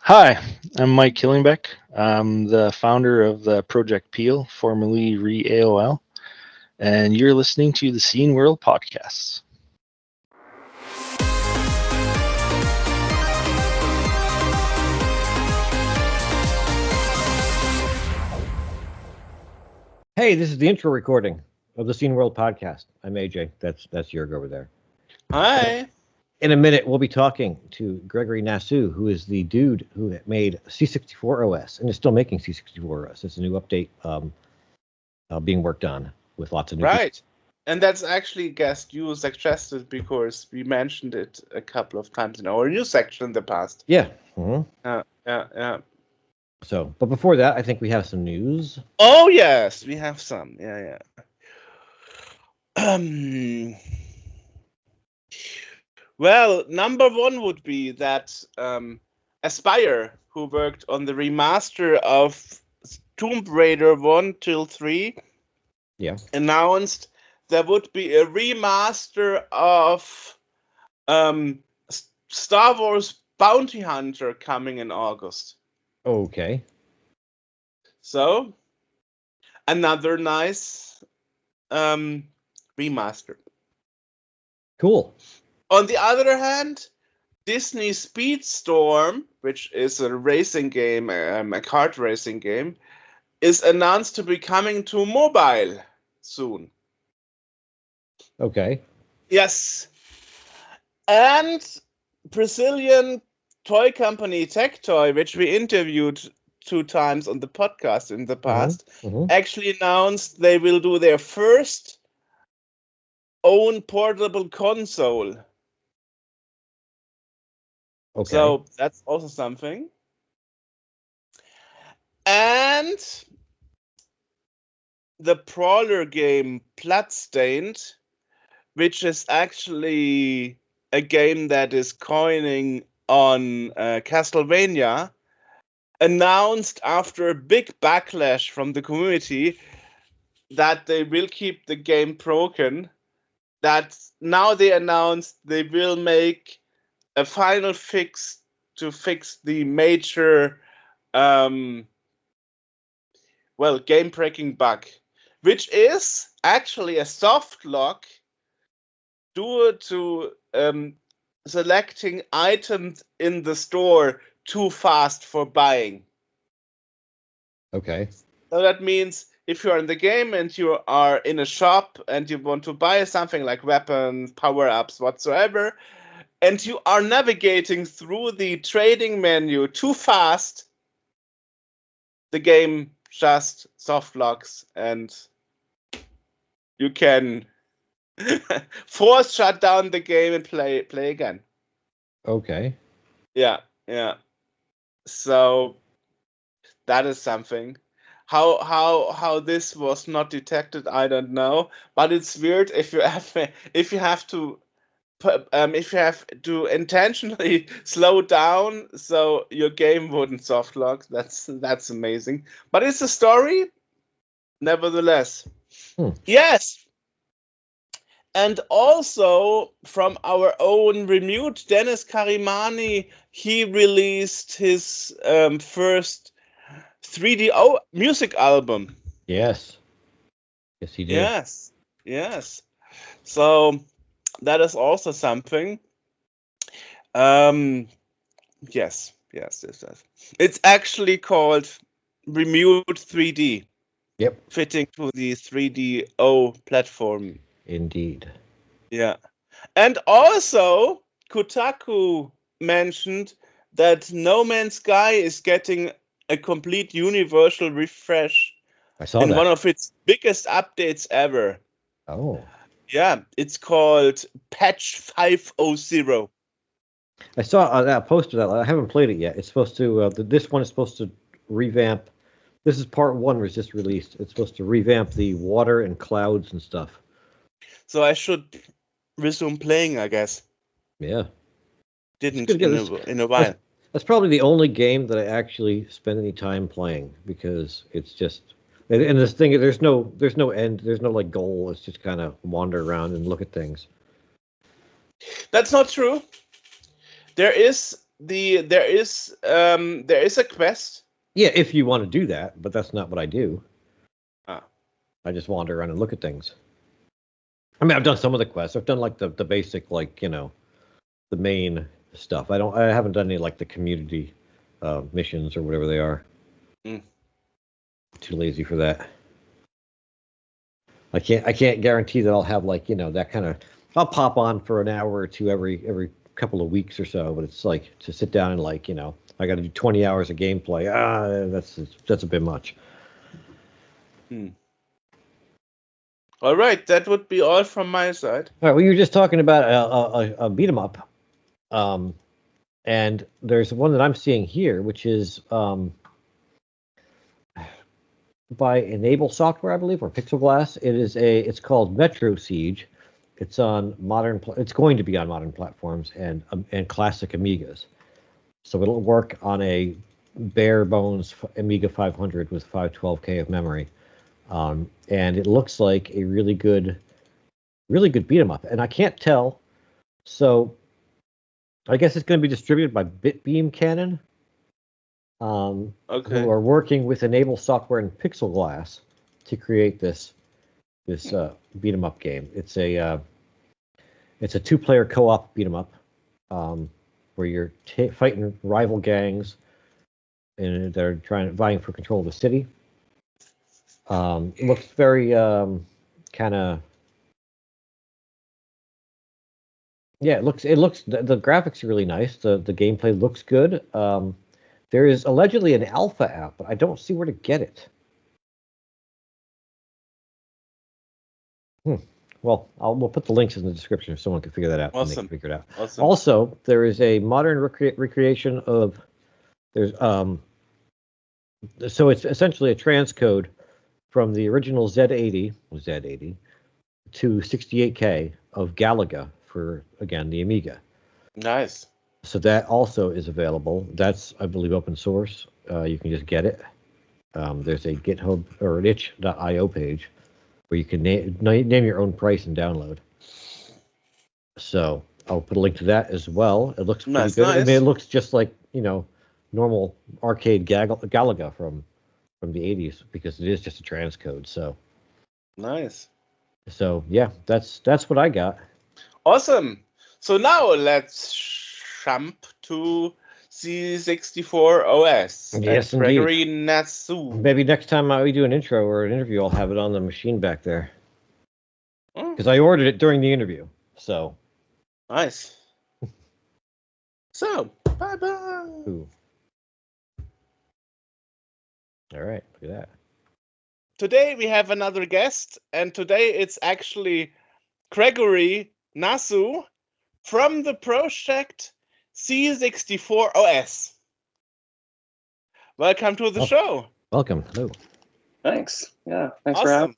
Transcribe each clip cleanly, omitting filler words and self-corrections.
Hi, I'm Mike Killingbeck. I'm the founder of the Project Peel, formerly Re-AOL, and you're listening to the Scene World Podcasts. Hey, this is the intro recording of the Scene World Podcast. I'm AJ. That's Jurg over there. Hi. In a minute, we'll be talking to Gregory Nacu, who is the dude who made C64 OS and is still making C64 OS. It's a new update being worked on with lots of new Right. And that's actually a guest you suggested because we mentioned it a couple of times in our news section in the past. Yeah. Mm-hmm. Yeah. So, but before that, I think we have some news. Oh, yes, we have some. Yeah. Well, number one would be that Aspire, who worked on the remaster of Tomb Raider 1 till 3, announced there would be a remaster of Star Wars Bounty Hunter coming in August. Okay. So, another nice remaster. Cool. On the other hand, Disney Speedstorm, which is a racing game, a kart racing game, is announced to be coming to mobile soon. Okay. Yes. And Brazilian toy company Tectoy, which we interviewed 2 times on the podcast in the past, actually announced they will do their first own portable console. Okay. So that's also something. And the brawler game Bloodstained, which is actually a game that is coining on Castlevania, announced after a big backlash from the community that they will keep the game broken, that now they announced they will make a final fix to fix the major game-breaking bug, which is actually a soft lock due to selecting items in the store too fast for buying. Okay. So that means if you're in the game and you are in a shop and you want to buy something like weapons, power-ups, whatsoever, and you are navigating through the trading menu too fast, the game just soft locks and you can force shut down the game and play again. Okay. Yeah. So that is something. How this was not detected, I don't know. But it's weird if you have to intentionally slow down so your game wouldn't soft lock. That's amazing. But it's a story, nevertheless. Yes. And also from our own renewed Dennis Karimani, he released his first 3D music album. Yes, he did. Yes. So that is also something. Yes. It's actually called Renewed 3D. Yep. Fitting to the 3DO platform. Indeed. Yeah. And also, Kotaku mentioned that No Man's Sky is getting a complete universal refresh. I saw that. One of its biggest updates ever. Oh. Yeah, it's called Patch 5.0. I saw that poster. That I haven't played it yet. It's supposed to. This one is supposed to revamp. This is part 1 was just released. It's supposed to revamp the water and clouds and stuff. So I should resume playing, I guess. Yeah. Didn't in a while. That's probably the only game that I actually spend any time playing because it's just. And this thing, there's no end, there's no like goal. It's just kind of wander around and look at things. That's not true. There is there is a quest. Yeah, if you want to do that, but that's not what I do. Ah. I just wander around and look at things. I mean, I've done some of the quests. I've done like the basic, like, you know, the main stuff. I haven't done any like the community missions or whatever they are. Mm. Too lazy for that. I can't guarantee that I'll have, like, you know, that kind of. I'll pop on for an hour or two every couple of weeks or so, but it's like to sit down and, like, you know, I got to do 20 hours of gameplay. That's a bit much. All right, that would be all from my side. All right, well, you were just talking about a beat 'em up, and there's one that I'm seeing here, which is by Enable Software, I believe, or Pixel Glass. It's called Metro Siege. It's on it's going to be on modern platforms and classic Amigas. So it'll work on a bare bones Amiga 500 with 512K of memory, and it looks like a really good beat 'em up. And I can't tell, so I guess it's going to be distributed by Bitbeam Canon. Okay. Who are working with Enable Software and Pixel Glass to create this beat 'em up game. It's a 2-player co-op beat 'em up, where you're fighting rival gangs, and they're vying for control of the city. It looks very kind of. Yeah, it looks. The graphics are really nice. The gameplay looks good. There is allegedly an alpha app, but I don't see where to get it. Well, we'll put the links in the description if someone can figure that out. Awesome. And they can figure it out. Awesome. Also, there is a modern recreation of. There's So it's essentially a transcode from the original Z80 to 68K of Galaga for, again, the Amiga. Nice. So that also is available. That's, I believe, open source. You can just get it. There's a GitHub or an itch.io page where you can name your own price and download. So I'll put a link to that as well. It looks pretty good. Nice. I mean, it looks just like, you know, normal arcade Galaga from the 80s, because it is just a transcode. So nice. So yeah, that's what I got. Awesome. So now let's jump to C64 OS. Yes, and Gregory Natcu. Maybe next time we do an intro or an interview, I'll have it on the machine back there. Because I ordered it during the interview. So. Nice. So, bye-bye. Ooh. All right, look at that. Today we have another guest, and today it's actually Gregory Nacu from the project C64 OS. Welcome to the show. Welcome. Hello. Thanks. Yeah, thanks Awesome. for having me.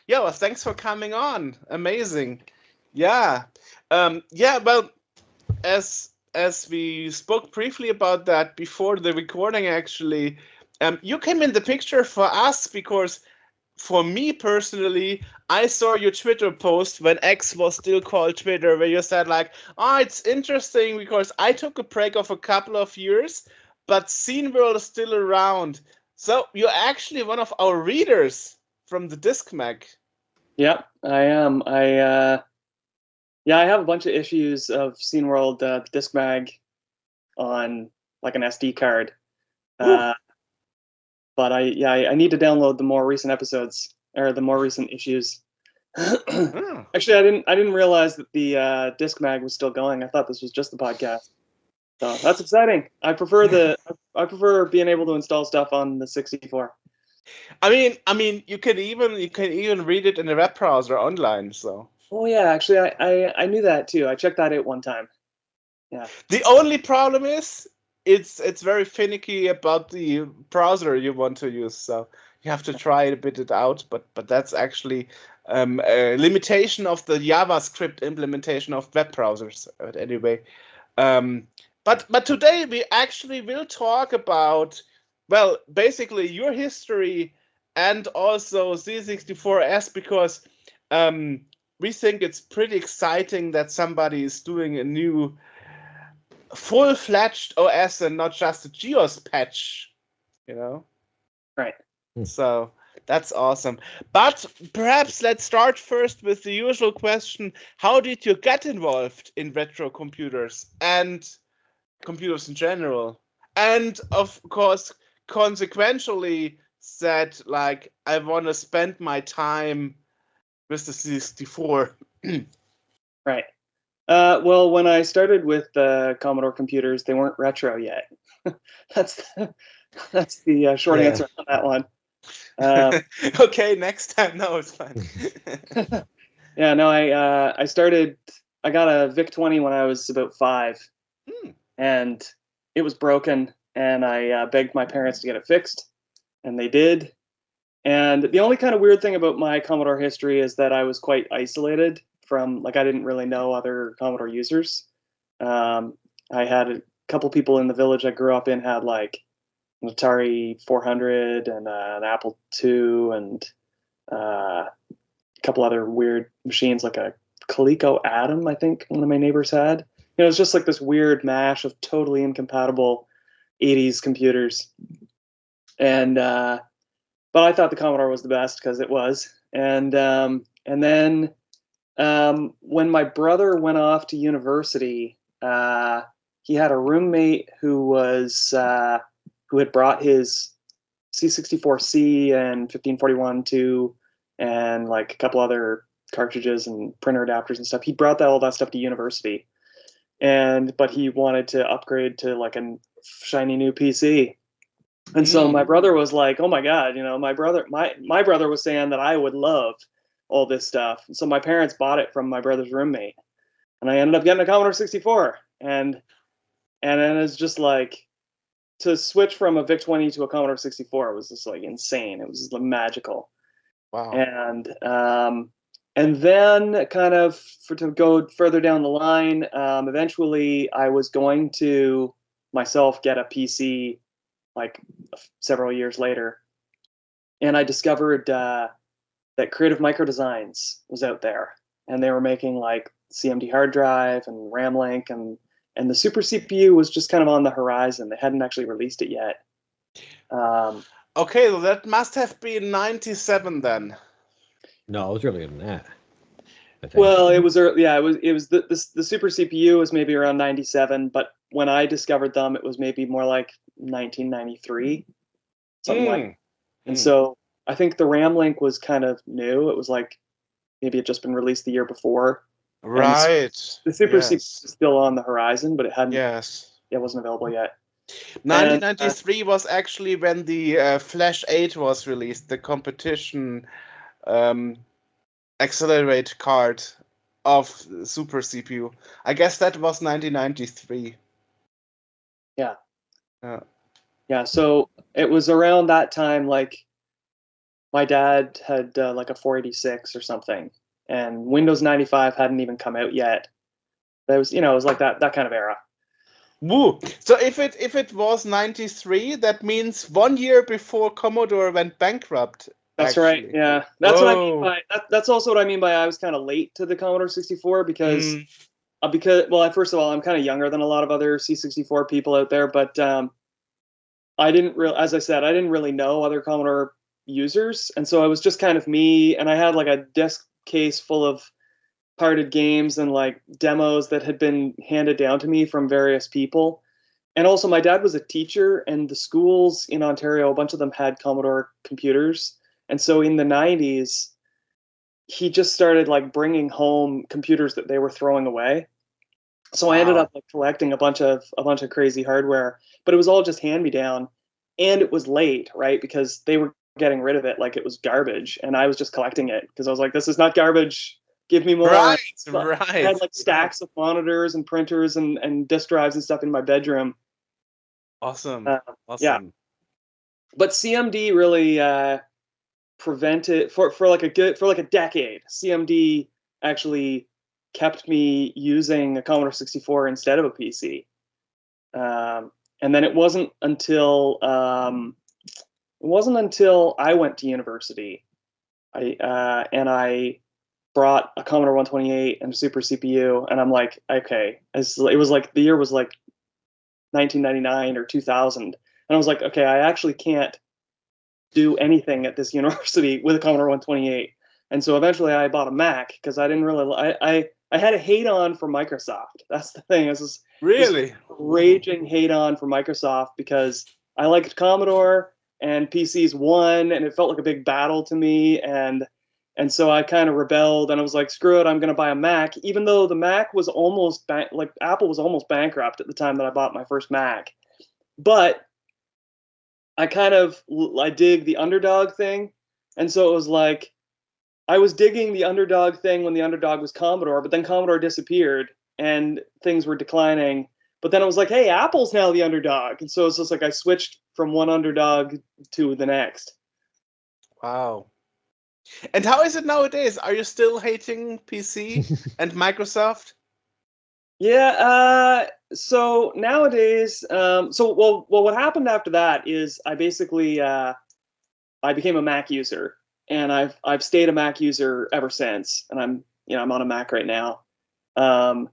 Yeah, well, thanks for coming on. Amazing. Yeah. Well, as we spoke briefly about that before the recording, actually, you came in the picture for us because, for me personally, I saw your Twitter post when X was still called Twitter, where you said, like, oh, it's interesting because I took a break of a couple of years, but Scene World is still around. So you're actually one of our readers from the Disc Mag. Yep, I am. I have a bunch of issues of Scene World Disc Mag on like an SD card. But I need to download the more recent episodes or the more recent issues. Actually, I didn't realize that the Disc Mag was still going. I thought this was just the podcast. So that's exciting. I prefer being able to install stuff on the 64. I mean, you can even read it in a web browser online. So. Oh yeah, actually, I knew that too. I checked that out one time. Yeah. The only problem is it's very finicky about the browser you want to use. So you have to try to bit it out. But that's actually a limitation of the JavaScript implementation of web browsers. But anyway, but today we actually will talk about, well, basically your history and also C64S, because we think it's pretty exciting that somebody is doing a new full-fledged OS and not just a GEOS patch, you know? Right. So that's awesome. But perhaps let's start first with the usual question. How did you get involved in retro computers and computers in general? And of course, consequentially said, like, I want to spend my time with the C64. Right. Well, when I started with Commodore computers, they weren't retro yet. that's the short answer on that one. Okay, next time. No, it's fine. Yeah, no, I got a VIC-20 when I was about 5, and it was broken, and I begged my parents to get it fixed, and they did. And the only kind of weird thing about my Commodore history is that I was quite isolated from, like, I didn't really know other Commodore users. I had a couple people in the village I grew up in had like an Atari 400 and an Apple II and a couple other weird machines, like a Coleco Atom, I think one of my neighbors had. You know, it was just like this weird mash of totally incompatible 80s computers. And but I thought the Commodore was the best because it was. And then when my brother went off to university, he had a roommate who had brought his C64C and 1541-2 and like a couple other cartridges and printer adapters and stuff. He brought all that stuff to university, but he wanted to upgrade to like a shiny new PC. And so my brother was like, "Oh my God, you know, my brother was saying that I would love all this stuff." And so my parents bought it from my brother's roommate, and I ended up getting a Commodore 64. And then it's just like, to switch from a VIC-20 to a Commodore 64 was just like insane. It was just like magical. Wow. And then kind of to go further down the line, eventually I was going to myself get a PC like several years later, and I discovered that Creative Micro Designs was out there, and they were making like CMD hard drive and RAM link, and the Super CPU was just kind of on the horizon. They hadn't actually released it yet. Okay, so that must have been 97 then. No, it was earlier than that, I think. Well, it was the Super CPU was maybe around 97, but when I discovered them, it was maybe more like 1993, something like. And so I think the RAM link was kind of new. It was like maybe it just been released the year before. Right. The Super CPU is still on the horizon, but it hadn't. Yes. It wasn't available yet. 1993 was actually when the Flash 8 was released, the competition accelerate card of Super CPU. I guess that was 1993. Yeah. Yeah, so it was around that time, like my dad had like a 486 or something, and Windows 95 hadn't even come out yet. It was, it was like that kind of era. Woo! So if it was 93, that means 1 year before Commodore went bankrupt. That's actually. right. Yeah, that's what I mean by that's also what I mean by I was kind of late to the Commodore 64 because well, first of all, I'm kind of younger than a lot of other C64 people out there, but I didn't as I said, I didn't really know other Commodore users, and so it was just kind of me, and I had like a disk case full of pirated games and like demos that had been handed down to me from various people. And also my dad was a teacher, and the schools in Ontario, a bunch of them had Commodore computers. And so in the 90s, he just started like bringing home computers that they were throwing away. So I ended up like collecting a bunch of crazy hardware, but it was all just hand me down, and it was late, right? Because they were getting rid of it like it was garbage, and I was just collecting it because I was like, this is not garbage. Give me more. Right. I had like stacks of monitors and printers and disk drives and stuff in my bedroom. Awesome. Yeah. But CMD really prevented for like a decade. CMD actually kept me using a Commodore 64 instead of a PC. And then it wasn't until I went to university, I brought a Commodore 128 and a Super CPU, and I'm like, okay, it was like the year was like 1999 or 2000. And I was like, okay, I actually can't do anything at this university with a Commodore 128. And so eventually I bought a Mac because I didn't really, I had a hate on for Microsoft. That's the thing. This is Really? raging hate on for Microsoft because I liked Commodore and PCs won, and it felt like a big battle to me. And so I kind of rebelled, and I was like, screw it, I'm going to buy a Mac, even though the Mac was almost like Apple was almost bankrupt at the time that I bought my first Mac. But I dig the underdog thing. And so it was like, I was digging the underdog thing when the underdog was Commodore, but then Commodore disappeared and things were declining. But then it was like, hey, Apple's now the underdog. And so it's just like I switched from one underdog to the next. Wow. And how is it nowadays? Are you still hating PC and Microsoft? Yeah. So nowadays, what happened after that is I basically I became a Mac user, and I've stayed a Mac user ever since, and I'm on a Mac right now. So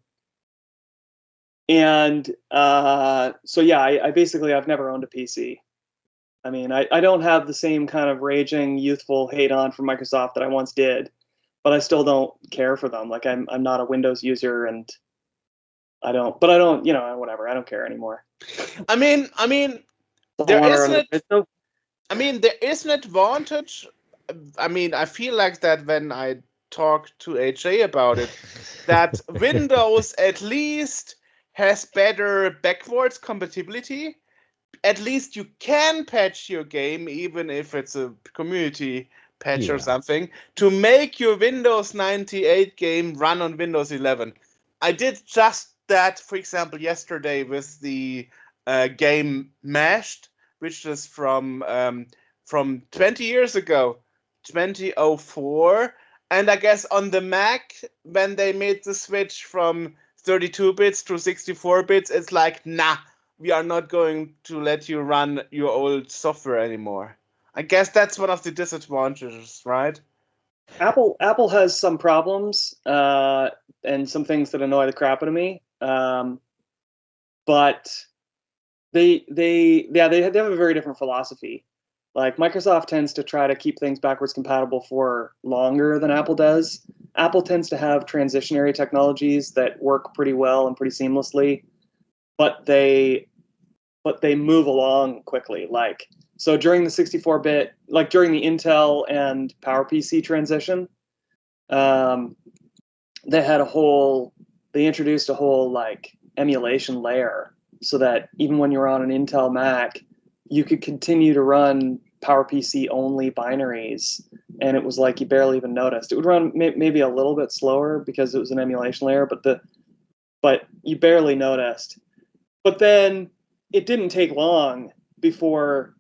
yeah, I've never owned a PC. I mean, I don't have the same kind of raging youthful hate on for Microsoft that I once did, but I still don't care for them. Like I'm not a Windows user, and I don't, whatever. I don't care anymore. I mean, there is an advantage. I mean, I feel like that when I talk to AJ about it, that Windows at least has better backwards compatibility. At least you can patch your game, even if it's a community patch or something, to make your Windows 98 game run on Windows 11. I did just that, for example, yesterday with the game Mashed, which is from 20 years ago, 2004. And I guess on the Mac, when they made the switch from 32 bits to 64 bits, it's like, nah, we are not going to let you run your old software anymore. I guess that's one of the disadvantages, right? Apple has some problems and some things that annoy the crap out of me. But they have a very different philosophy. Like Microsoft tends to try to keep things backwards compatible for longer than Apple does. Apple tends to have transitionary technologies that work pretty well and pretty seamlessly, but they move along quickly. Like, so during the 64-bit, like during the Intel and PowerPC transition, they introduced a whole like emulation layer so that even when you're on an Intel Mac, you could continue to run PowerPC only binaries, and it was like you barely even noticed. It would run maybe a little bit slower because it was an emulation layer, but you barely noticed. But then it didn't take long before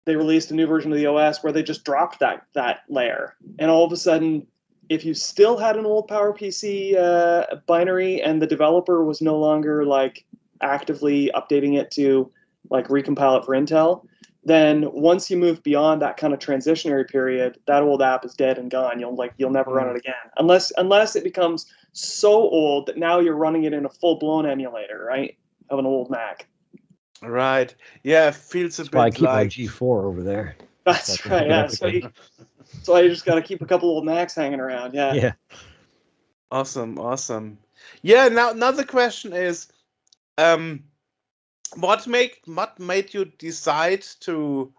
they released a new version of the OS where they just dropped that layer, and all of a sudden, if you still had an old PowerPC binary and the developer was no longer like actively updating it to like recompile it for Intel, then once you move beyond that kind of transitionary period, that old app is dead and gone. You'll never run it again, unless it becomes so old that now you're running it in a full-blown emulator, right, of an old Mac. Right. Yeah, it feels a bit why I keep my like G4 over there. That's right. Yeah. So I just got to keep a couple old Macs hanging around. Yeah. Yeah. Awesome. Yeah. Now the question is, what made you decide to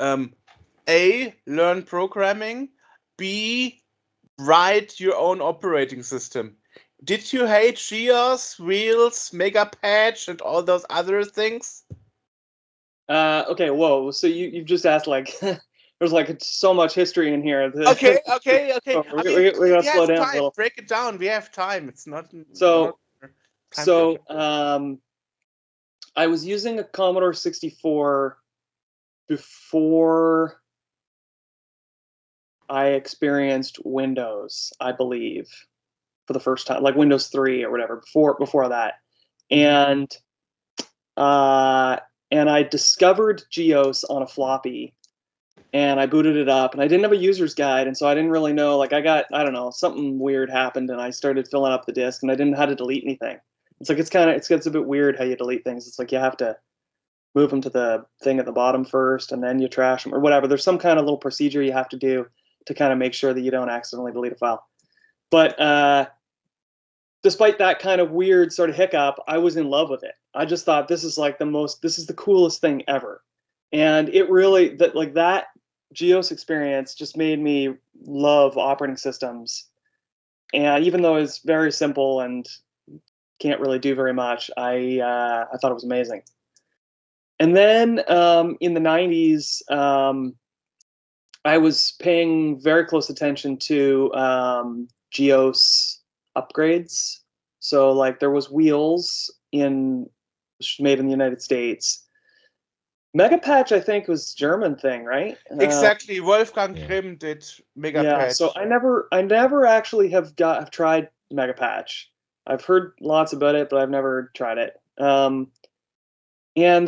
A, learn programming, B, write your own operating system? Did you hate GEOS, Wheels, Mega Patch, and all those other things? Okay. Whoa. So you've just asked like there's like so much history in here. Okay. So we gotta slow down a little. Break it down. We have time. It's not. So I was using a Commodore 64 before I experienced Windows, I believe, for the first time, like Windows 3 or whatever. Before that, and I discovered GEOS on a floppy, and I booted it up, and I didn't have a user's guide, and so I didn't really know. Like I don't know, something weird happened, and I started filling up the disk, and I didn't know how to delete anything. It's like it gets a bit weird how you delete things. It's like you have to move them to the thing at the bottom first, and then you trash them or whatever. There's some kind of little procedure you have to do to kind of make sure that you don't accidentally delete a file. But despite that kind of weird sort of hiccup, I was in love with it. I just thought this is the coolest thing ever. And it really, that GEOS experience just made me love operating systems. And even though it's very simple and can't really do very much, I thought it was amazing. And then in the 90s, I was paying very close attention to GEOS upgrades. So like there was Wheels made in the United States. Mega Patch, I think, was German thing, right? Exactly. Wolfgang Grimm did Mega Patch. Yeah. So I never actually have tried Mega Patch. I've heard lots about it, but I've never tried it. And I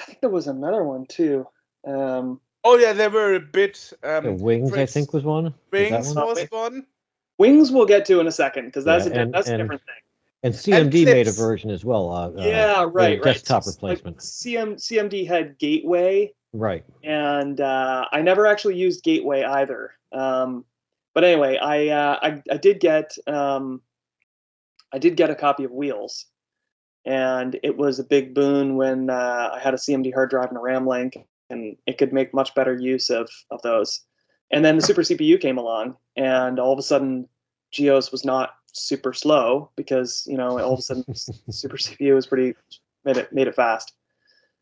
think there was another one too. Oh yeah, they were a bit. Wings, I think, was one. Wings was one. Wings we'll get to in a second because that's a different thing. And CMD made a version as well. Right. Desktop replacement. Like CMD had Gateway. Right. And I never actually used Gateway either. But anyway, I did get a copy of Wheels, and it was a big boon when I had a CMD hard drive and a RAM link, and it could make much better use of those. And then the Super CPU came along, and all of a sudden, GEOS was not super slow because all of a sudden Super CPU was made it fast.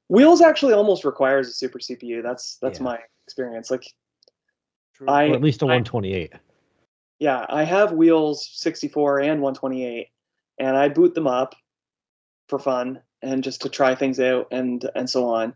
Wheels actually almost requires a Super CPU. That's my experience. Like, or at least a 128. Yeah, I have Wheels 64 and 128, and I boot them up for fun and just to try things out and so on.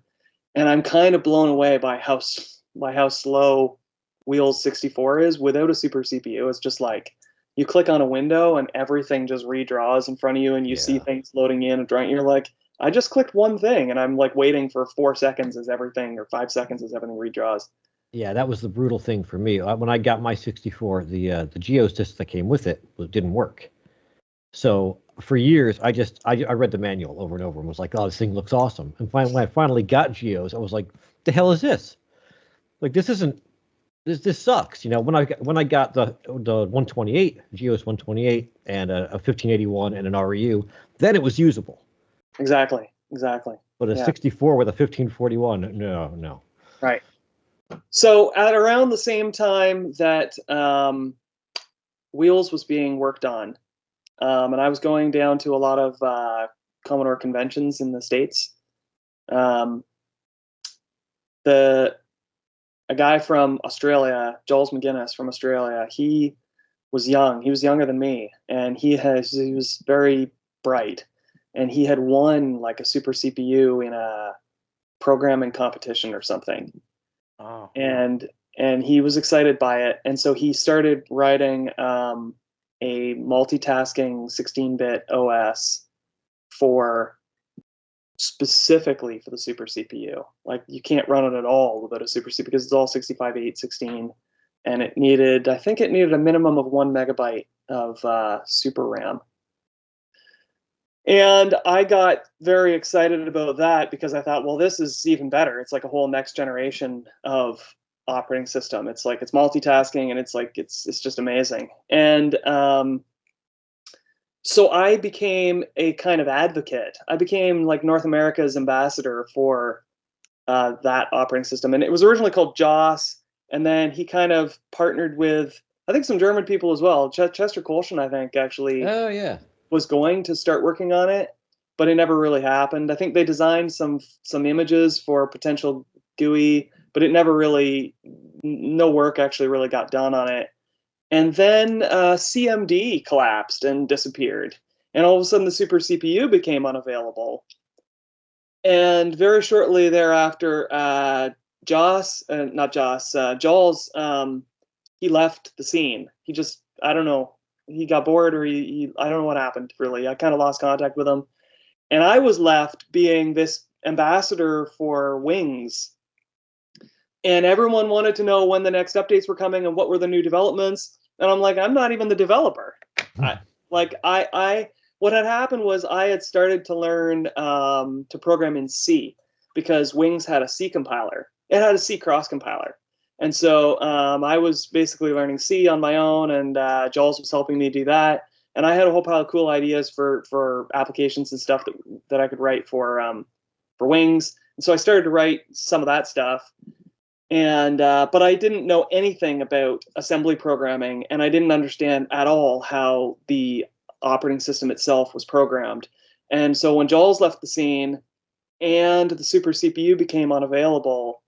And I'm kind of blown away by how slow Wheels 64 is without a Super CPU. It's just like you click on a window and everything just redraws in front of you, and you see things loading in and drawing. You're like, I just clicked one thing, and I'm like waiting for 4 seconds as everything, or 5 seconds as everything redraws. Yeah, that was the brutal thing for me. When I got my 64, the GEOS disc that came with it didn't work. So for years, I read the manual over and over and was like, oh, this thing looks awesome. And when I finally got GEOS, I was like, the hell is this? Like, this sucks. When I got the 128, GEOS 128, and a 1581 and an REU, then it was usable. Exactly. But a 64 with a 1541, no. Right. So at around the same time that Wheels was being worked on, and I was going down to a lot of Commodore conventions in the States, a guy from Australia, Jules McGuinness from Australia, he was young. He was younger than me, and he was very bright, and he had won like a Super CPU in a programming competition or something. Oh. And he was excited by it, and so he started writing a multitasking 16-bit OS specifically for the Super CPU. Like, you can't run it at all without a Super CPU because it's all 65, 8, 16, and I think it needed a minimum of 1 megabyte of Super RAM. And I got very excited about that because I thought, well, this is even better. It's like a whole next generation of operating system. It's like it's multitasking, and it's just amazing. And so I became a kind of advocate. I became like North America's ambassador for that operating system. And it was originally called GEOS, and then he kind of partnered with, I think, some German people as well. Chester Kolschen, I think, actually. Oh, yeah. Was going to start working on it, but it never really happened. I think they designed some images for potential GUI, but it never really, no work actually really got done on it. And then CMD collapsed and disappeared, and all of a sudden the Super CPU became unavailable. And very shortly thereafter, Jules, he left the scene. He just, I don't know. He got bored, or I don't know what happened, really. I kind of lost contact with him. And I was left being this ambassador for Wings. And everyone wanted to know when the next updates were coming and what were the new developments. And I'm like, I'm not even the developer. I what had happened was I had started to learn to program in C because Wings had a C compiler. It had a C cross compiler. And so I was basically learning C on my own, and Jules was helping me do that. And I had a whole pile of cool ideas for applications and stuff that I could write for Wings. And so I started to write some of that stuff. And but I didn't know anything about assembly programming, and I didn't understand at all how the operating system itself was programmed. And so when Jules left the scene and the super CPU became unavailable,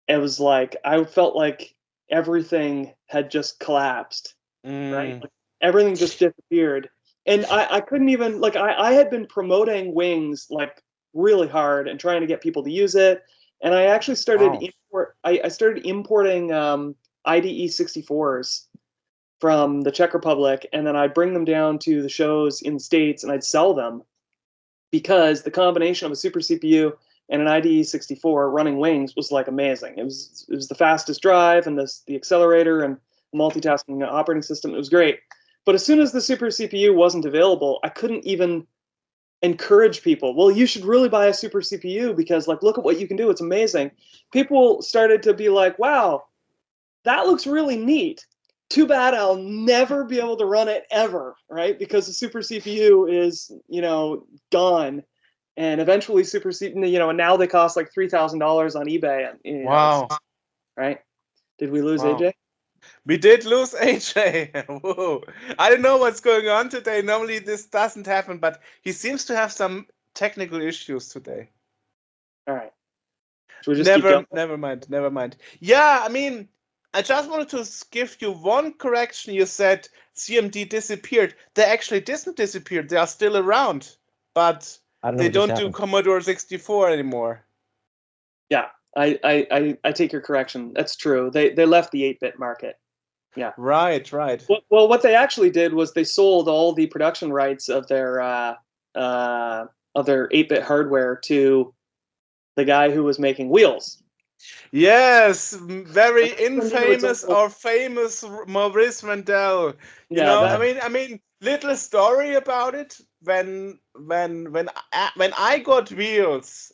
it was like I felt like everything had just collapsed, right? Like, everything just disappeared. And I couldn't even, like, I had been promoting Wings like really hard and trying to get people to use it. And I actually started I started importing IDE 64s from the Czech Republic, and then I'd bring them down to the shows in the States and I'd sell them, because the combination of a super CPU and an IDE 64 running Wings was like amazing. It was the fastest drive and the accelerator and multitasking operating system. It was great. But as soon as the super CPU wasn't available, I couldn't even encourage people. Well, you should really buy a super CPU because, like, look at what you can do. It's amazing. People started to be like, wow, that looks really neat. Too bad I'll never be able to run it ever, right? Because the super CPU is, gone. And eventually super CPU, and now they cost like $3,000 on eBay. And, Wow. Right? Did we lose Wow. AJ? We did lose AJ. Whoa. I don't know what's going on today. Normally this doesn't happen, but he seems to have some technical issues today. All right. Should we just keep going? Never mind. Yeah, I mean, I just wanted to give you one correction. You said CMD disappeared. They actually didn't disappear. They are still around, but they don't do Commodore 64 anymore. Yeah, I take your correction. That's true. They left the 8-bit market. Yeah. Right. Well, what they actually did was they sold all the production rights of their 8-bit hardware to the guy who was making Wheels. Yes, very infamous or famous Maurice Rendell. I mean, little story about it. When I got Wheels,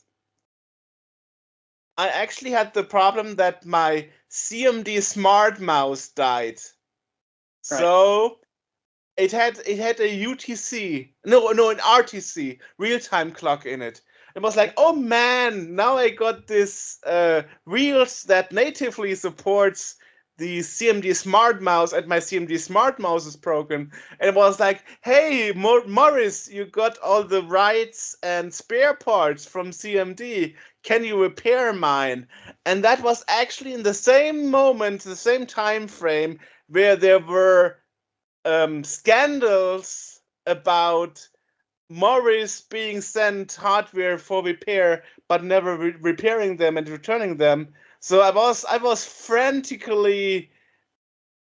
I actually had the problem that my CMD smart mouse died. Right. So it had a UTC, an RTC, real-time clock in it. It was like, oh man, now I got this Wheels that natively supports the CMD smart mouse, and my CMD smart mouse is broken. And it was like, hey, Morris, you got all the rights and spare parts from CMD. Can you repair mine? And that was actually in the same moment, the same time frame, where there were scandals about Morris being sent hardware for repair, but never repairing them and returning them. So I was frantically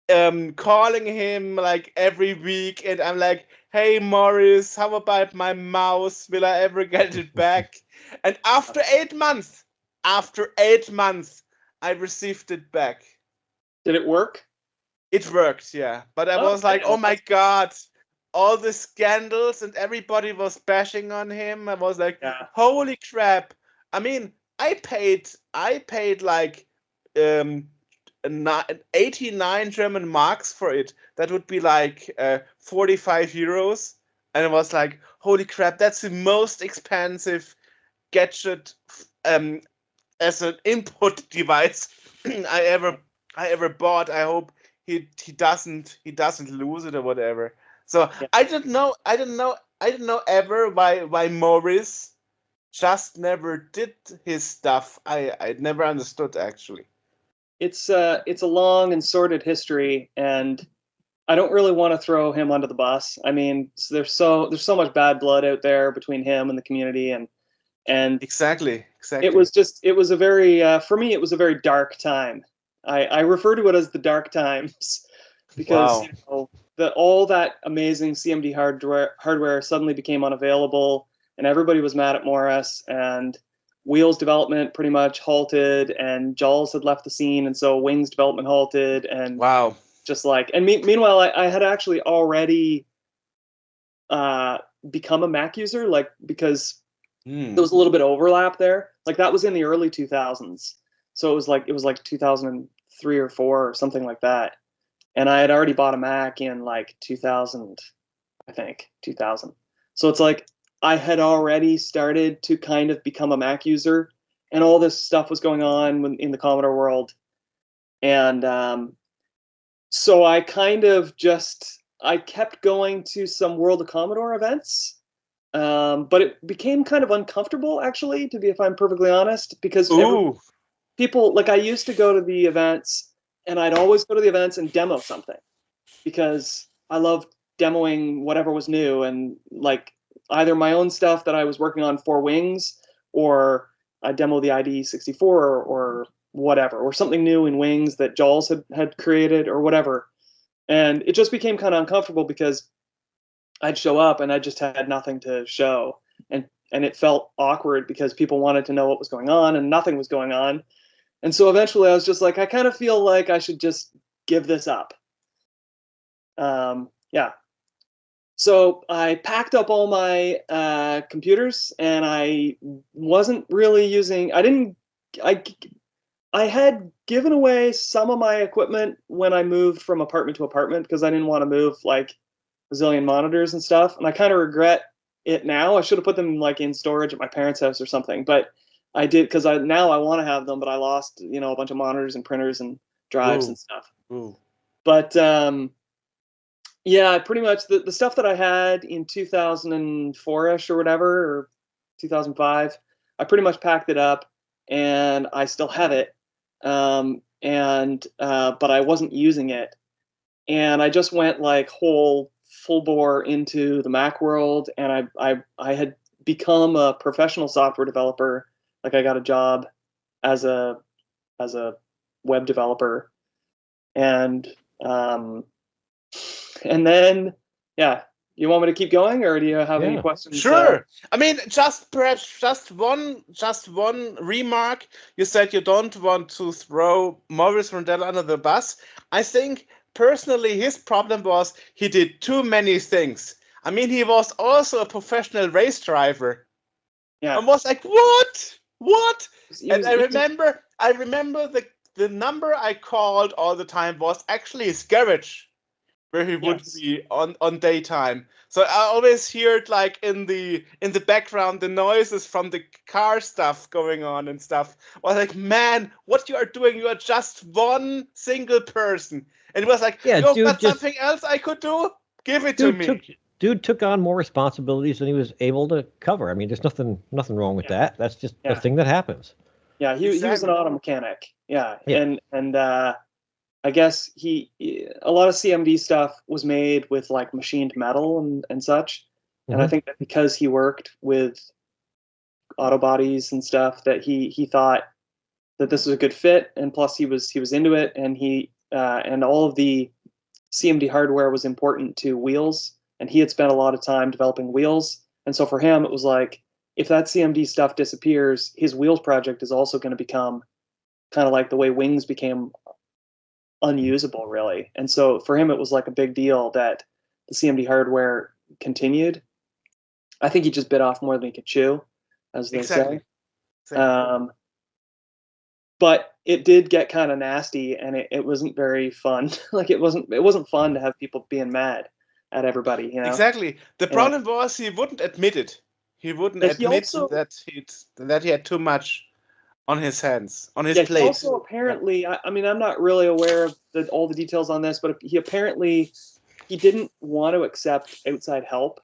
calling him like every week, and I'm like, "Hey Morris, how about my mouse? Will I ever get it back?" And after 8 months, I received it back. Did it work? It worked, yeah. But I was like, "Oh my God." All the scandals and everybody was bashing on him. I was like, holy crap. I mean, I paid like 89 German marks for it. That would be like 45 euros. And I was like, holy crap, that's the most expensive gadget as an input device I ever bought. I hope he doesn't lose it or whatever. So I don't know ever why Morris just never did his stuff. I never understood actually. It's a long and sordid history, and I don't really want to throw him under the bus. I mean, there's so much bad blood out there between him and the community, and exactly. It was a very for me it was a very dark time. I refer to it as the dark times because all that amazing CMD hardware suddenly became unavailable, and everybody was mad at Morris, and Wheels development pretty much halted, and Jules had left the scene, and so Wings development halted, and meanwhile I had actually already become a Mac user, like because there was a little bit of overlap there. Like that was in the early 2000s, so it was like 2003 or 4 or something like that. And I had already bought a Mac in like 2000, I think 2000. So it's like I had already started to kind of become a Mac user, and all this stuff was going on in the Commodore world. And so I kind of I kept going to some World of Commodore events, but it became kind of uncomfortable, actually, if I'm perfectly honest, because people, like I used to go to the events, and I'd always go to the events and demo something, because I loved demoing whatever was new, and like either my own stuff that I was working on for Wings, or I demo the IDE 64 or whatever, or something new in Wings that Jaws had created or whatever. And it just became kind of uncomfortable because I'd show up and I just had nothing to show. And it felt awkward because people wanted to know what was going on and nothing was going on. And so eventually I was just like, I kind of feel like I should just give this up. Yeah. So I packed up all my computers, and I wasn't really using, I had given away some of my equipment when I moved from apartment to apartment, because I didn't want to move like a zillion monitors and stuff. And I kind of regret it now. I should have put them like in storage at my parents' house or something, but I did, because now I want to have them, but I lost, a bunch of monitors and printers and drives and stuff. But yeah, pretty much the stuff that I had in 2004-ish or whatever, or 2005, I pretty much packed it up, and I still have it. But I wasn't using it. And I just went like full bore into the Mac world, and I had become a professional software developer. Like I got a job as a web developer, and then, yeah, you want me to keep going, or do you have any questions? Sure. I mean, perhaps just one remark. You said you don't want to throw Maurice Rondell under the bus. I think personally his problem was he did too many things. I mean, he was also a professional race driver. Yeah. And was like, what? And I remember the number I called all the time was actually his garage, where he would be on daytime. So I always heard like in the background the noises from the car stuff going on and stuff. I was like, man, what you are doing? You are just one single person. And it was like, got something else I could do? Give it to me. Dude took on more responsibilities than he was able to cover. I mean, there's nothing wrong with that. That's just a thing that happens. Yeah, he was an auto mechanic. Yeah. And I guess a lot of CMD stuff was made with like machined metal and such. And I think that because he worked with auto bodies and stuff, that he thought that this was a good fit, and plus he was into it, and and all of the CMD hardware was important to wheels, and he had spent a lot of time developing wheels. And so for him, it was like, if that CMD stuff disappears, his wheels project is also going to become kind of like the way Wings became unusable, really. And so for him, it was like a big deal that the CMD hardware continued. I think he just bit off more than he could chew, as they say. But it did get kind of nasty, and it wasn't very fun. Like it wasn't fun to have people being mad at everybody. Exactly. The problem was he wouldn't admit it. He wouldn't admit that he had too much on his hands, on his plate. Also, apparently, I mean, I'm not really aware of all the details on this, but he didn't want to accept outside help,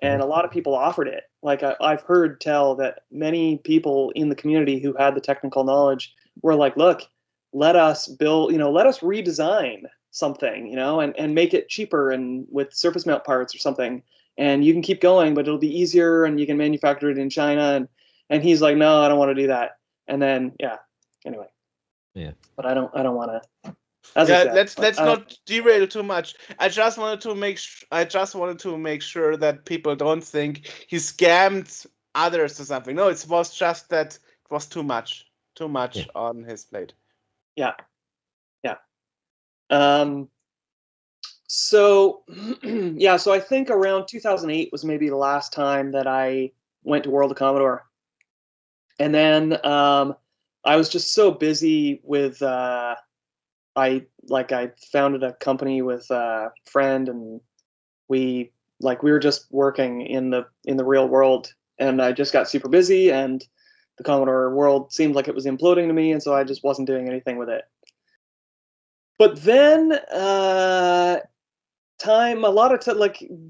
and a lot of people offered it. Like I've heard tell that many people in the community who had the technical knowledge were like, "Look, let us build, let us redesign something, and make it cheaper and with surface mount parts or something, and you can keep going, but it'll be easier, and you can manufacture it in China." And he's like, "No, I don't want to do that." And then, anyway. Yeah. But I don't want to. Let's not derail too much. I just wanted to make sure that people don't think he scammed others or something. No, it was just that it was too much on his plate. Yeah. So, yeah, so I think around 2008 was maybe the last time that I went to World of Commodore. And then I was just so busy with, I founded a company with a friend, and we were just working in the real world, and I just got super busy, and the Commodore world seemed like it was imploding to me, and so I just wasn't doing anything with it. But then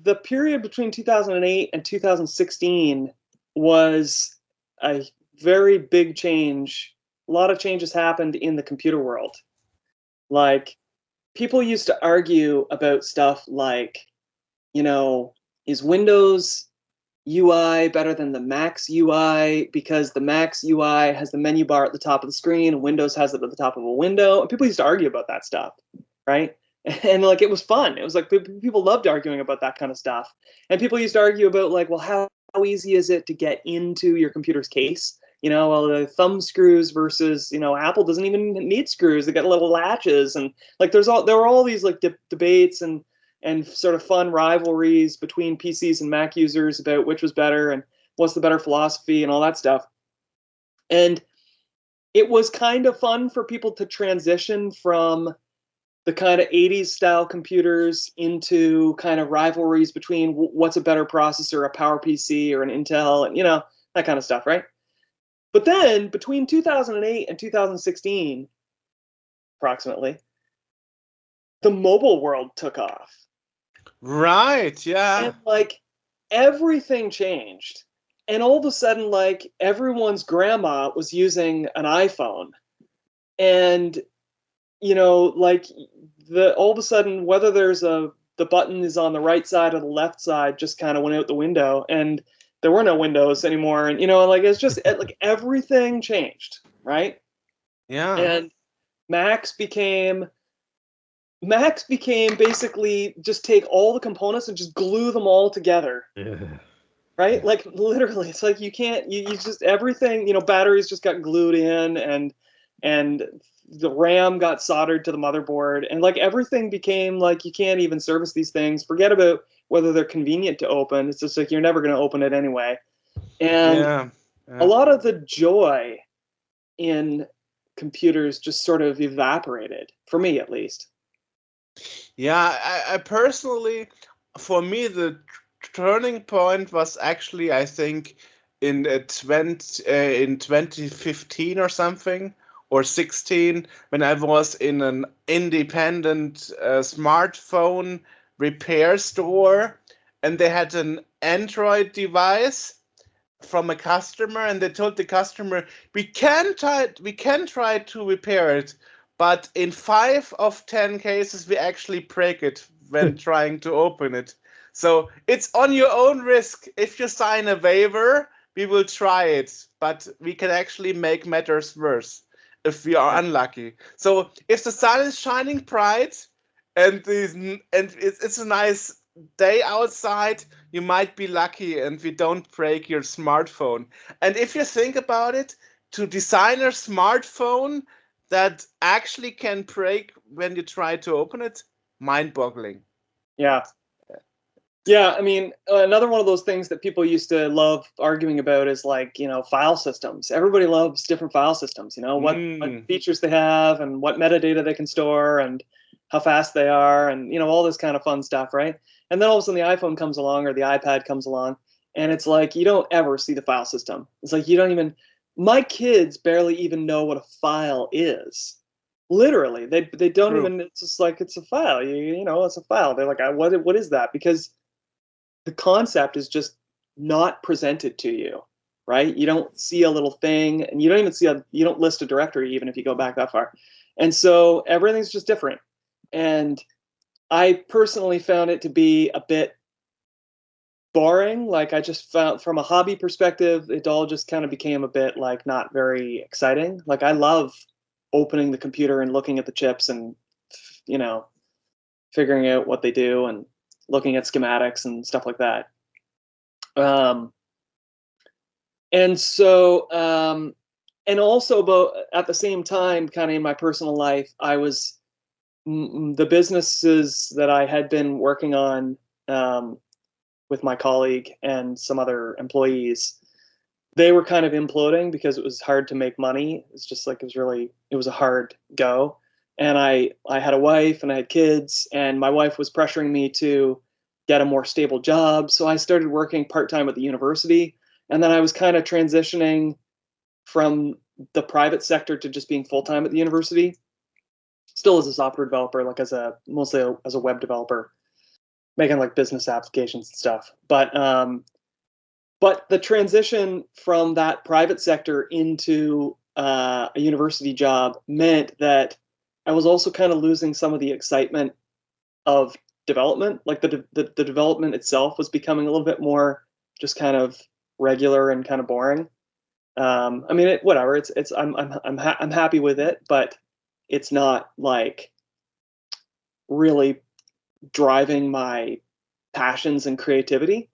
the period between 2008 and 2016 was a very big change. A lot of changes happened in the computer world. Like, people used to argue about stuff like, is Windows UI better than the Mac's UI, because the Mac's UI has the menu bar at the top of the screen and Windows has it at the top of a window. And people used to argue about that stuff, right? And it was fun. It was like people loved arguing about that kind of stuff. And people used to argue about well, how easy is it to get into your computer's case? The thumb screws versus, Apple doesn't even need screws. They got little latches, and there were all these debates and sort of fun rivalries between PCs and Mac users about which was better and what's the better philosophy and all that stuff. And it was kind of fun for people to transition from the kind of 80s style computers into kind of rivalries between what's a better processor, a PowerPC or an Intel, and that kind of stuff, right? But then between 2008 and 2016, approximately, the mobile world took off. Right, yeah. And everything changed. And all of a sudden, everyone's grandma was using an iPhone. And all of a sudden, whether the button is on the right side or the left side just kind of went out the window, and there were no windows anymore. And it's just everything changed, right? Yeah. And Macs became basically just take all the components and just glue them all together. Right? Literally, it's you can't, you just, everything, batteries just got glued in, and the RAM got soldered to the motherboard, and everything became you can't even service these things. Forget about whether they're convenient to open. It's just you're never going to open it anyway. And a lot of the joy in computers just sort of evaporated, for me at least. Yeah, I personally, for me, the turning point was actually, I think, in 2015 or something, or 16, when I was in an independent smartphone repair store, and they had an Android device from a customer, and they told the customer, we can try to repair it, but in 5 of 10 cases we actually break it when trying to open it. So it's on your own risk. If you sign a waiver, we will try it, but we can actually make matters worse if we are unlucky. So if the sun is shining bright and it's a nice day outside, you might be lucky and we don't break your smartphone. And if you think about it, to design a smartphone that actually can break when you try to open it, mind-boggling. Yeah. Yeah, I mean, another one of those things that people used to love arguing about is file systems. Everybody loves different file systems, what features they have and what metadata they can store and how fast they are and, all this kind of fun stuff, right? And then all of a sudden the iPhone comes along or the iPad comes along, and it's you don't ever see the file system. It's you don't even, my kids barely even know what a file is. Literally, they don't even, it's just it's a file, it's a file. They're like, what is that? Because the concept is just not presented to you, right? You don't see a little thing, and you don't even you don't list a directory even if you go back that far. And so everything's just different. And I personally found it to be a bit boring. I just found, from a hobby perspective, it all just kind of became a bit not very exciting. I love opening the computer and looking at the chips and, figuring out what they do and looking at schematics and stuff like that. And so, and also, at the same time, kind of in my personal life, I was the businesses that I had been working on with my colleague and some other employees, they were kind of imploding because it was hard to make money. It's just like it was a hard go. And I had a wife and I had kids, and my wife was pressuring me to get a more stable job. So I started working part-time at the university, and then I was kind of transitioning from the private sector to just being full-time at the university, still as a software developer, like mostly as a web developer, making like business applications and stuff. But the transition from that private sector into a university job meant that I was also kind of losing some of the excitement of development. Like the development itself was becoming a little bit more just kind of regular and kind of boring. I mean, whatever. I'm happy with it, but it's not like really driving my passions and creativity.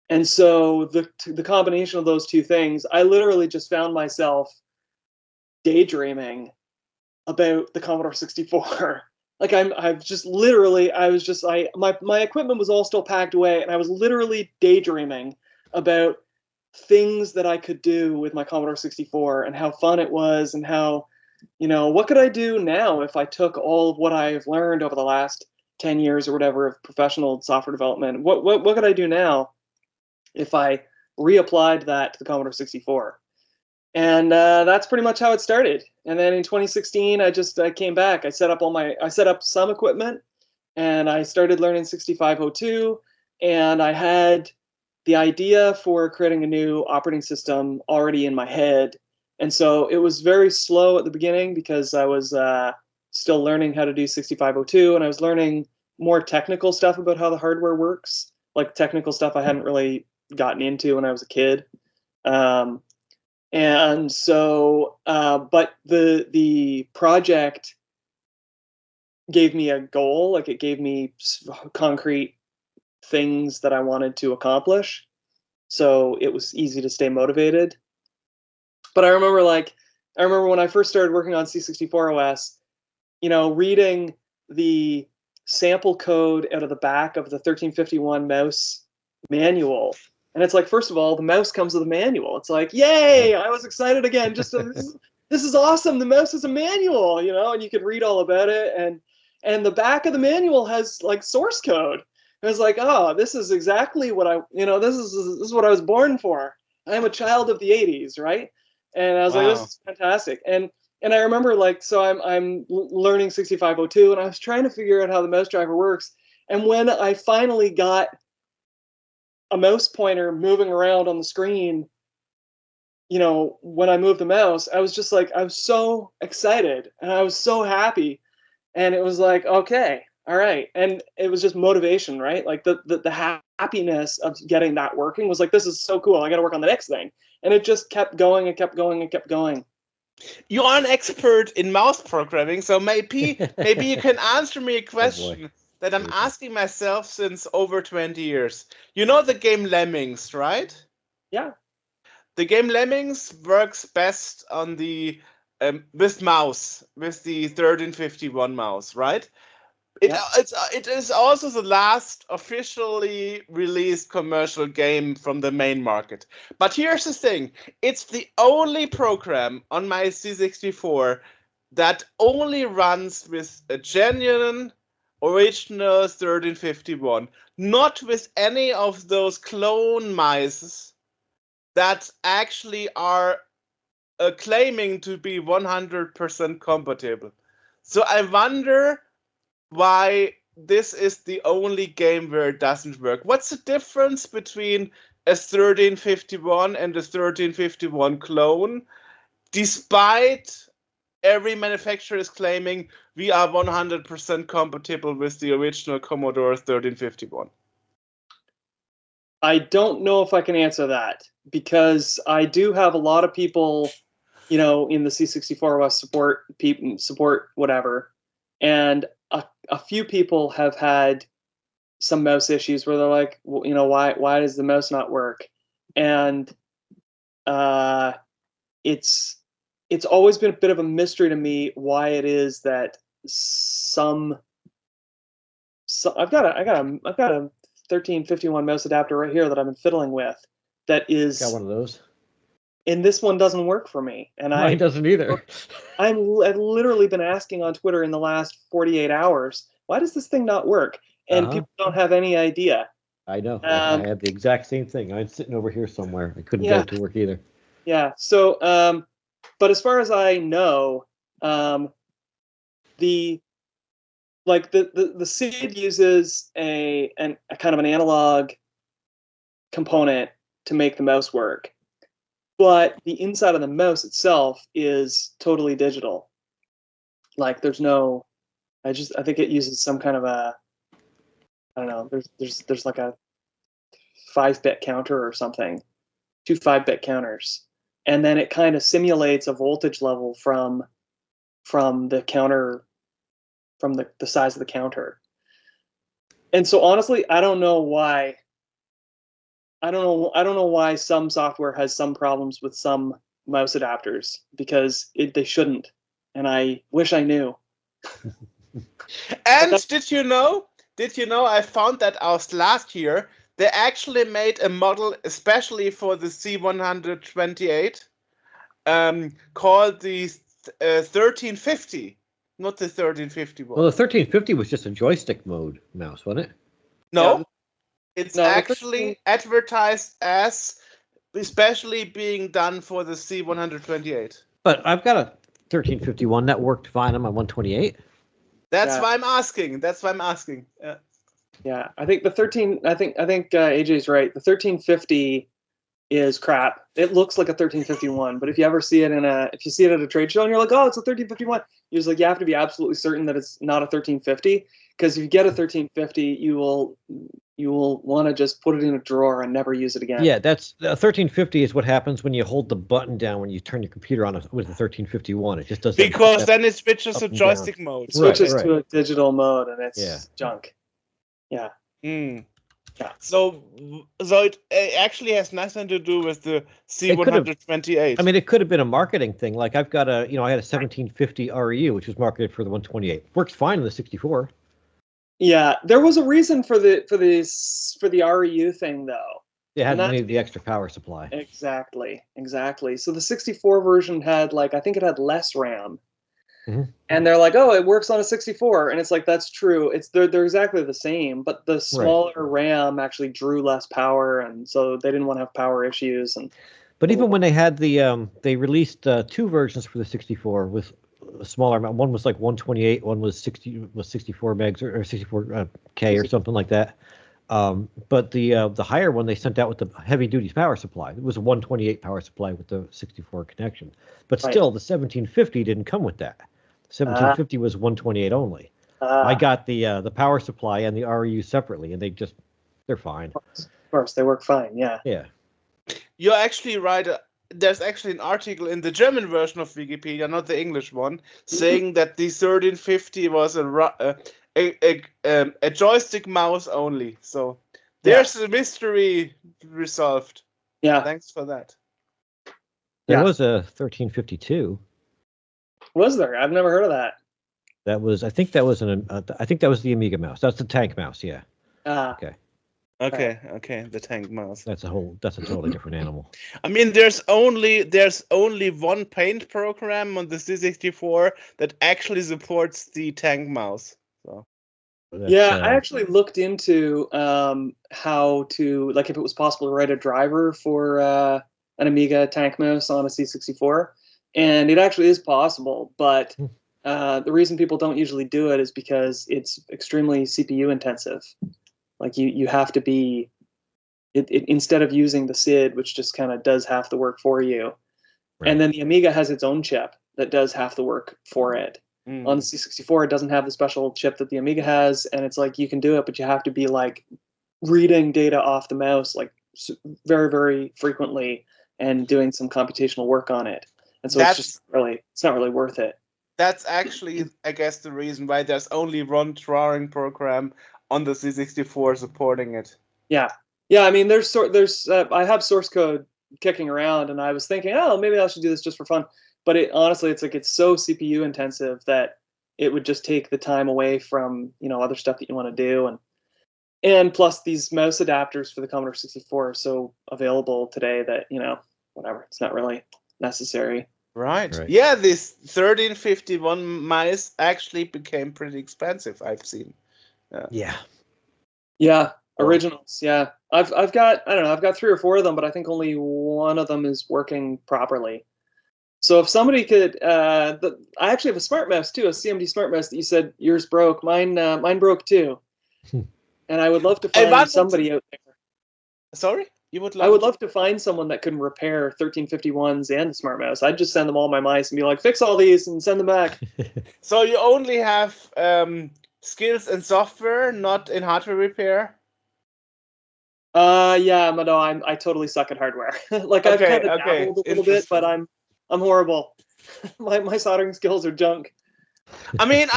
And so the combination of those two things, I literally just found myself daydreaming about the Commodore 64. Like my equipment was all still packed away, and I was literally daydreaming about things that I could do with my Commodore 64 and how fun it was, and how, what could I do now if I took all of what I've learned over the last 10 years or whatever of professional software development? What could I do now if I reapplied that to the Commodore 64? And that's pretty much how it started. And then in 2016, I came back. I set up some equipment, and I started learning 6502, and I had the idea for creating a new operating system already in my head. And so it was very slow at the beginning because I was still learning how to do 6502, and I was learning more technical stuff about how the hardware works, like technical stuff I hadn't really gotten into when I was a kid. And so, but the project gave me a goal, like it gave me concrete things that I wanted to accomplish. So it was easy to stay motivated. But I remember when I first started working on C64 OS, reading the sample code out of the back of the 1351 mouse manual. And it's like, first of all, the mouse comes with a manual. It's like, yay! I was excited again. This is awesome. The mouse is a manual, and you could read all about it. And the back of the manual has like source code. And it's like, oh, this is exactly what this is what I was born for. I am a child of the 80s, right? And I was like, this is fantastic. And I remember so I'm learning 6502, and I was trying to figure out how the mouse driver works. And when I finally got a mouse pointer moving around on the screen, when I moved the mouse, I was just like, I was so excited and I was so happy. And it was like, okay, all right. And it was just motivation, right? Like the happiness of getting that working was like, this is so cool. I got to work on the next thing. And it just kept going and kept going and kept going. You are an expert in mouse programming, so maybe you can answer me a question that I'm asking myself since over 20 years. You know the game Lemmings, right? Yeah. The game Lemmings works best on the with the 1351 mouse, right? It is also the last officially released commercial game from the main market. But here's the thing. It's the only program on my C64 that only runs with a genuine original 1351, not with any of those clone mice that actually are claiming to be 100% compatible. So I wonder why this is the only game where it doesn't work. What's the difference between a 1351 and a 1351 clone, despite every manufacturer is claiming we are 100% compatible with the original Commodore 1351? I don't know if I can answer that, because I do have a lot of people, in the C64 OS support whatever, and a few people have had some mouse issues where they're like, well, why does the mouse not work? And it's always been a bit of a mystery to me why it is that some. So I've got a 1351 mouse adapter right here that I've been fiddling with. That is Got one of those. And this one doesn't work for me. And Mine doesn't either. I've literally been asking on Twitter in the last 48 hours, why does this thing not work? And people don't have any idea. I know. I had the exact same thing. I'm sitting over here somewhere. I couldn't get it to work either. Yeah. So, but as far as I know, the SID uses a kind of an analog component to make the mouse work. But the inside of the mouse itself is totally digital. Like there's no, I think it uses some kind of a, I don't know. There's like a 5-bit counter or something, 2 5-bit counters, and then it kind of simulates a voltage level from the counter, from the size of the counter. And so honestly, I don't know why. I don't know why some software has some problems with some mouse adapters, because they shouldn't, and I wish I knew. And did you know? I found that out last year. They actually made a model especially for the C128, called the 1350, not the 1351. Well, the 1350 was just a joystick mode mouse, wasn't it? No. Yeah. It's actually advertised as especially being done for the C128. But I've got a 1351 that worked fine on my 128. That's why I'm asking. Yeah. Yeah, I think the 13. I think AJ's right. The 1350 is crap. It looks like a 1351, but if you ever see it if you see it at a trade show and you're like, oh, it's a 1351, you're like, you have to be absolutely certain that it's not a 1350, because if you get a 1350, you will want to just put it in a drawer and never use it again. Yeah, that's 1350 is what happens when you hold the button down when you turn your computer on with the 1351. It just doesn't, because then it switches to joystick mode. It switches to a digital mode, and it's junk. Yeah. Mm. Yeah. So it actually has nothing to do with the C128. I mean, it could have been a marketing thing. Like I had a 1750 REU, which was marketed for the 128. Works fine in the 64. Yeah, there was a reason for the REU thing, though. It had to need the extra power supply. Exactly. So the 64 version had I think it had less RAM. Mm-hmm. And they're like, oh, it works on a 64, and it's like, that's true. They're exactly the same, but the smaller RAM actually drew less power, and so they didn't want to have power issues. But even when they had they released 2 versions for the 64 with a smaller amount. One was like 128, one was 64 megs or 64K or something like that. But the higher one they sent out with the heavy duty power supply. It was a 128 power supply with the 64 connection. But still, the 1750 didn't come with that. 1750 was 128 only. I got the power supply and the REU separately, and they're fine. Of course, they work fine. Yeah. Yeah. You're actually right. There's actually an article in the German version of Wikipedia, not the English one, saying that the 1350 was a joystick mouse only. So there's the mystery resolved. Yeah. Thanks for that. There was a 1352. Was there? I've never heard of that. I think that was the Amiga mouse. That's the tank mouse. Yeah. Okay. The tank mouse. That's a totally different animal. I mean, there's only one paint program on the C64 that actually supports the tank mouse. So. I actually looked into how to, if it was possible to write a driver for an Amiga tank mouse on a C64, and it actually is possible, but the reason people don't usually do it is because it's extremely CPU intensive. Like you have to be, instead of using the SID, which just kind of does half the work for you, and then the Amiga has its own chip that does half the work for it. On the C64, it doesn't have the special chip that the Amiga has, and it's like you can do it, but you have to be reading data off the mouse very, very frequently and doing some computational work on it. And so it's not really worth it. That's actually, I guess, the reason why there's only one drawing program on the C64 supporting it. Yeah. I mean, there's I have source code kicking around, and I was thinking, oh, maybe I should do this just for fun. But honestly, it's so CPU intensive that it would just take the time away from, you know, other stuff that you want to do. And plus these mouse adapters for the Commodore 64 are so available today that, you know, whatever, it's not really necessary. Right. Right. Yeah, this 1351 mice actually became pretty expensive, I've seen. Yeah. Yeah, originals. Yeah, I've got, I don't know, I've got 3 or 4 of them, but I think only one of them is working properly. So if somebody could, I actually have a smart mouse too, a CMD smart mouse that you said yours broke. Mine broke too. And I would love to find somebody out there. Sorry, you would love? I would love to find someone that can repair 1351s and the smart mouse. I'd just send them all my mice and be like, fix all these and send them back. So you only have skills in software, not in hardware repair? Yeah, but no, I totally suck at hardware. Like I've kind of dabbled a little bit, but I'm horrible. my soldering skills are junk. I mean,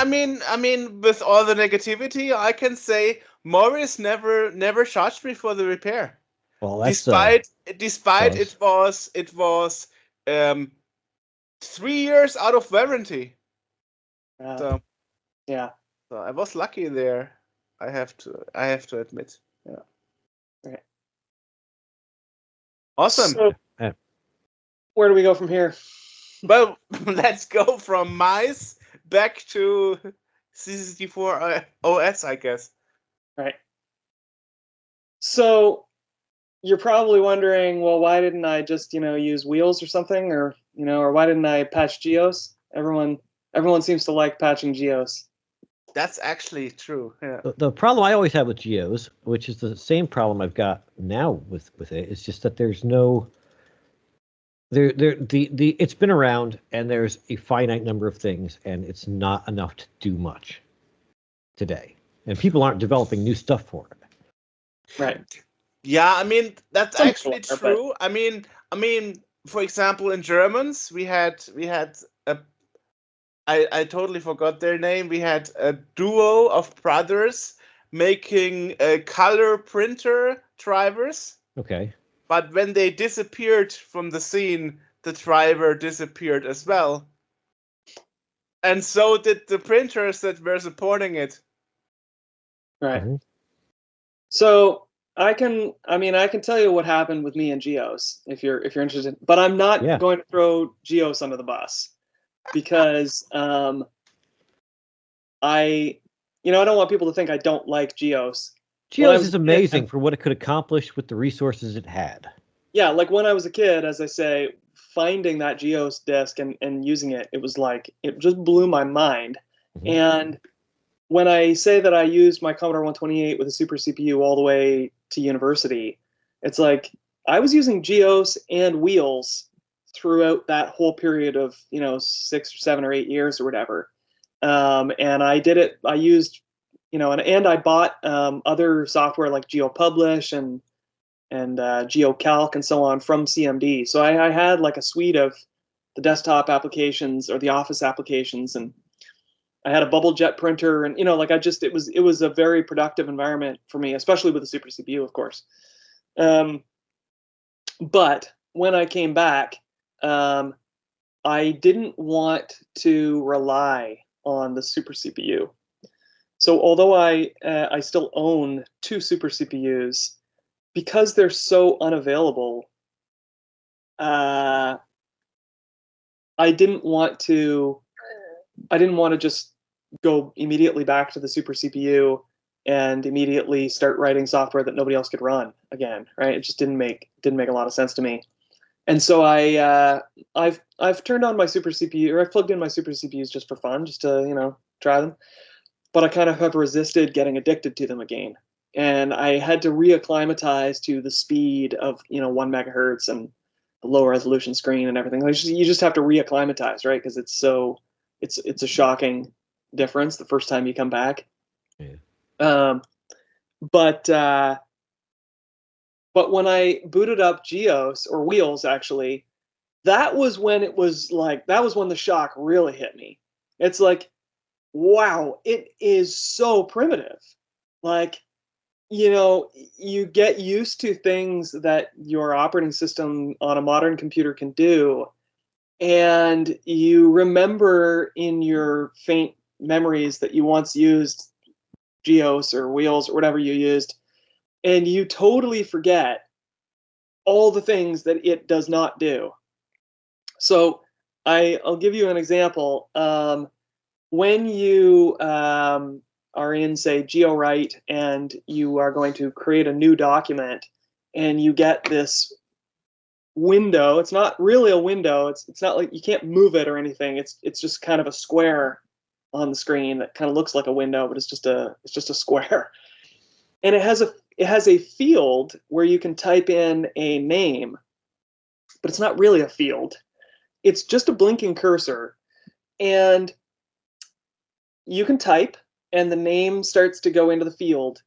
with all the negativity, I can say Morris never charged me for the repair. Well, that's despite it was 3 years out of warranty. So yeah. So I was lucky there. I have to admit. Yeah. Okay. Awesome. So, where do we go from here? Well, let's go from mice back to C64 OS, I guess. Right. So you're probably wondering, well, why didn't I just, you know, use wheels or something, or you know, or why didn't I patch GEOS? Everyone seems to like patching GEOS. That's actually true. Yeah. The problem I always have with GEOS, which is the same problem I've got now with it, is just that there's no it's been around and there's a finite number of things and it's not enough to do much today. And people aren't developing new stuff for it. Right. Yeah, I mean that's Some actually people are, true. I mean, for example, in Germans we had a I totally forgot their name. We had a duo of brothers making color printer drivers. Okay. But when they disappeared from the scene, the driver disappeared as well. And so did the printers that were supporting it. Right. Mm-hmm. So I can tell you what happened with me and GEOS if you're interested, but I'm not going to throw GEOS under the bus because I don't want people to think I don't like GEOS. GEOS is amazing for what it could accomplish with the resources it had. Yeah, like when I was a kid, as I say, finding that GEOS disk and using it, it was like, it just blew my mind. Mm-hmm. And when I say that I used my Commodore 128 with a super CPU all the way to university, it's like I was using GEOS and wheels throughout that whole period of 6 or 7 or 8 years or whatever. And I did it. I used, and I bought other software like GeoPublish and GeoCalc and so on from CMD. So I had like a suite of the desktop applications or the Office applications, and I had a bubble jet printer, and it was a very productive environment for me, especially with the super CPU, of course. But when I came back, I didn't want to rely on the super CPU. So although I still own 2 super CPUs, because they're so unavailable, I didn't want to just go immediately back to the super CPU and immediately start writing software that nobody else could run again, right? It just didn't make a lot of sense to me. And so I've turned on my super CPU, or I've plugged in my super CPUs just for fun, just to try them. But I kind of have resisted getting addicted to them again. And I had to reacclimatize to the speed of 1 megahertz and the low resolution screen and everything. You just have to reacclimatize, right? Because it's a shocking difference the first time you come back. Yeah. But when I booted up GEOS or Wheels, actually, that was when the shock really hit me. It's like, wow, it is so primitive. Like, you get used to things that your operating system on a modern computer can do, and you remember in your faint memories that you once used, GEOS or Wheels or whatever you used, and you totally forget all the things that it does not do. So I'll give you an example. When you are in, say, GeoWrite, and you are going to create a new document, and you get this window. It's not really a window. It's not like you can't move it or anything. It's just kind of a square on the screen that kind of looks like a window, but it's just a square. And it has a field where you can type in a name, but it's not really a field. It's just a blinking cursor, and you can type, and the name starts to go into the field.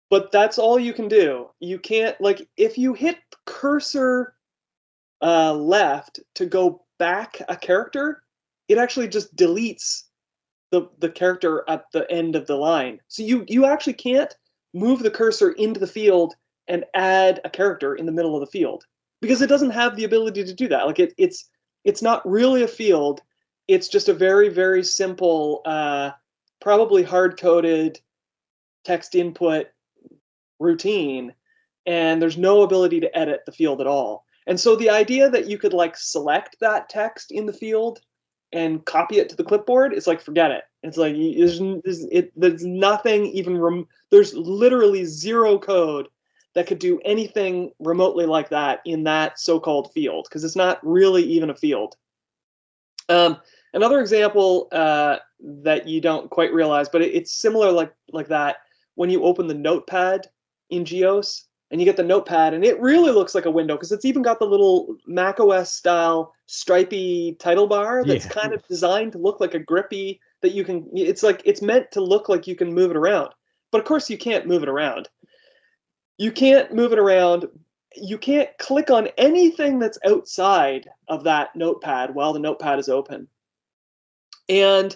But that's all you can do. You can't, like, if you hit cursor left to go back a character, it actually just deletes the character at the end of the line. So you actually can't move the cursor into the field and add a character in the middle of the field, because it doesn't have the ability to do that. Like it's not really a field. It's just a very, very simple, probably hard-coded text input routine, and there's no ability to edit the field at all. And so the idea that you could like select that text in the field and copy it to the clipboard is like, forget it. It's like there's nothing even there's literally zero code that could do anything remotely like that in that so-called field, because it's not really even a field. Another example that you don't quite realize, but it's similar like that, when you open the notepad in GEOS, and you get the notepad, and it really looks like a window, because it's even got the little macOS style stripy title bar that's kind of designed to look like a grippy, that you can, it's meant to look like you can move it around. But of course you can't move it around. You can't move it around. You can't click on anything that's outside of that notepad while the notepad is open. And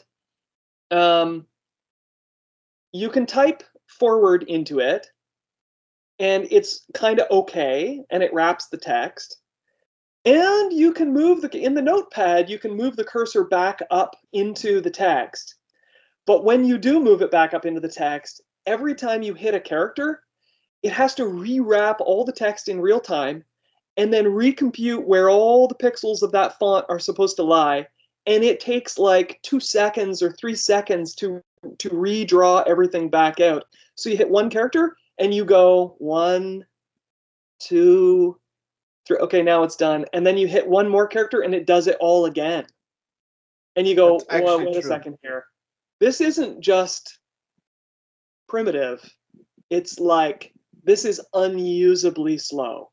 you can type forward into it, and it's kind of okay, and it wraps the text. And you can move in the notepad, you can move the cursor back up into the text. But when you do move it back up into the text, every time you hit a character, it has to rewrap all the text in real time, and then recompute where all the pixels of that font are supposed to lie. And it takes like 2 seconds or 3 seconds to redraw everything back out. So you hit one character, and you go 1, 2, 3. Okay, now it's done. And then you hit one more character, and it does it all again. And you go, well, wait a second here. This isn't just primitive. It's like, this is unusably slow,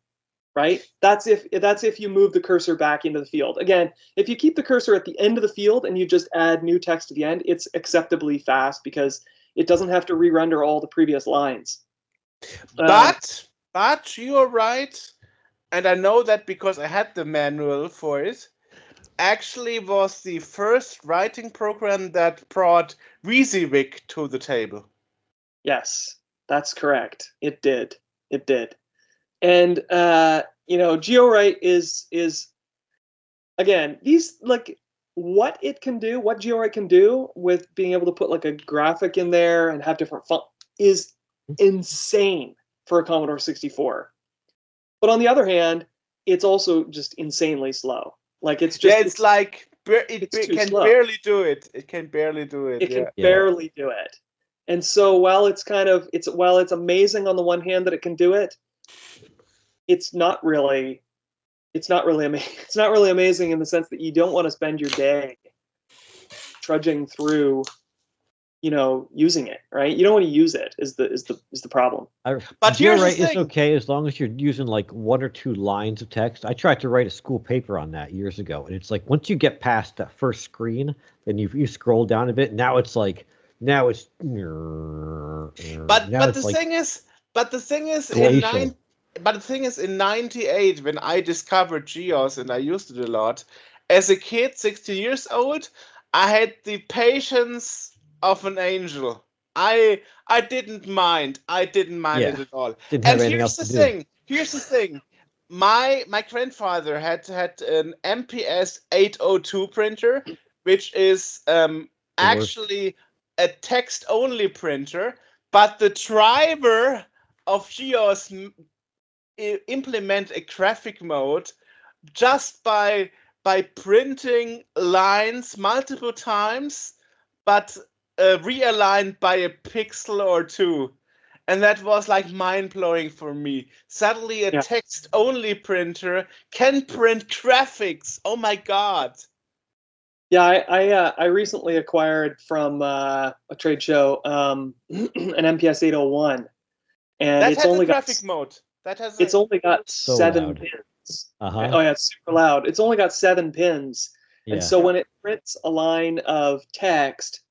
right? That's if you move the cursor back into the field. Again, if you keep the cursor at the end of the field and you just add new text to the end, it's acceptably fast, because it doesn't have to re-render all the previous lines. But you are right, and I know that because I had the manual for it. Actually, was the first writing program that brought WYSIWYG to the table. Yes, that's correct. It did. And GeoWrite is again, these, like, what it can do, what GeoWrite can do with being able to put like a graphic in there and have different font is insane for a Commodore 64. But on the other hand, it's also just insanely slow. Like, it's just, it's like it can slow. barely do it. It can barely do it. It can barely do it. And so while it's amazing on the one hand that it can do it, it's not really amazing in the sense that you don't want to spend your day trudging through, using it, right? You don't want to use it is the problem. But GeoWrite is okay as long as you're using like 1 or 2 lines of text. I tried to write a school paper on that years ago, and it's like, once you get past that first screen, then you scroll down a bit. Now it's like, but the thing is, in '98, when I discovered GEOS and I used it a lot, as a kid, 16 years old, I had the patience of an angel. I didn't mind. it at all. And here's the thing. My grandfather had an MPS 802 printer, which is actually a text-only printer, but the driver of GEOS implement a graphic mode just by printing lines multiple times, but realigned by a pixel or two. And that was like mind-blowing for me. Suddenly a text-only printer can print graphics. Oh my God. Yeah, I recently acquired from a trade show an MPS 801, and that it's has only a graphic mode. That has it's only got So 7 loud. pins. Uh-huh. Oh yeah, it's super loud. It's only got 7 pins, and Yeah. so when it prints a line of text,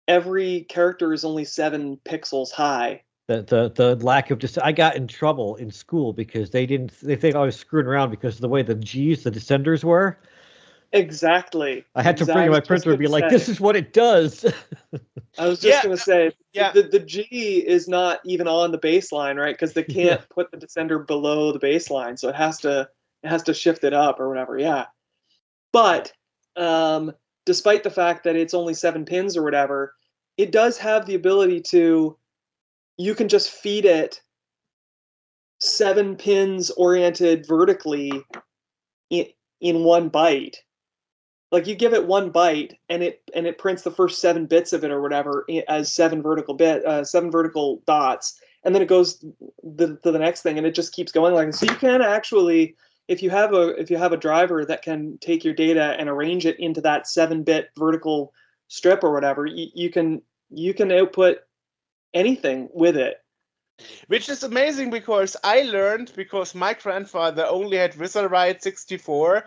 every character is only 7 pixels high. The lack of I got in trouble in school because they think I was screwing around because of the way the G's, the descenders were. Exactly. I had to bring my printer and be like, this is what it does. I was just going to say, yeah. the G is not even on the baseline, right? Because they can't put the descender below the baseline, so it has to shift it up or whatever. Yeah, but despite the fact that it's only 7 pins or whatever, it does have the ability to. You can just feed it 7 pins oriented vertically in 1 byte. Like you give it 1 byte and it prints the first 7 bits of it or whatever as 7 vertical dots, and then it goes to the next thing, and it just keeps going like this. So you can actually, if you have a driver that can take your data and arrange it into that 7-bit vertical strip or whatever, you can output anything with it. Which is amazing because I learned, because my grandfather only had Wizardwrite 64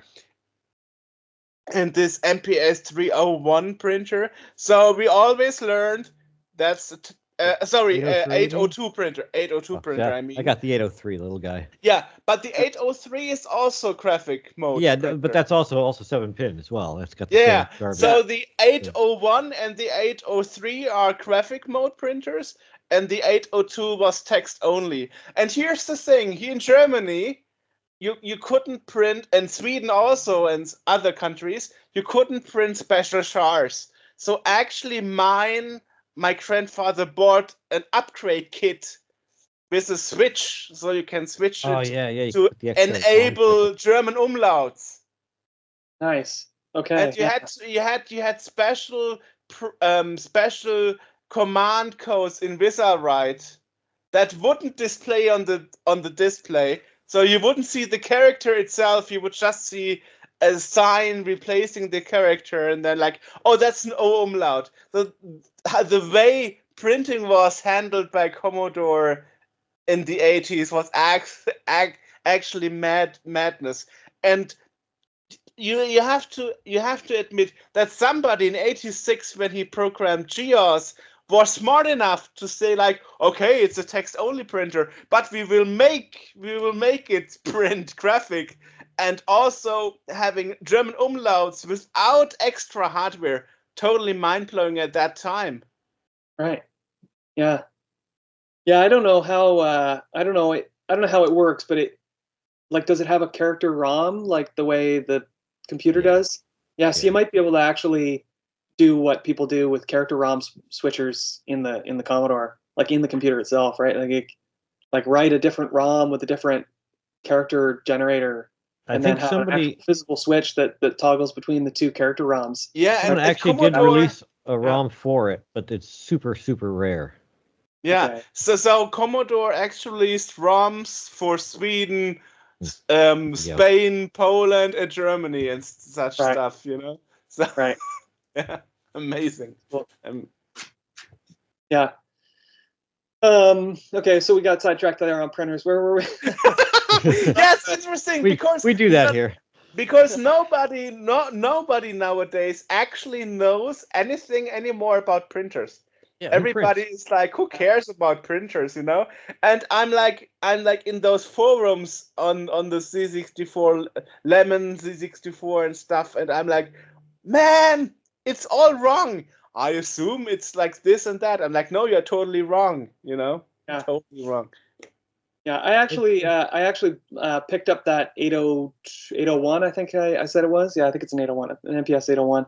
and this MPS 301 printer. So we always learned that's 802 printer. 802 printer, I mean. I got the 803, little guy. Yeah, but the 803 is also graphic mode. Yeah, printer. but that's also 7 pin as well. That's got the yeah. same So the 801 and the 803 are graphic mode printers, and the 802 was text only. And here's the thing: here in Germany, you couldn't print, and Sweden also, and other countries, you couldn't print special chars. So actually, my grandfather bought an upgrade kit with a switch, so you can switch it to enable German umlauts. Nice. Okay. And you had special command codes in Wizardwrite that wouldn't display on the display, so you wouldn't see the character itself. You would just see a sign replacing the character, and then like, oh, that's an O umlaut. The way printing was handled by Commodore in the 80s was actually madness. And you have to admit that somebody in 86, when he programmed GEOS, was smart enough to say like, okay, it's a text only printer, but we will make it print graphic, and also having German umlauts without extra hardware. Totally mind-blowing at that time. Right. Yeah. Yeah, I don't know how how it works, but it, like, does it have a character ROM like the way the computer does? Yeah, so you might be able to actually do what people do with character ROM switchers in the Commodore, like in the computer itself, right? Like write a different ROM with a different character generator, and then have an actual physical switch that toggles between the 2 character ROMs. Yeah, someone actually did release a ROM for it, but it's super, super rare. Yeah, okay. So Commodore actually released ROMs for Sweden, Spain, Poland, and Germany, and such stuff, you know. So, right. Yeah, amazing. Cool. Yeah. Okay, so we got sidetracked there on printers. Where were we? Yeah, it's interesting because we do that here. Because nobody nowadays actually knows anything anymore about printers. Yeah, everybody is like, who cares about printers, you know? And I'm like in those forums on the C64, Lemon C64 and stuff, and I'm like, man, it's all wrong. I assume it's like this and that. I'm like, no, you're totally wrong, you know? Yeah. Totally wrong. Yeah, I actually picked up that 801, I think I said it was. Yeah, I think it's an 801, an MPS 801.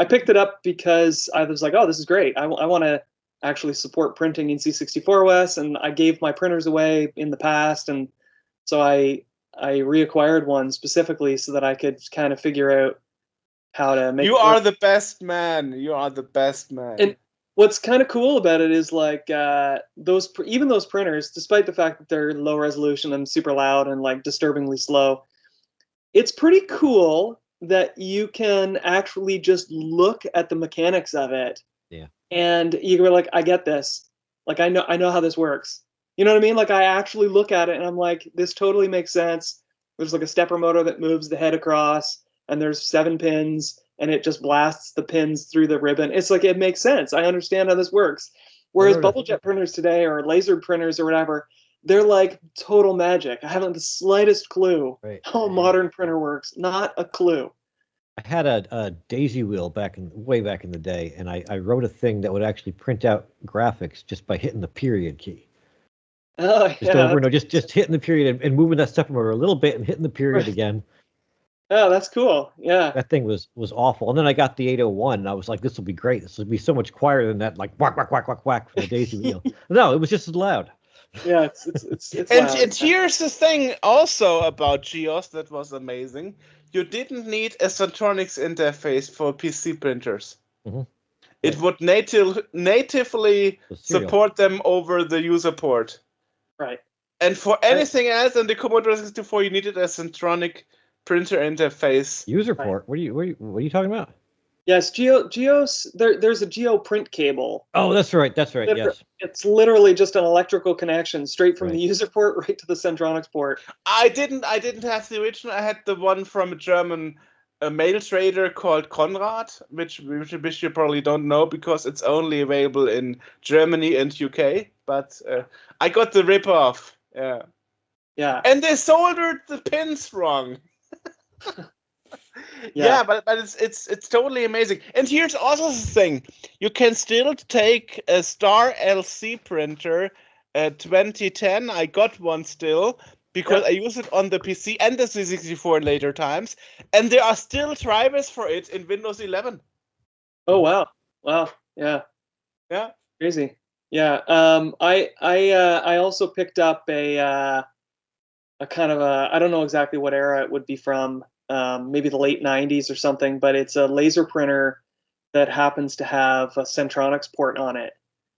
I picked it up because I was like, oh, this is great. I want to actually support printing in C64 OS, and I gave my printers away in the past, and so I reacquired one specifically so that I could kind of figure out how to make. You are the best man. You are the best man. And what's kind of cool about it is like even those printers, despite the fact that they're low resolution and super loud and like disturbingly slow, it's pretty cool that you can actually just look at the mechanics of it. Yeah. And you can be like, I get this. Like I know how this works. You know what I mean? Like I actually look at it and I'm like, this totally makes sense. There's like a stepper motor that moves the head across, and there's 7 pins, and it just blasts the pins through the ribbon. It's like, it makes sense. I understand how this works. Whereas bubble jet printers today, or laser printers or whatever, they're like total magic. I haven't the slightest clue how a modern printer works. Not a clue. I had a daisy wheel way back in the day, and I wrote a thing that would actually print out graphics just by hitting the period key. Oh, just yeah. over, just hitting the period and moving that stepper motor a little bit and hitting the period again. Oh, that's cool. Yeah. That thing was awful. And then I got the 801, and I was like, this will be great. This will be so much quieter than that, like whack, whack, whack, whack, whack from the daisy wheel. No, it was just as loud. Yeah, it's and here's the thing also about GEOS that was amazing. You didn't need a Centronics interface for PC printers. Mm-hmm. It would natively support them over the user port. Right. And for anything else in the Commodore 64, you needed a Centronic printer interface. User port? What are you talking about? Yes, GEOS. There's a Geo print cable. Oh, that's right. That's right. Yes. It's literally just an electrical connection straight from the user port right to the Centronics port. I didn't have the original. I had the one from a German mail trader called Konrad, which you probably don't know because it's only available in Germany and UK. But I got the rip-off. Yeah. Yeah. And they soldered the pins wrong. Yeah, but it's totally amazing. And here's also the thing: you can still take a Star LC printer, 2010. I got one still because I use it on the PC and the C64 in later times, and there are still drivers for it in Windows 11. Oh wow, yeah, crazy. Yeah, I also picked up a kind of I don't know exactly what era it would be from. Maybe the late 90s or something, but it's a laser printer that happens to have a Centronics port on it.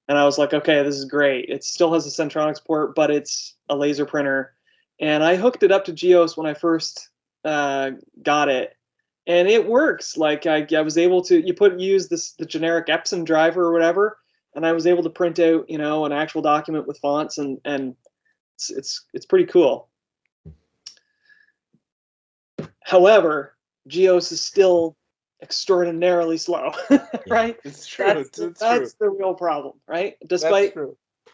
And I was like, okay, this is great. It still has a Centronics port, but it's a laser printer. And I hooked it up to GEOS when I first got it. And it works. Like I was able to, use the generic Epson driver or whatever, and I was able to print out, an actual document with fonts, and it's pretty cool. However, GEOS is still extraordinarily slow, right? It's true. That's the real problem, right? Despite,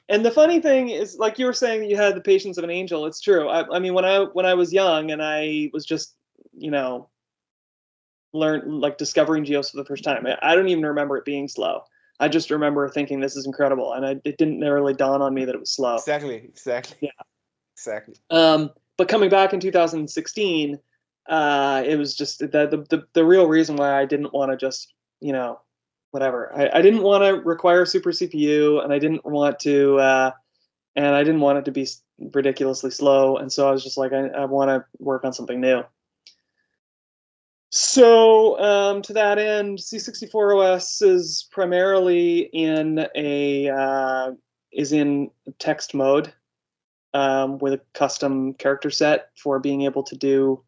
and the funny thing is, like you were saying, that you had the patience of an angel. It's true. I mean, when I was young and I was just, discovering GEOS for the first time, I don't even remember it being slow. I just remember thinking this is incredible, and it didn't really dawn on me that it was slow. Exactly. Yeah. Exactly. But coming back in 2016. It was just the real reason why I didn't want to just, whatever. I didn't want to require super CPU, and I didn't want to, it to be ridiculously slow. And so I was just like, I want to work on something new. So to that end, C64 OS is primarily in text mode with a custom character set for being able to do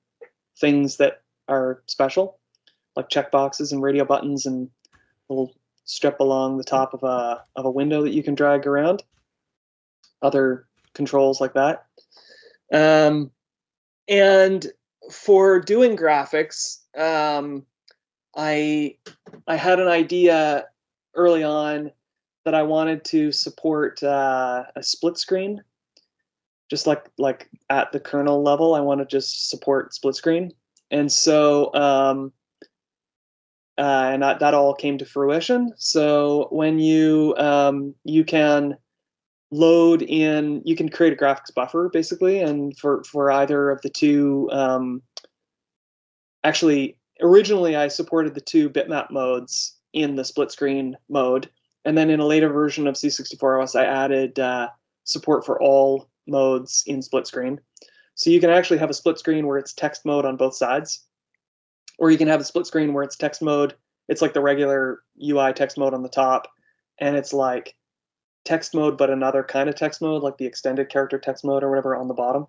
things that are special, like checkboxes and radio buttons and a little strip along the top of a window that you can drag around. Other controls like that. And for doing graphics, I had an idea early on that I wanted to support a split screen. Just like at the kernel level, I want to just support split screen, and so and that all came to fruition. So when you can load in, you can create a graphics buffer basically, and for either of the two, actually originally I supported the 2 bitmap modes in the split screen mode, and then in a later version of C64 OS, I added support for all modes in split screen. So you can actually have a split screen where it's text mode on both sides, or you can have a split screen where it's text mode. It's like the regular UI text mode on the top, and it's like text mode, but another kind of text mode, like the extended character text mode or whatever on the bottom.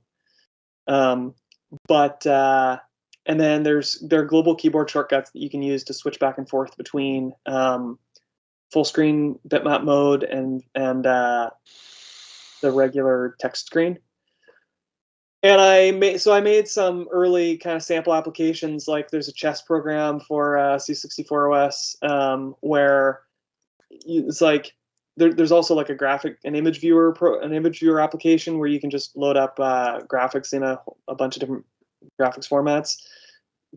And then there are global keyboard shortcuts that you can use to switch back and forth between full screen bitmap mode and the regular text screen. And I made some early kind of sample applications. Like there's a chess program for C64 OS where it's like there's also like an image viewer application where you can just load up graphics in a bunch of different graphics formats.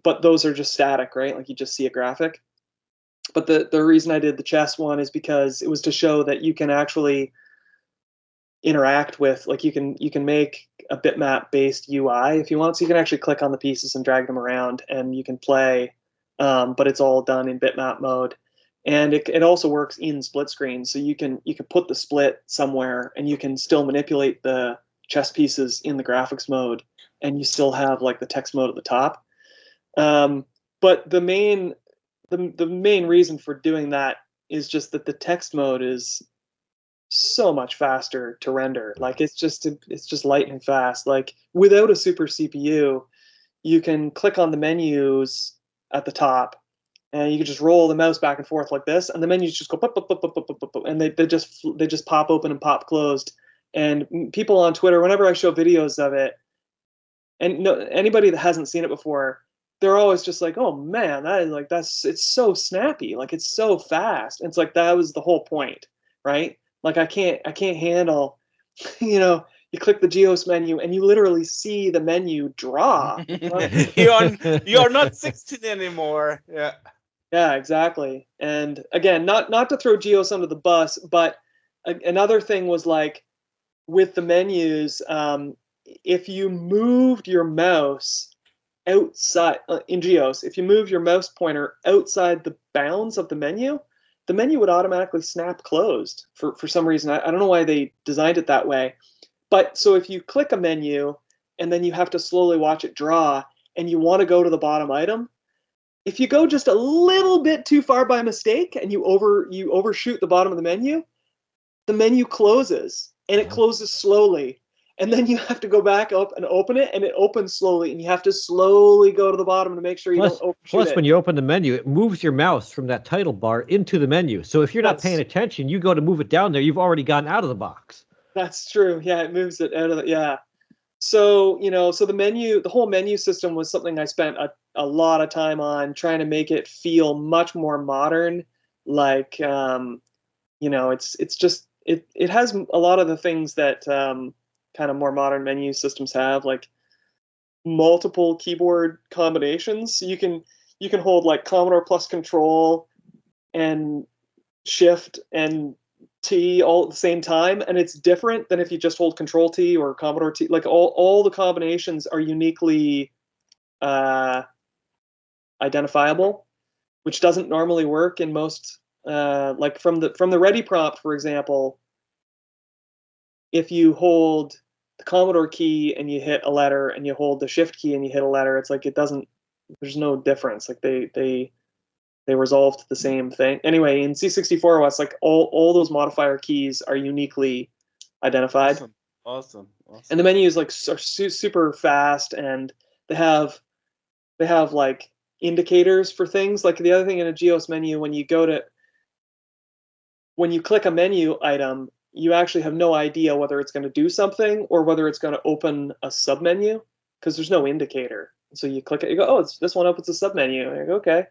But those are just static, right? Like you just see a graphic. But the reason I did the chess one is because it was to show that you can actually interact with, like you can make a bitmap based UI if you want. So you can actually click on the pieces and drag them around, and you can play, but it's all done in bitmap mode. And it also works in split screen, so you can put the split somewhere, and you can still manipulate the chess pieces in the graphics mode, and you still have like the text mode at the top. But the main reason for doing that is just that the text mode is so much faster to render. Like it's just lightning fast. Like without a super CPU, you can click on the menus at the top, and you can just roll the mouse back and forth like this, and the menus just go pop, pop, pop, pop, pop, pop, pop, and they just pop open and pop closed. And people on Twitter, whenever I show videos of it, and anybody that hasn't seen it before, they're always just like, "Oh man, it's so snappy, like it's so fast." And it's like that was the whole point, right? Like I can't handle, you click the GEOS menu and you literally see the menu draw. You're not 16 anymore. Yeah. Yeah, exactly. And again, not to throw GEOS under the bus, but another thing was like with the menus, if you moved your mouse outside in GEOS, if you move your mouse pointer outside the bounds of the menu would automatically snap closed for some reason. I don't know why they designed it that way. But so if you click a menu and then you have to slowly watch it draw and you want to go to the bottom item, if you go just a little bit too far by mistake and you overshoot the bottom of the menu closes, and it closes slowly. And then you have to go back up and open it, and it opens slowly, and you have to slowly go to the bottom to make sure you don't overshoot it. Plus, when you open the menu, it moves your mouse from that title bar into the menu. So if you're not paying attention, you go to move it down there, you've already gotten out of the box. That's true. Yeah, it moves it out of the, yeah. So, so the whole menu system was something I spent a lot of time on, trying to make it feel much more modern. Like, it's just, it has a lot of the things that kind of more modern menu systems have, like multiple keyboard combinations. So you can hold like Commodore plus Control and Shift and T all at the same time, and it's different than if you just hold Control T or Commodore T. Like all the combinations are uniquely identifiable, which doesn't normally work in most. Like from the ready prompt, for example, if you hold the Commodore key and you hit a letter, and you hold the Shift key and you hit a letter, it's like it doesn't. There's no difference. Like they resolve to the same thing. Anyway, in C64 OS, like all those modifier keys are uniquely identified. Awesome. And the menus like are super fast, and they have like indicators for things. Like the other thing in a GEOS menu, when you click a menu item, you actually have no idea whether it's going to do something or whether it's going to open a submenu, because there's no indicator. So you click it, you go, oh, this one opens a submenu. And you go, okay.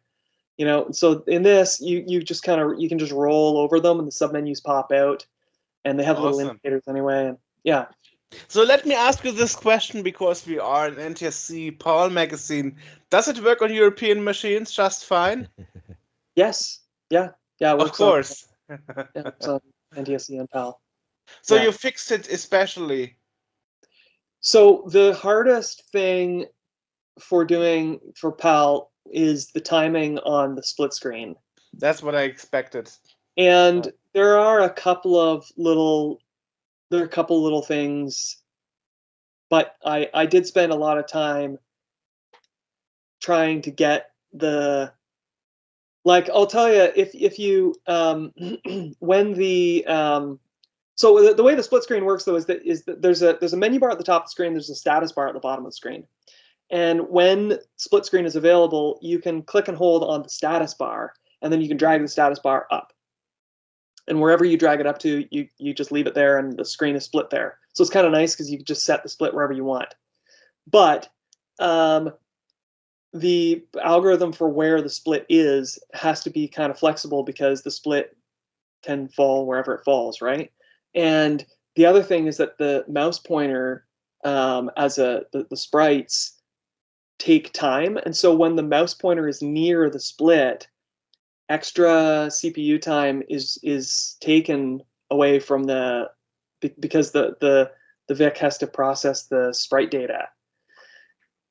So in this, you just you can just roll over them, and the submenus pop out, and they have little indicators anyway. And yeah. So let me ask you this question, because we are an NTSC PAL magazine. Does it work on European machines just fine? Yes. Yeah. It works. Of course. So NTSC and PAL. So you fixed it especially. So the hardest thing for PAL is the timing on the split screen. That's what I expected. And there are a couple of little things, but I did spend a lot of time trying to get the, like, I'll tell you, if you when the so the way the split screen works though is that there's a menu bar at the top of the screen, there's a status bar at the bottom of the screen. And when split screen is available, you can click and hold on the status bar, and then you can drag the status bar up. And wherever you drag it up to, you just leave it there, and the screen is split there. So it's kind of nice because you can just set the split wherever you want. But the algorithm for where the split is has to be kind of flexible because the split can fall wherever it falls, right? And the other thing is that the mouse pointer, the sprites take time, and so when the mouse pointer is near the split, extra CPU time is taken away from because the VIC has to process the sprite data.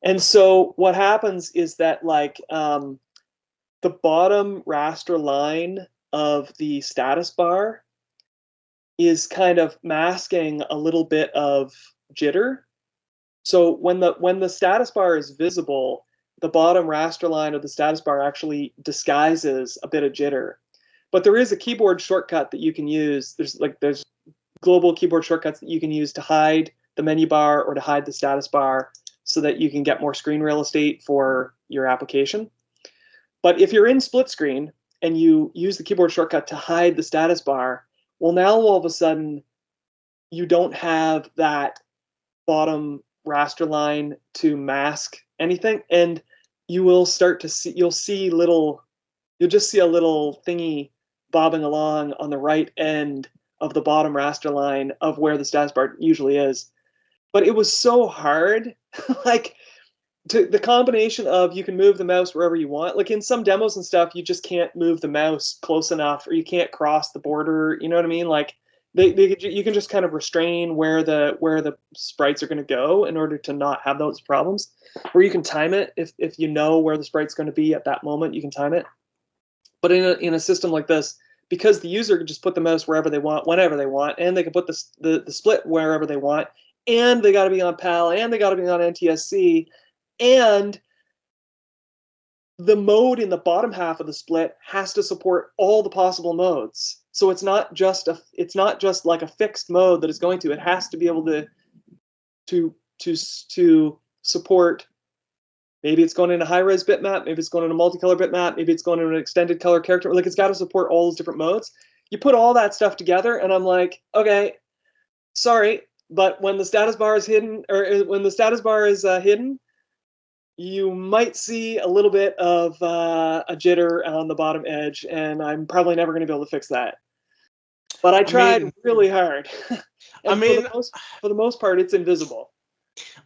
And so what happens is that, like, the bottom raster line of the status bar is kind of masking a little bit of jitter. So when the status bar is visible, the bottom raster line of the status bar actually disguises a bit of jitter. But there is a keyboard shortcut that you can use. There's global keyboard shortcuts that you can use to hide the menu bar or to hide the status bar so that you can get more screen real estate for your application. But if you're in split screen and you use the keyboard shortcut to hide the status bar, well, now all of a sudden you don't have that bottom raster line to mask anything, and you will start to see, you'll just see a little thingy bobbing along on the right end of the bottom raster line of where the status bar usually is. But it was so hard, like, the combination of you can move the mouse wherever you want. Like in some demos and stuff, you just can't move the mouse close enough, or you can't cross the border. You know what I mean? Like you can just kind of restrain where the sprites are going to go in order to not have those problems. Or you can time it if you know where the sprite's going to be at that moment, you can time it. But in a system like this, because the user can just put the mouse wherever they want, whenever they want, and they can put the split wherever they want, and they got to be on PAL, and they got to be on NTSC, and the mode in the bottom half of the split has to support all the possible modes. So it's not just like a fixed mode that it's going to. It has to be able to support. Maybe it's going in a high-res bitmap, maybe it's going in a multicolor bitmap, maybe it's going in an extended color character. Like, it's got to support all those different modes. You put all that stuff together, and I'm like, okay, sorry, but when the status bar is hidden, you might see a little bit of a jitter on the bottom edge, and I'm probably never going to be able to fix that. But I tried really hard. For the most part, it's invisible.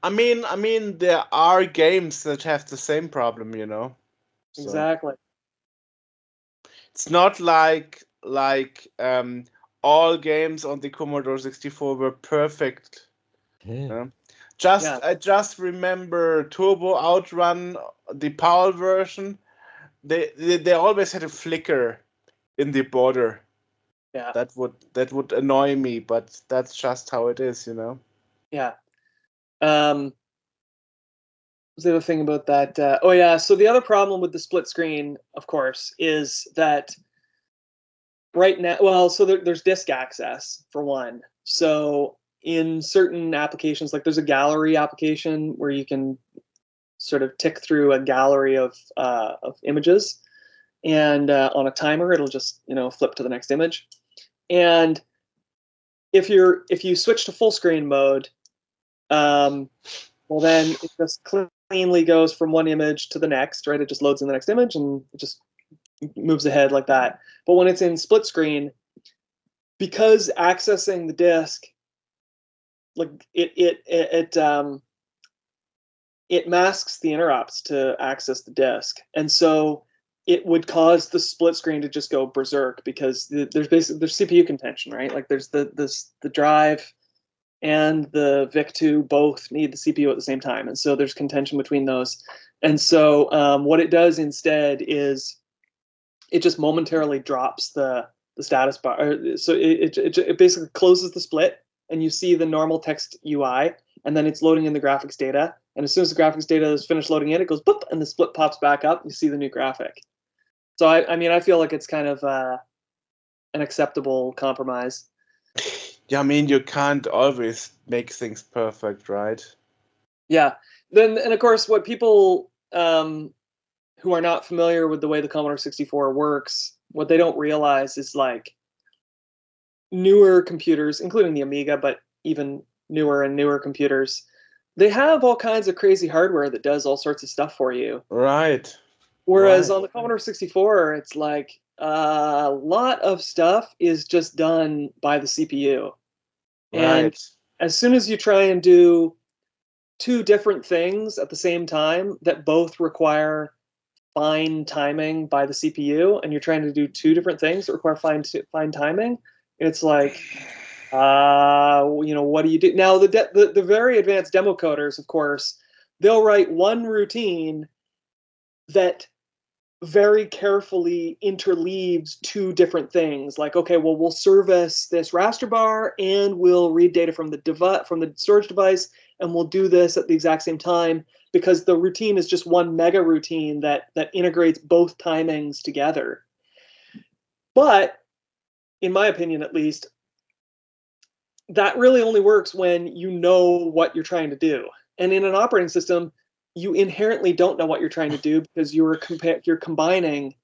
I mean, there are games that have the same problem, you know. So. Exactly. It's not like all games on the Commodore 64 were perfect. Yeah. I just remember Turbo Outrun, the PAL version. They always had a flicker in the border. Yeah. That would annoy me, but that's just how it is, you know. Yeah. What's the other thing about that? So the other problem with the split screen, of course, is that right now, there's disk access for one. So in certain applications, like there's a gallery application where you can sort of tick through a gallery of images, and on a timer, it'll just flip to the next image. And if you switch to full screen mode, well, then it just cleanly goes from one image to the next, right? It just loads in the next image and it just moves ahead like that. But when it's in split screen, because accessing the disk, like it masks the interrupts to access the disk, and so it would cause the split screen to just go berserk because there's CPU contention, right? Like there's the drive and the VIC-2 both need the CPU at the same time. And so there's contention between those. And so what it does instead is it just momentarily drops the status bar. So it basically closes the split, and you see the normal text UI, and then it's loading in the graphics data. And as soon as the graphics data is finished loading in, it goes boop, and the split pops back up. You see the new graphic. So I mean, I feel like it's kind of an acceptable compromise. Yeah, I mean, you can't always make things perfect, right? Yeah. Then, and of course, what people who are not familiar with the way the Commodore 64 works, what they don't realize is like newer computers, including the Amiga, but even newer and newer computers, they have all kinds of crazy hardware that does all sorts of stuff for you. Right. Whereas Right. on the Commodore 64, it's like a lot of stuff is just done by the CPU. And Right. as soon as you try and do two different things at the same time that both require fine timing by the CPU, and you're trying to do two different things that require fine timing, it's like, what do you do? Now, the very advanced demo coders, of course, they'll write one routine that very carefully interleaves two different things. Like, okay, well, we'll service this raster bar and we'll read data from the storage device, and we'll do this at the exact same time, because the routine is just one mega routine that integrates both timings together. But in my opinion, at least, that really only works when you know what you're trying to do. And in an operating system, you inherently don't know what you're trying to do, because you're combining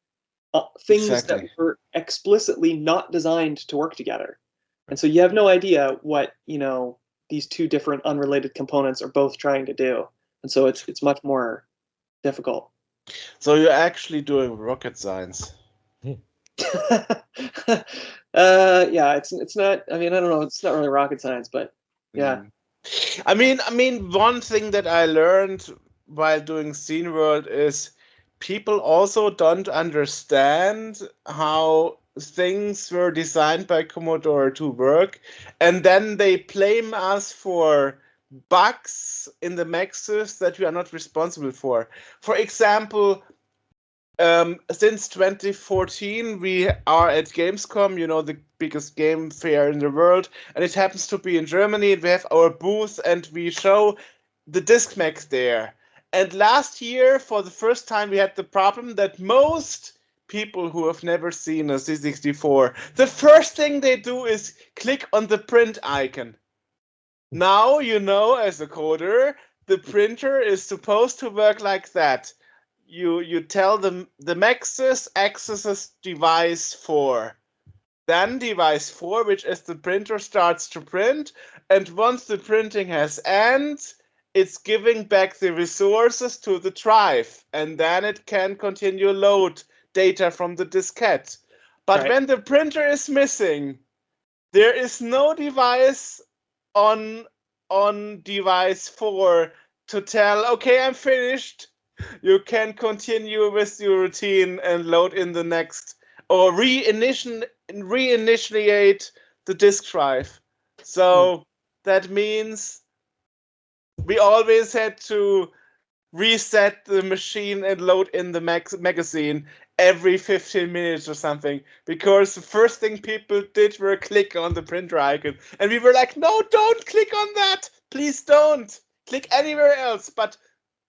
things Exactly. that were explicitly not designed to work together. And so you have no idea what, these two different unrelated components are both trying to do. And so it's much more difficult. So you're actually doing rocket science. Yeah, it's not, I mean, I don't know, it's not really rocket science, but yeah. I mean, one thing that I learned while doing Scene World is people also don't understand how things were designed by Commodore to work, and then they blame us for bugs in the Maxis that we are not responsible for. For example, since 2014, we are at Gamescom, the biggest game fair in the world, and it happens to be in Germany. We have our booth, and we show the disc max there. And last year, for the first time, we had the problem that most people who have never seen a C64, the first thing they do is click on the print icon. Now, as a coder, the printer is supposed to work like that. You tell the Maxis accesses device 4. Then device 4, which is the printer, starts to print, and once the printing has ended, it's giving back the resources to the drive, and then it can continue load data from the diskette. But Right. when the printer is missing, there is no device on device 4 to tell, okay, I'm finished. You can continue with your routine and load in the next, or reinitiate the disk drive. So that means we always had to reset the machine and load in the magazine every 15 minutes or something, because the first thing people did were click on the printer icon, and we were like, no, don't click on that, please don't click anywhere else, but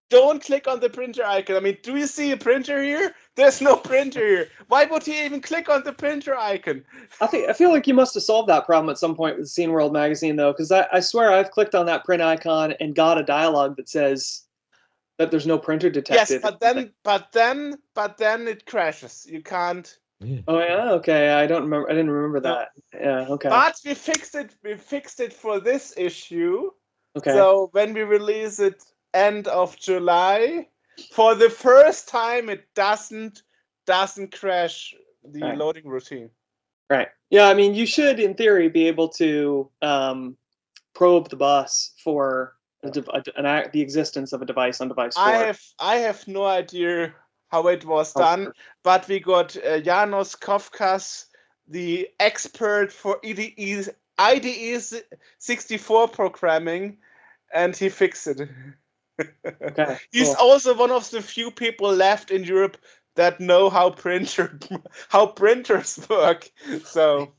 don't click on the printer icon. I mean, do you see a printer here? There's no printer here. Why would he even click on the printer icon? I feel like you must have solved that problem at some point with Scene World magazine, though, because I swear I've clicked on that print icon and got a dialogue that says that there's no printer detected. Yes, but then it crashes. You can't. Oh yeah, okay. I didn't remember that. Yeah, okay. But we fixed it. We fixed it for this issue. Okay. So when we release it end of July, for the first time, it doesn't crash the loading routine. Right. Yeah, I mean, you should, in theory, be able to probe the bus for the existence of a device on device 4. I have no idea how it was done, but we got Janos Kafkas, the expert for IDE 64 programming, and he fixed it. Okay, He's cool. also one of the few people left in Europe that know how printers work. So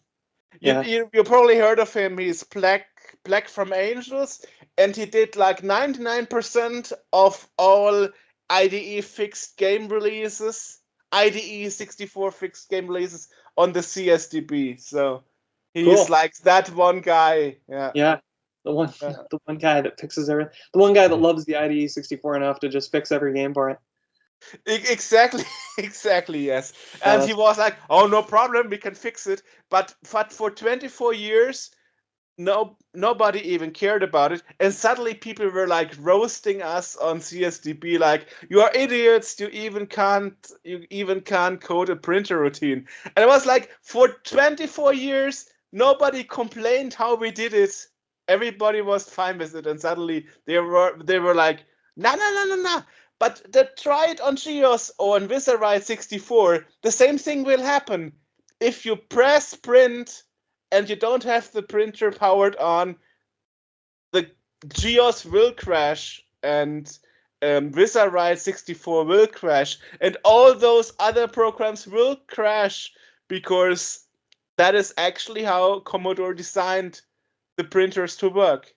Yeah. you probably heard of him. He's Black from Angels, and he did like 99% of all IDE fixed game releases, IDE 64 fixed game releases on the CSDB. So he's Cool. like that one guy. Yeah. Yeah. The one guy that fixes everything. The one guy that loves the IDE 64 enough to just fix every game for it. Exactly, exactly, yes. And he was like, "Oh, no problem, we can fix it." But for 24 years, nobody even cared about it. And suddenly people were like roasting us on CSDB, like, "You are idiots! You even can't code a printer routine." And it was like, for 24 years, nobody complained how we did it. Everybody was fine with it, and suddenly they were like, "No, no, no, no, no." But try it on GEOS or on Viscerai 64. The same thing will happen. If you press print and you don't have the printer powered on, the GEOS will crash, and Viscerai 64 will crash, and all those other programs will crash, because that is actually how Commodore designed the printers to work.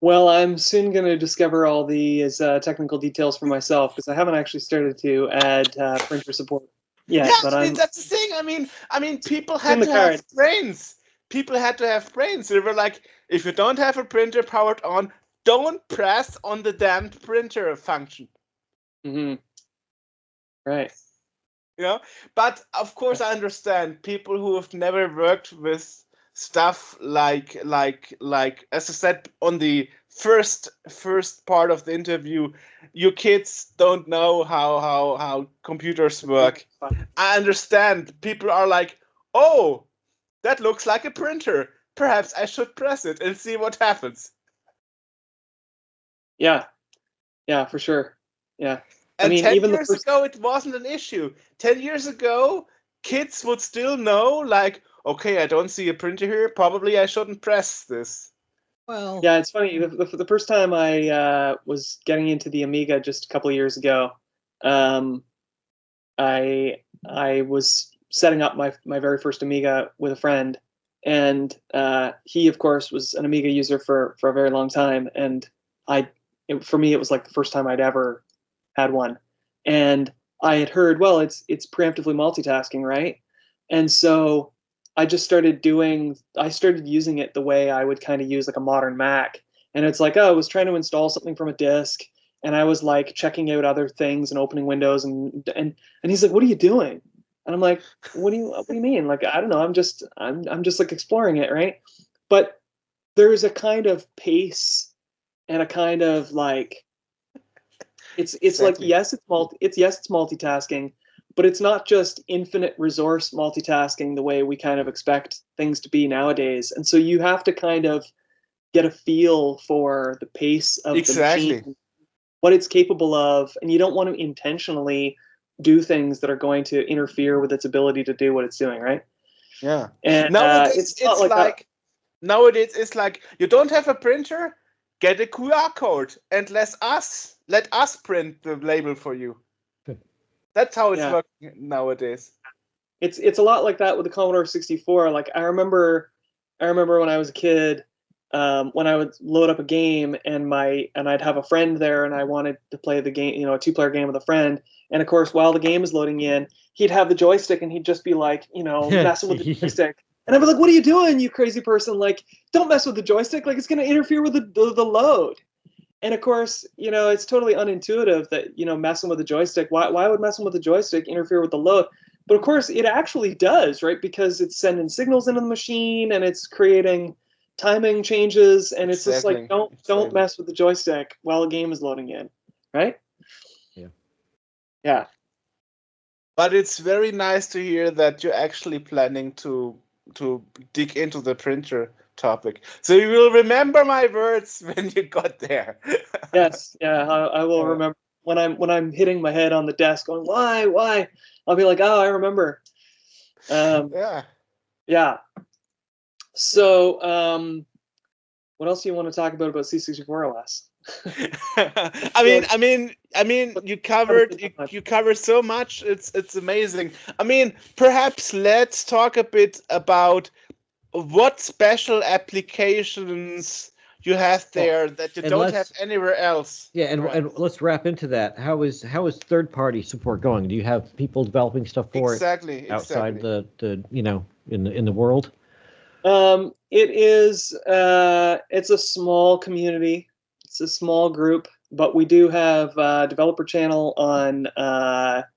Well, I'm soon going to discover all these technical details for myself, because I haven't actually started to add printer support yet. Yeah, but I mean, that's the thing. I mean, people had in the to have cards. brains. People had to have brains. They were like, if you don't have a printer powered on, don't press on the damned printer function. Mm-hmm. Right. You know, but of course I understand people who have never worked with stuff like as I said on the first part of the interview, you kids don't know how computers work. I understand people are like, "Oh, that looks like a printer. Perhaps I should press it and see what happens." Yeah. Yeah, for sure. Yeah. And I mean, 10 even the years first. ago, it wasn't an issue. 10 years ago, kids would still know, like, okay, I don't see a printer here. Probably I shouldn't press this. Well, Yeah, it's funny. The first time I was getting into the Amiga just a couple of years ago, I was setting up my very first Amiga with a friend, and he, of course, was an Amiga user for a very long time, and for me, it was like the first time I'd ever had one, and I had heard, well, it's preemptively multitasking, right? And so I started using it the way I would kind of use like a modern Mac, and it's like, oh, I was trying to install something from a disk, and I was like checking out other things and opening windows, and he's like, "What are you doing?" And I'm like, "What do you mean? Like, I don't know. I'm just like exploring it, right?" But there's a kind of pace and a kind of like it's Exactly. like, yes, it's multitasking, but it's not just infinite resource multitasking the way we kind of expect things to be nowadays. And so you have to kind of get a feel for the pace of the machine, what it's capable of, and you don't want to intentionally do things that are going to interfere with its ability to do what it's doing, right? Yeah. And Nowadays, it's not like nowadays it's like, you don't have a printer, get a QR code and let us print the label for you. That's how it's working nowadays. It's a lot like that with the Commodore 64. Like I remember when I was a kid, when I would load up a game and I'd have a friend there and I wanted to play the game, a 2-player game with a friend. And of course, while the game is loading in, he'd have the joystick and he'd just be like, messing with the joystick. And I'd be like, "What are you doing, you crazy person? Like, don't mess with the joystick. Like, it's going to interfere with the load." And of course, it's totally unintuitive that, messing with the joystick, why would messing with the joystick interfere with the load? But of course, it actually does, right? Because it's sending signals into the machine and it's creating timing changes, and it's just like, don't mess with the joystick while a game is loading in, right? Yeah. But it's very nice to hear that you're actually planning to dig into the printer topic. So you will remember my words when you got there. Yes, yeah, I will remember when I'm hitting my head on the desk going, why? I'll be like, "Oh, I remember." Yeah. So, what else do you want to talk about C64 OS? I mean, you covered so much. It's amazing. I mean, perhaps let's talk a bit about what special applications you have there that you don't have anywhere else. Yeah, and let's wrap into that. How is third-party support going? Do you have people developing stuff for it outside the in the world? It is it's a small community. It's a small group, but we do have a developer channel on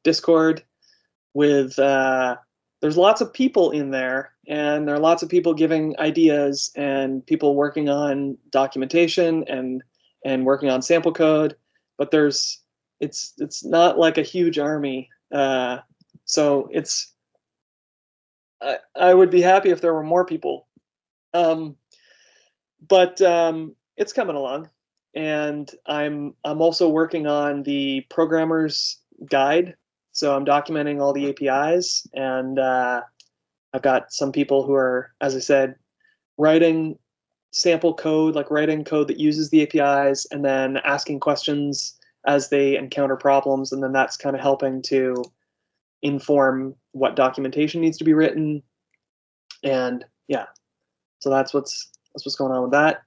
Discord with there's lots of people in there, and there are lots of people giving ideas and people working on documentation and working on sample code, but it's not like a huge army. So it's I would be happy if there were more people. But it's coming along, and I'm also working on the programmer's guide. So I'm documenting all the APIs, and I've got some people who are, as I said, writing sample code, like writing code that uses the APIs, and then asking questions as they encounter problems, and then that's kind of helping to inform what documentation needs to be written. And yeah, so that's what's going on with that.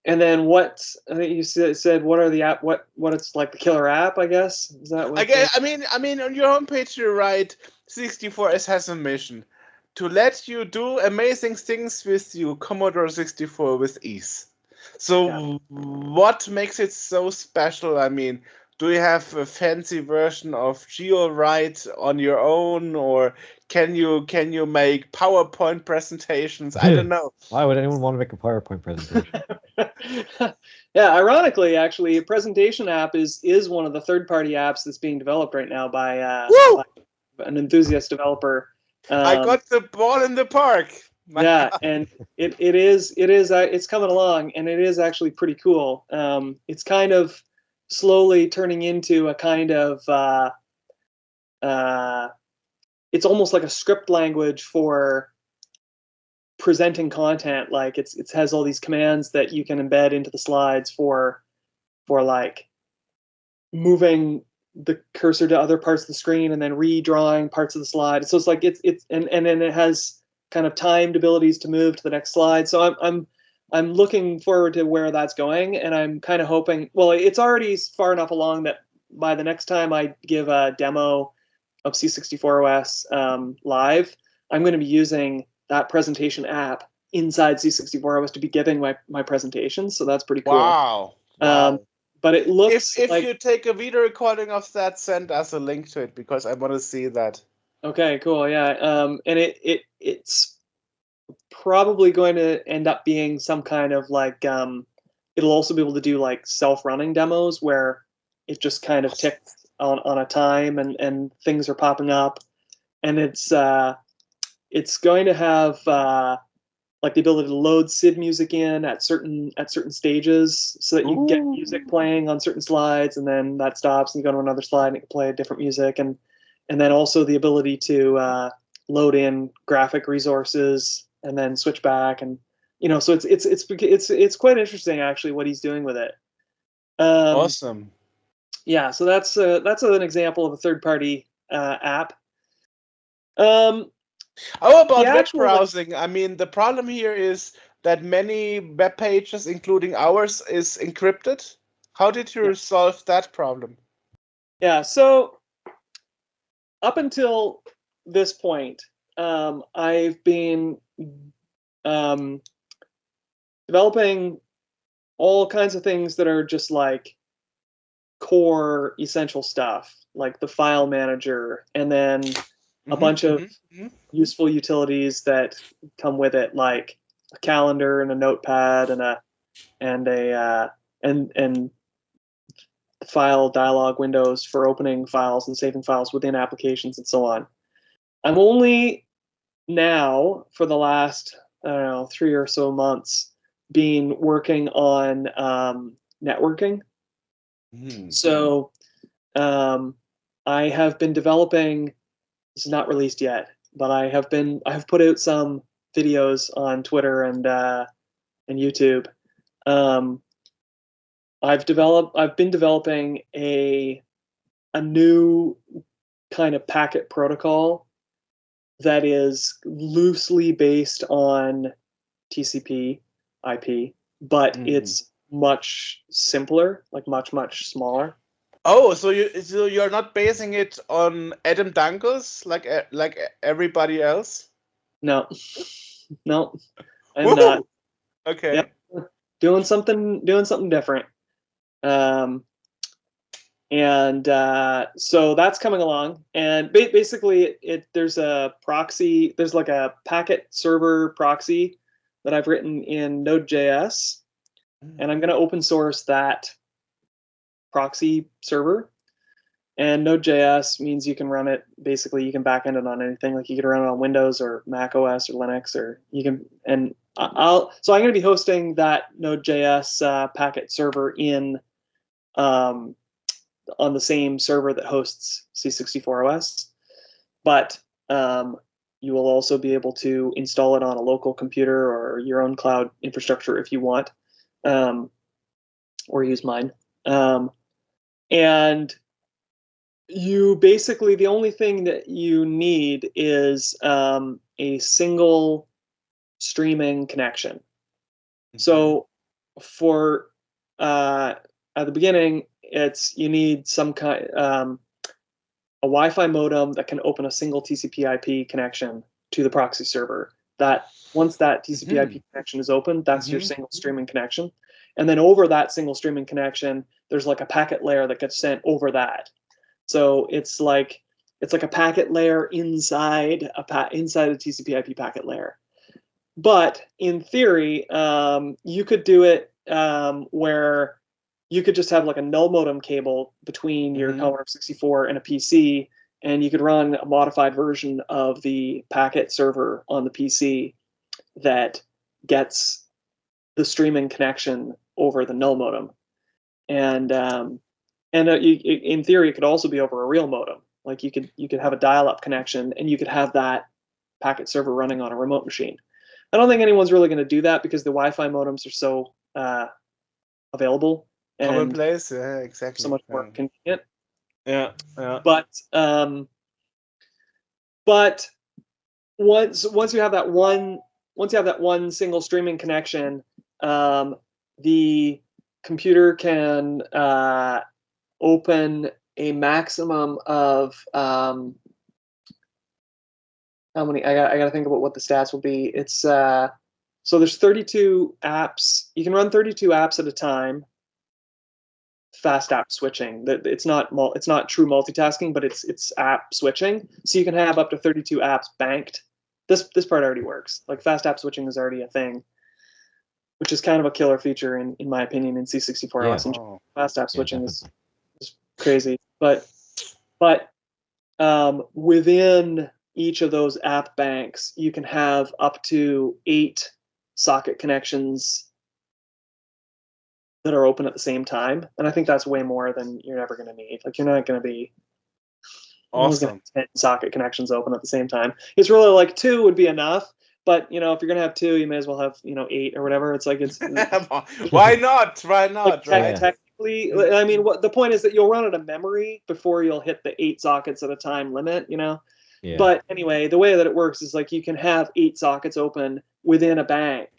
And then what I think you said what are the app what it's like the killer app, I guess? Is that what I mean on your homepage you write 64OS has a mission to let you do amazing things with your Commodore 64 with ease. So what makes it so special? I mean, do you have a fancy version of GeoWrite on your own, or can you make PowerPoint presentations? I don't know. Why would anyone want to make a PowerPoint presentation? Yeah, ironically, actually, a presentation app is one of the third-party apps that's being developed right now by an enthusiast developer. I got the ball in the park. God. And it's coming along, and it is actually pretty cool. It's kind of slowly turning into a kind of it's almost like a script language for presenting content. Like it has all these commands that you can embed into the slides for like moving the cursor to other parts of the screen and then redrawing parts of the slide. So it's like and then it has kind of timed abilities to move to the next slide. So I'm looking forward to where that's going, and I'm kind of hoping, well, it's already far enough along that by the next time I give a demo of C64 OS live, I'm going to be using that presentation app inside C64 OS to be giving my presentations. So that's pretty cool. Wow. But it looks if you take a video recording of that, send us a link to it because I want to see that. Okay, cool. Yeah. And it's probably going to end up being some kind of like it'll also be able to do like self-running demos where it just kind of ticks on a time and things are popping up, and it's going to have like the ability to load SID music in at certain stages, so that you can get music playing on certain slides, and then that stops and you go to another slide and it can play a different music, and then also the ability to load in graphic resources and then switch back, and so it's quite interesting actually what he's doing with it. Awesome. Yeah, so that's an example of a third-party app. How about web browsing? I mean, the problem here is that many web pages, including ours, is encrypted. How did you solve that problem? Yeah, so up until this point, I've been developing all kinds of things that are just like core essential stuff, like the file manager, and then a bunch of useful utilities that come with it, like a calendar and a notepad and file dialog windows for opening files and saving files within applications and so on. I'm only now, for the last 3 or so months, been working on networking. So I have been developing, this is not released yet, but I have put out some videos on Twitter and YouTube. I've been developing a new kind of packet protocol that is loosely based on TCP IP, but it's much simpler, like much smaller. Oh, so you're not basing it on Adam Dangles like everybody else? No, I'm not. Okay. Yep. Doing something different. So that's coming along, and basically there's like a packet server proxy that I've written in Node.js, and I'm going to open source that proxy server. And Node.js means you can run it, basically you can backend it on anything, like you can run it on Windows or Mac OS or Linux, or you can, and so I'm going to be hosting that Node.js packet server on the same server that hosts C64 OS, but you will also be able to install it on a local computer or your own cloud infrastructure if you want, or use mine. And you basically, the only thing that you need is a single streaming connection. So for at the beginning, you need some kind a Wi-Fi modem that can open a single TCP/IP connection to the proxy server. That once that TCP/IP connection is open, that's your single streaming connection. And then over that single streaming connection, there's like a packet layer that gets sent over that. So it's like a packet layer inside inside a TCP/IP packet layer. But in theory, you could do it where you could just have like a null modem cable between your Commodore 64 and a PC, and you could run a modified version of the packet server on the PC that gets the streaming connection over the null modem. And in theory, it could also be over a real modem. Like you could have a dial-up connection, and you could have that packet server running on a remote machine. I don't think anyone's really going to do that because the Wi-Fi modems are so available and commonplace. Yeah, exactly. So much more convenient. Yeah. But once you have that one single streaming connection, the computer can open a maximum of how many? I got to think about what the stats will be. It's so there's 32 apps. You can run 32 apps at a time. Fast app switching. It's not true multitasking, but it's app switching. So you can have up to 32 apps banked. This part already works. Like fast app switching is already a thing, which is kind of a killer feature in my opinion in C64 OS. Fast app switching is crazy, but within each of those app banks, you can have up to 8 socket connections that are open at the same time, and I think that's way more than you're ever going to need. Like you're not going to be awesome 10 socket connections open at the same time. It's really like 2 would be enough, but if you're going to have 2, you may as well have 8 or whatever. It's like it's why not? Like, right? Technically, I mean, what the point is that you'll run out of memory before you'll hit the 8 sockets at a time limit. Yeah. But anyway, the way that it works is like you can have 8 sockets open within a bank.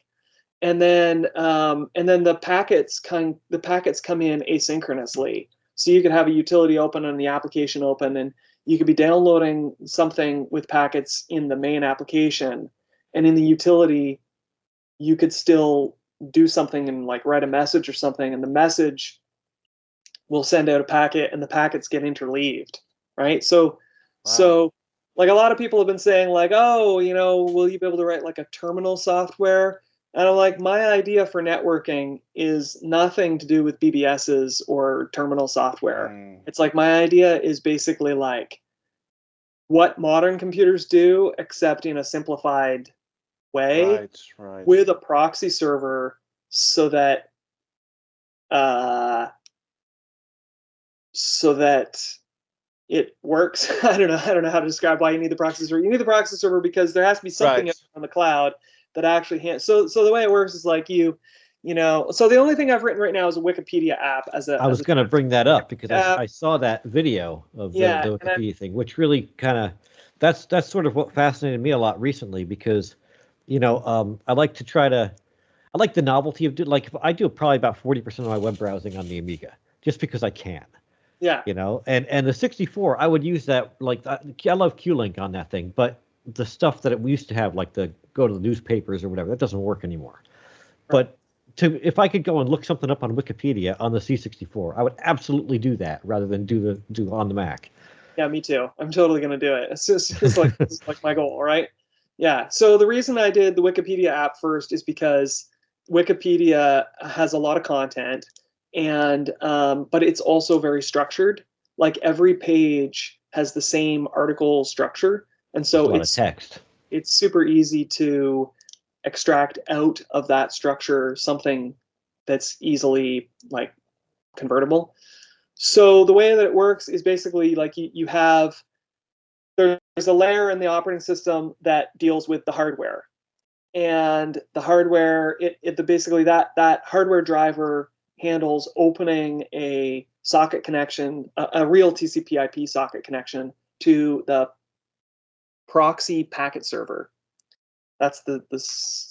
And then the packets come in asynchronously. So you could have a utility open and the application open, and you could be downloading something with packets in the main application, and in the utility, you could still do something and like write a message or something, and the message will send out a packet, and the packets get interleaved, right? So like a lot of people have been saying like, oh, will you be able to write like a terminal software? And I'm like, my idea for networking is nothing to do with BBSs or terminal software. It's like my idea is basically like what modern computers do, except in a simplified way, right. with a proxy server, so that it works. I don't know how to describe why you need the proxy server. You need the proxy server because there has to be something on the cloud that actually so the way it works is like so the only thing I've written right now is a Wikipedia app I was going to bring that up because I saw that video of the Wikipedia thing, which really kind of that's sort of what fascinated me a lot recently because I like the novelty of like I do probably about 40% of my web browsing on the Amiga just because I can. Yeah. And the 64, I would use that like I love QLink on that thing, but the stuff that we used to have, like the go to the newspapers or whatever, that doesn't work anymore. Right. But if I could go and look something up on Wikipedia on the C64, I would absolutely do that rather than do on the Mac. Yeah, me too. I'm totally gonna do it. It's like my goal, right? Yeah. So the reason I did the Wikipedia app first is because Wikipedia has a lot of content. And but it's also very structured. Like every page has the same article structure, and so it's text. It's super easy to extract out of that structure something that's easily like convertible. So the way that it works is basically like you have there's a layer in the operating system that deals with the hardware, and the hardware basically that hardware driver handles opening a socket connection, a real TCP/IP socket connection to the proxy packet server. That's the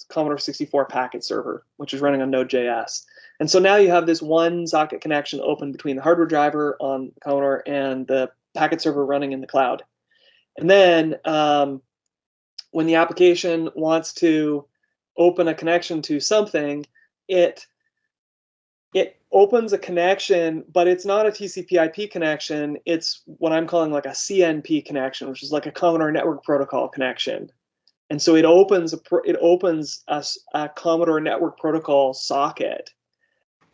Commodore 64 packet server, which is running on Node.js. And so now you have this one socket connection open between the hardware driver on Commodore and the packet server running in the cloud. And then when the application wants to open a connection to something, it opens a connection, but it's not a TCP/IP connection. It's what I'm calling like a CNP connection, which is like a Commodore Network Protocol connection. And so it opens a Commodore Network Protocol socket,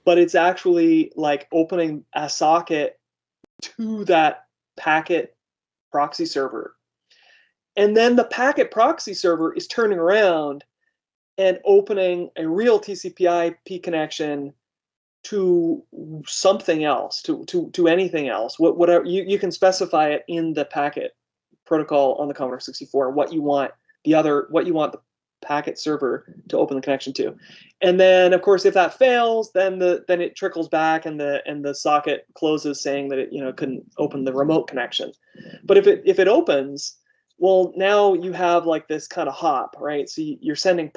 but it's actually like opening a socket to that packet proxy server. And then the packet proxy server is turning around and opening a real TCP/IP connection to something else, to anything else. Whatever you can specify it in the packet protocol on the Commodore 64. What you want the packet server to open the connection to, and then of course if that fails, then it trickles back and the socket closes, saying that it couldn't open the remote connection. But if it opens, well, now you have like this kind of hop, right? So you're sending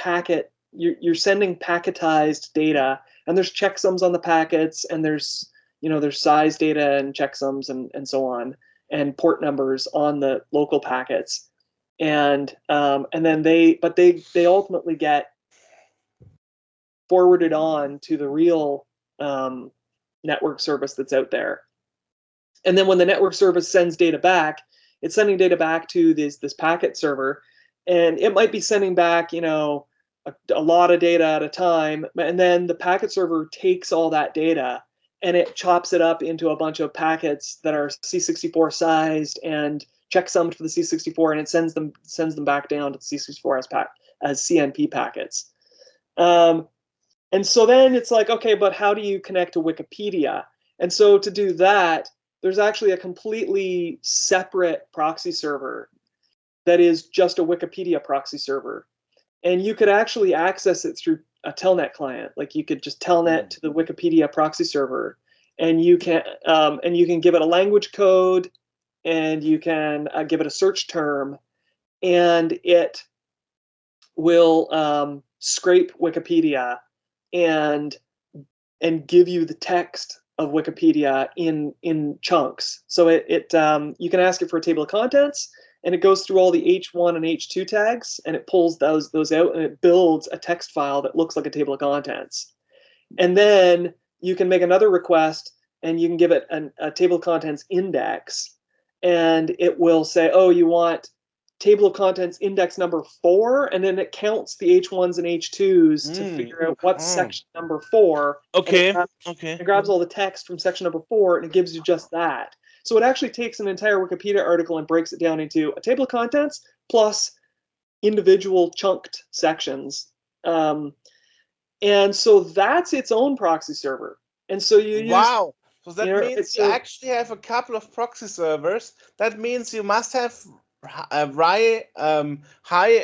you're sending packetized data, and there's checksums on the packets, and there's size data and checksums and so on, and port numbers on the local packets, and then they ultimately get forwarded on to the real network service that's out there. And then when the network service sends data back, it's sending data back to this packet server, and it might be sending back a lot of data at a time, and then the packet server takes all that data and it chops it up into a bunch of packets that are C64 sized and checksummed for the C64, and it sends them back down to the C64 as CNP packets. And so then it's like, okay, but how do you connect to Wikipedia? And so to do that, there's actually a completely separate proxy server that is just a Wikipedia proxy server. And you could actually access it through a telnet client. Like you could just telnet to the Wikipedia proxy server, and you can give it a language code, and you can give it a search term, and it will scrape Wikipedia and give you the text of Wikipedia in chunks. So you can ask it for a table of contents, and it goes through all the H1 and H2 tags, and it pulls those out, and it builds a text file that looks like a table of contents. And then you can make another request, and you can give it a table of contents index, and it will say, oh, you want table of contents index number 4, and then it counts the H1s and H2s to figure out what's section number 4. Okay. It grabs all the text from section number 4, and it gives you just that. So it actually takes an entire Wikipedia article and breaks it down into a table of contents plus individual chunked sections. And so that's its own proxy server. And so you use So that means you actually have a couple of proxy servers. That means you must have high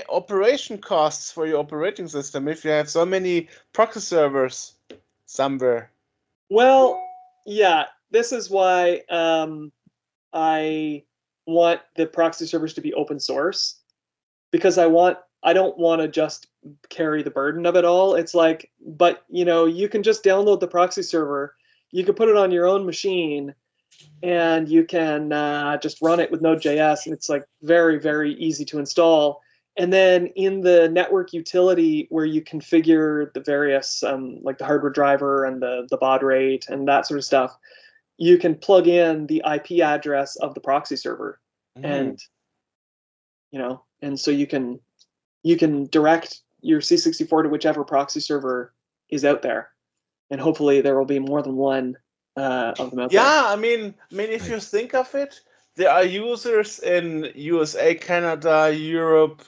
operation costs for your operating system if you have so many proxy servers somewhere. Well, yeah, this is why I want the proxy servers to be open source, because I don't want to just carry the burden of it all. It's like, but you can just download the proxy server, you can put it on your own machine, and you can just run it with Node.js, and it's like very, very easy to install. And then in the network utility where you configure the various like the hardware driver and the baud rate and that sort of stuff, you can plug in the IP address of the proxy server, and and so you can direct your C64 to whichever proxy server is out there, and hopefully there will be more than one of them out there. Yeah, I mean, if you think of it, there are users in USA, Canada, Europe,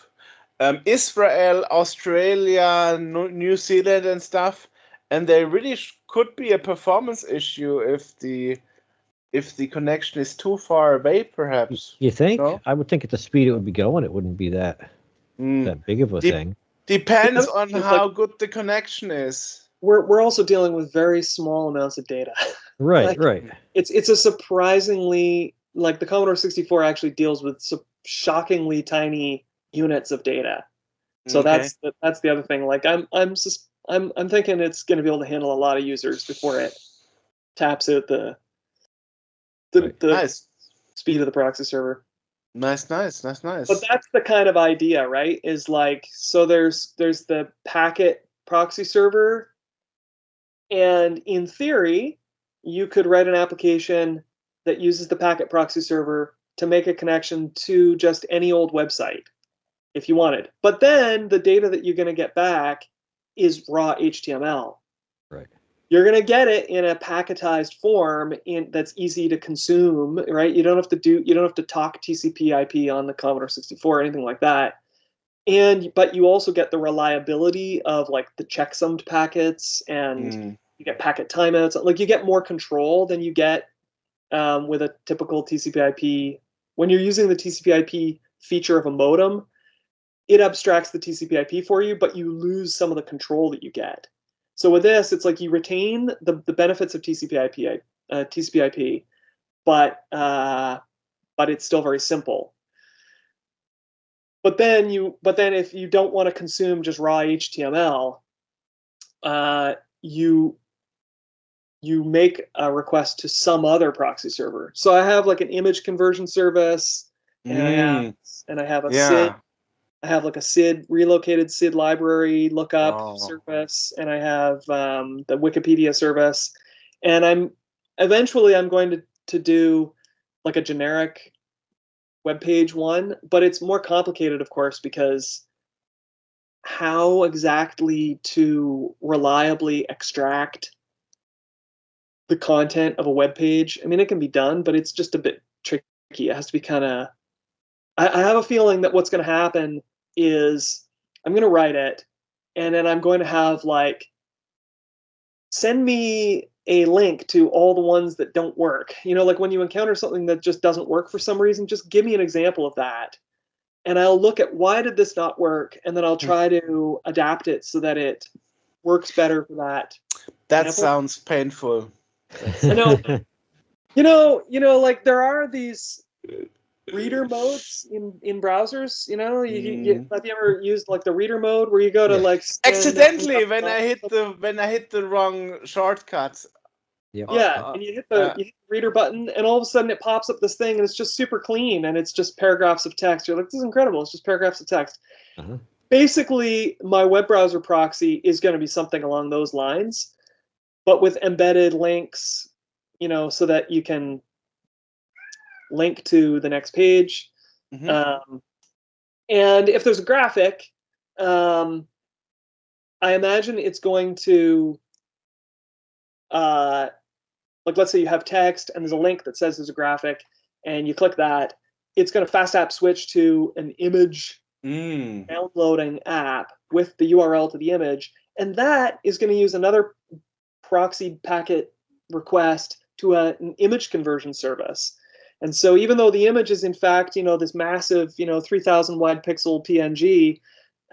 Israel, Australia, New Zealand, and stuff, and there really could be a performance issue if the connection is too far away, perhaps. You think? No? I would think at the speed it would be going, it wouldn't be that big of a thing. Depends on how good the connection is. We're also dealing with very small amounts of data. Right, right. It's a surprisingly, like, the Commodore 64 actually deals with shockingly tiny units of data. So that's the other thing. Like, I'm thinking it's going to be able to handle a lot of users before it taps out the nice speed of the proxy server. Nice. But that's the kind of idea, right? Is like, so there's the packet proxy server, and in theory, you could write an application that uses the packet proxy server to make a connection to just any old website if you wanted. But then the data that you're going to get back is raw HTML. Right. You're going to get it in a packetized form that's easy to consume, right? You don't have to talk TCP/IP on the Commodore 64 or anything like that. But you also get the reliability of, like, the checksummed packets, and you get packet timeouts. Like, you get more control than you get with a typical TCP/IP. When you're using the TCP/IP feature of a modem, it abstracts the TCP/IP for you, but you lose some of the control that you get. So with this, it's like you retain the benefits of TCP/IP, but it's still very simple. But then if you don't want to consume just raw HTML, you make a request to some other proxy server. So I have like an image conversion service, and I have a SID. I have like a SID, relocated SID library lookup service, and I have the Wikipedia service. And I'm going to do like a generic web page one, but it's more complicated, of course, because how exactly to reliably extract the content of a web page. I mean, it can be done, but it's just a bit tricky. It has to be kind of. I have a feeling that what's going to happen is I'm going to write it, and then I'm going to have, like, send me a link to all the ones that don't work. Like when you encounter something that just doesn't work for some reason, just give me an example of that. And I'll look at why did this not work, and then I'll try to adapt it so that it works better for that. That sounds painful. I know. Like, there are these reader modes in browsers. Have you ever used like the reader mode where you go to like accidentally when I hit the wrong shortcut? And you hit the reader button, and all of a sudden it pops up this thing, and it's just super clean, and it's just paragraphs of text. You're like, this is incredible. It's just paragraphs of text. Basically, my web browser proxy is going to be something along those lines, but with embedded links, so that you can link to the next page. And if there's a graphic, I imagine it's going to, like, let's say you have text and there's a link that says there's a graphic, and you click that, it's going to fast app switch to an image downloading app with the URL to the image, and that is going to use another proxy packet request to an image conversion service. And so even though the image is in fact, this massive, 3,000 wide pixel PNG,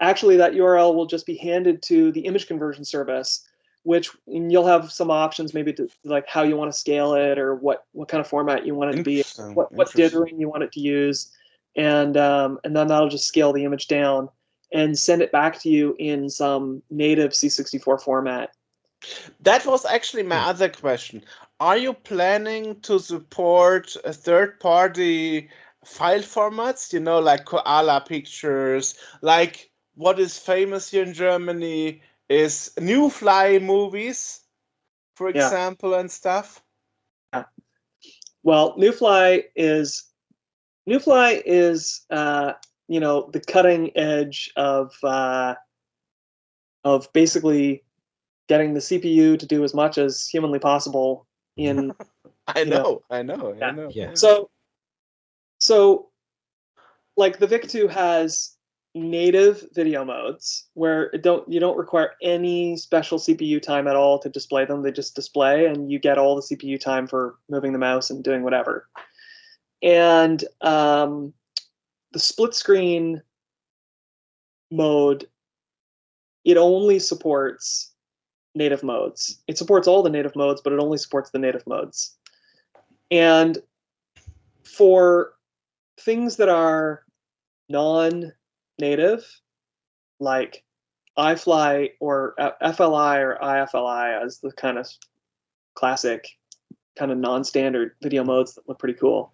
actually that URL will just be handed to the image conversion service, and you'll have some options maybe to like how you want to scale it or what kind of format you want it to be, what dithering you want it to use, and then that'll just scale the image down and send it back to you in some native C64 format. That was actually my other question. Are you planning to support third-party file formats, like koala pictures, like what is famous here in Germany is New Fly movies, for example, and stuff? Yeah. Well, New Fly is the cutting edge of basically getting the CPU to do as much as humanly possible in I know. Yeah. So like the VIC-2 has native video modes where you don't require any special CPU time at all to display them. They just display and you get all the CPU time for moving the mouse and doing whatever. And the split screen mode, it only supports native modes. It supports all the native modes, but it only supports the native modes. And for things that are non-native, like iFly or FLI or IFLI as the kind of classic kind of non-standard video modes that look pretty cool.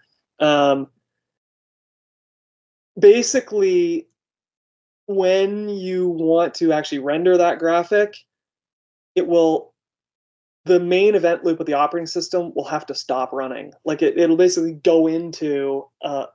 Basically, when you want to actually render that graphic, the main event loop of the operating system will have to stop running. Like it'll basically go into a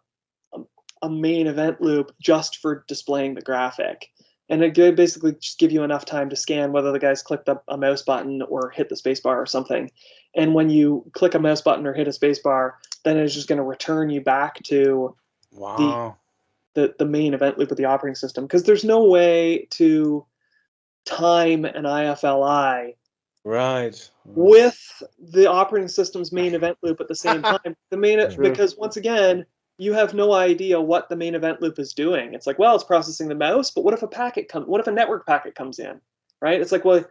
main event loop just for displaying the graphic. And it could basically just give you enough time to scan whether the guy's clicked a mouse button or hit the spacebar or something. And when you click a mouse button or hit a spacebar, then it's just going to return you back to the main event loop of the operating system. Because there's no way to time an IFLI with the operating system's main event loop at the same time. Because once again, you have no idea what the main event loop is doing. It's like, well, it's processing the mouse, but what if a network packet comes in, right? It's like, well,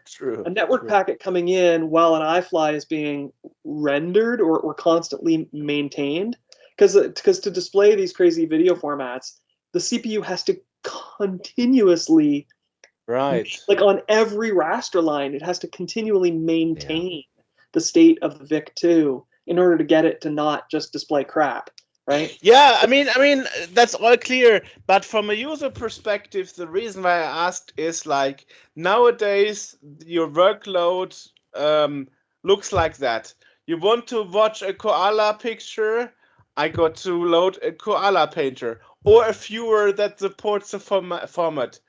a network packet coming in while an iFly is being rendered or constantly maintained, because to display these crazy video formats, the CPU has to continuously, like on every raster line, it has to continually maintain the state of the VIC-2 in order to get it to not just display crap. Right? Yeah, I mean that's all clear, but from a user perspective, the reason why I asked is like nowadays your workload looks like that. You want to watch a koala picture, I got to load a koala painter or a viewer that supports the format.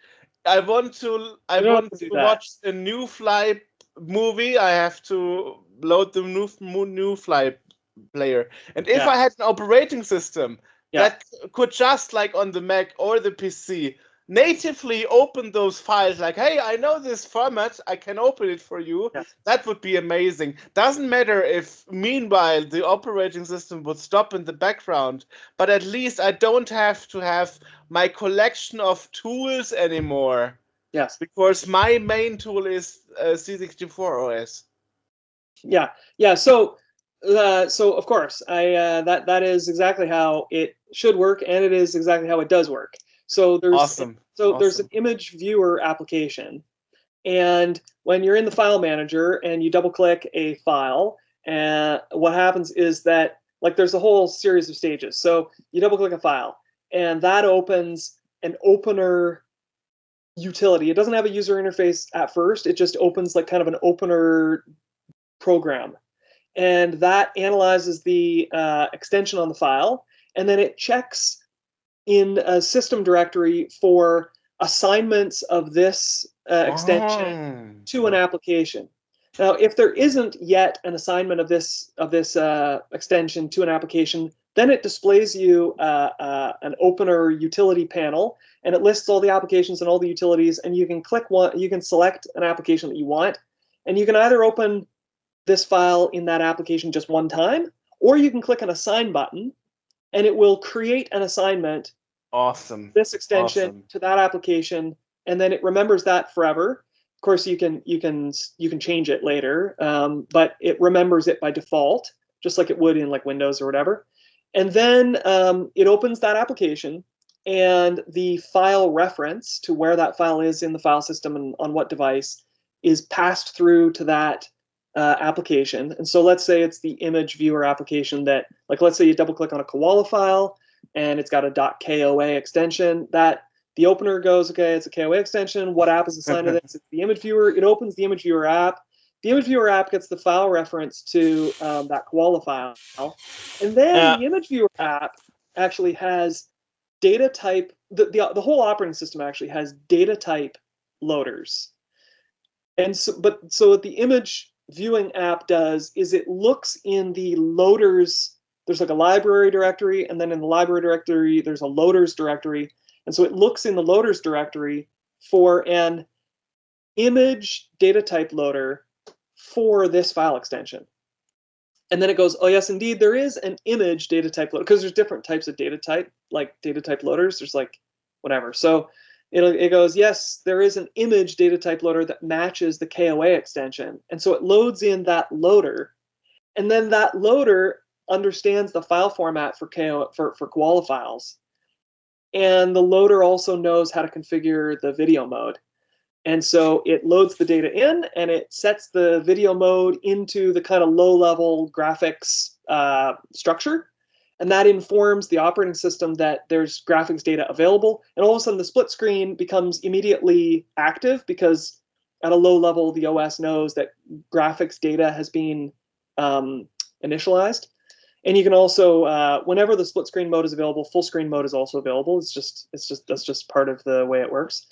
I want to watch a New Fly movie, I have to load the New Fly player. And if I had an operating system that could just like on the Mac or the PC natively open those files, like, hey, I know this format, I can open it for you, that would be amazing. Doesn't matter if meanwhile the operating system would stop in the background, but at least I don't have to have my collection of tools anymore. Yes. Because my main tool is C64 OS. Yeah. So of course, that is exactly how it should work, and it is exactly how it does work. So there's there's an image viewer application, and when you're in the file manager and you double click a file, what happens is that like there's a whole series of stages. So you double click a file, and that opens an opener utility. It doesn't have a user interface at first. It just opens like kind of an opener program. And that analyzes the extension on the file, and then it checks in a system directory for assignments of this extension to an application. Now, if there isn't yet an assignment of this extension to an application, then it displays you an opener utility panel, and it lists all the applications and all the utilities, and you can click one. You can select an application that you want, and you can either open this file in that application just one time, or you can click an assign button and it will create an assignment, Awesome. this extension Awesome. to that application, and then it remembers that forever. Of course, you can change it later, but it remembers it by default, just like it would in like Windows or whatever. And then it opens that application, and the file reference to where that file is in the file system and on what device is passed through to that application. And so let's say it's the image viewer application that, like, let's say you double click on a koala file and it's got a .koa extension. That the opener goes, okay, it's a KOA extension. What app is assigned to this? It's the image viewer. It opens the image viewer app. The image viewer app gets the file reference to that koala file. And then the image viewer app actually has data type, the whole operating system actually has data type loaders. And so, so what the image viewing app does is it looks in the loaders. There's like a library directory, and then in the library directory, there's a loaders directory. And so it looks in the loaders directory for an image data type loader for this file extension. And then it goes, oh yes, indeed, there is an image data type loader, because there's different types of data type, like data type loaders. There's like whatever. So it goes, yes, there is an image data type loader that matches the KOA extension. And so it loads in that loader, and then that loader understands the file format for koala files. And the loader also knows how to configure the video mode. And so it loads the data in, and it sets the video mode into the kind of low-level graphics structure. And that informs the operating system that there's graphics data available. And all of a sudden, the split screen becomes immediately active, because at a low level, the OS knows that graphics data has been initialized. And you can also, whenever the split screen mode is available, full screen mode is also available. That's just part of the way it works.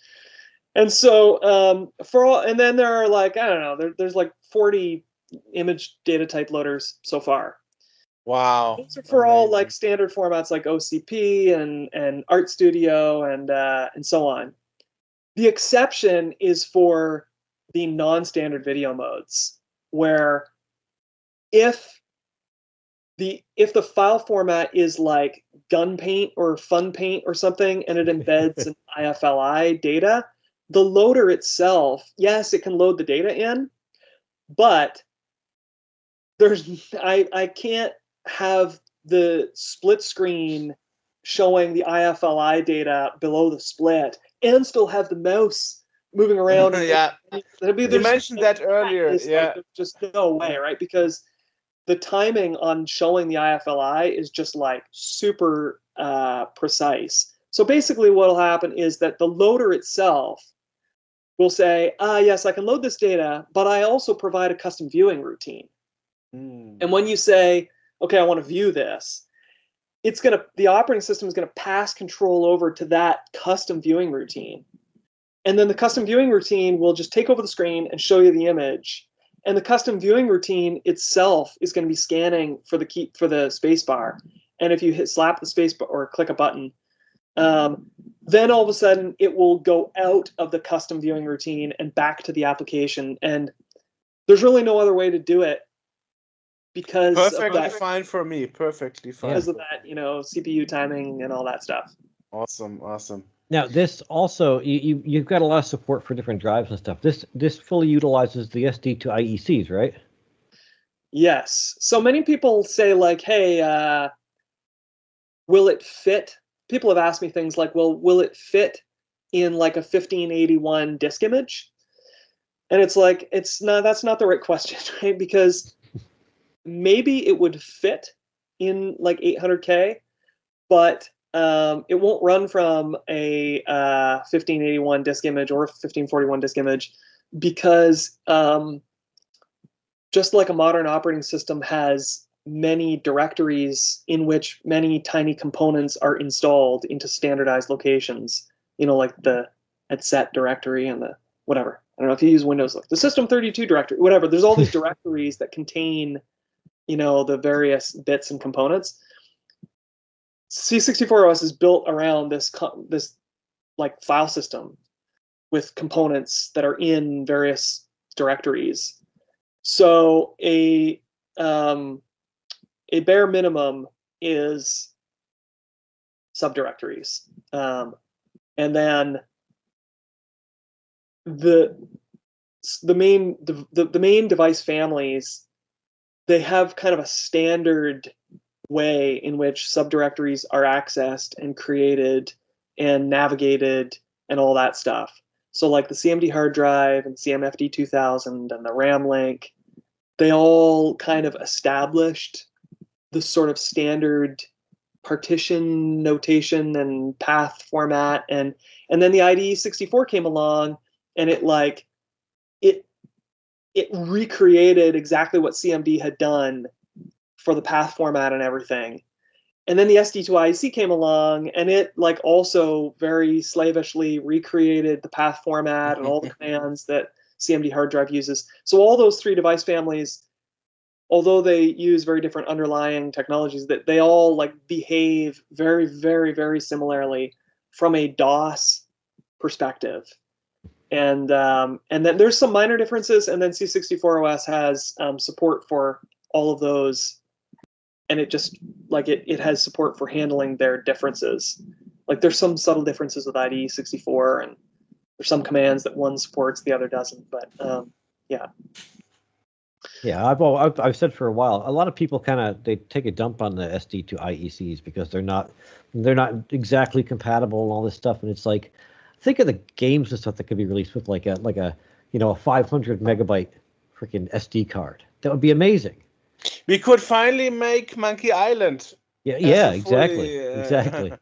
And so and then there are like, I don't know, there's like 40 image data type loaders so far. Wow. Those are for all like standard formats like OCP and Art Studio and so on. The exception is for the non-standard video modes, where if the file format is like gun paint or fun paint or something, and it embeds an IFLI data, the loader itself, yes, it can load the data in, but I can't have the split screen showing the IFLI data below the split and still have the mouse moving around. Yeah, you mentioned that earlier. Yeah, like, there's just no way, right? Because the timing on showing the IFLI is just like super precise. So basically what will happen is that the loader itself will say, yes, I can load this data, but I also provide a custom viewing routine. And when you say, okay, I want to view this, the operating system is going to pass control over to that custom viewing routine. And then the custom viewing routine will just take over the screen and show you the image. And the custom viewing routine itself is going to be scanning for the space bar. And if you slap the space bar or click a button, then all of a sudden it will go out of the custom viewing routine and back to the application. And there's really no other way to do it, because perfectly fine for me. Perfectly fine. Because of that, CPU timing and all that stuff. Awesome. Now, this also, you've got a lot of support for different drives and stuff. This fully utilizes the SD to IECs, right? Yes. So many people say like, hey, will it fit? People have asked me things like, well, will it fit in like a 1581 disk image? And it's like, that's not the right question, right? Because maybe it would fit in like 800K, but it won't run from a 1581 disk image or 1541 disk image, because just like a modern operating system has many directories in which many tiny components are installed into standardized locations, like the etc directory and the whatever. I don't know if you use Windows, like the System32 directory, whatever. There's all these directories that contain, the various bits and components. C64 OS is built around this like file system with components that are in various directories. So a bare minimum is subdirectories, and then the main device families, they have kind of a standard way in which subdirectories are accessed and created and navigated and all that stuff. So like the CMD hard drive and CMFD 2000 and the RAM link, they all kind of established the sort of standard partition notation and path format, and then the IDE 64 came along, and it recreated exactly what CMD had done for the path format and everything. And then the SD2IEC came along, and it like also very slavishly recreated the path format and all the commands that CMD hard drive uses. So all those three device families, although they use very different underlying technologies, that they all like behave very, very, very similarly from a DOS perspective. And then there's some minor differences, and then C64 OS has support for all of those, and it just like it has support for handling their differences. Like there's some subtle differences with IDE 64, and there's some commands that one supports the other doesn't. But yeah. Yeah, I've said for a while, a lot of people they take a dump on the SD to IECs because they're not exactly compatible and all this stuff. And it's like, think of the games and stuff that could be released with like a 500 megabyte freaking SD card. That would be amazing. We could finally make Monkey Island. Yeah, exactly, exactly.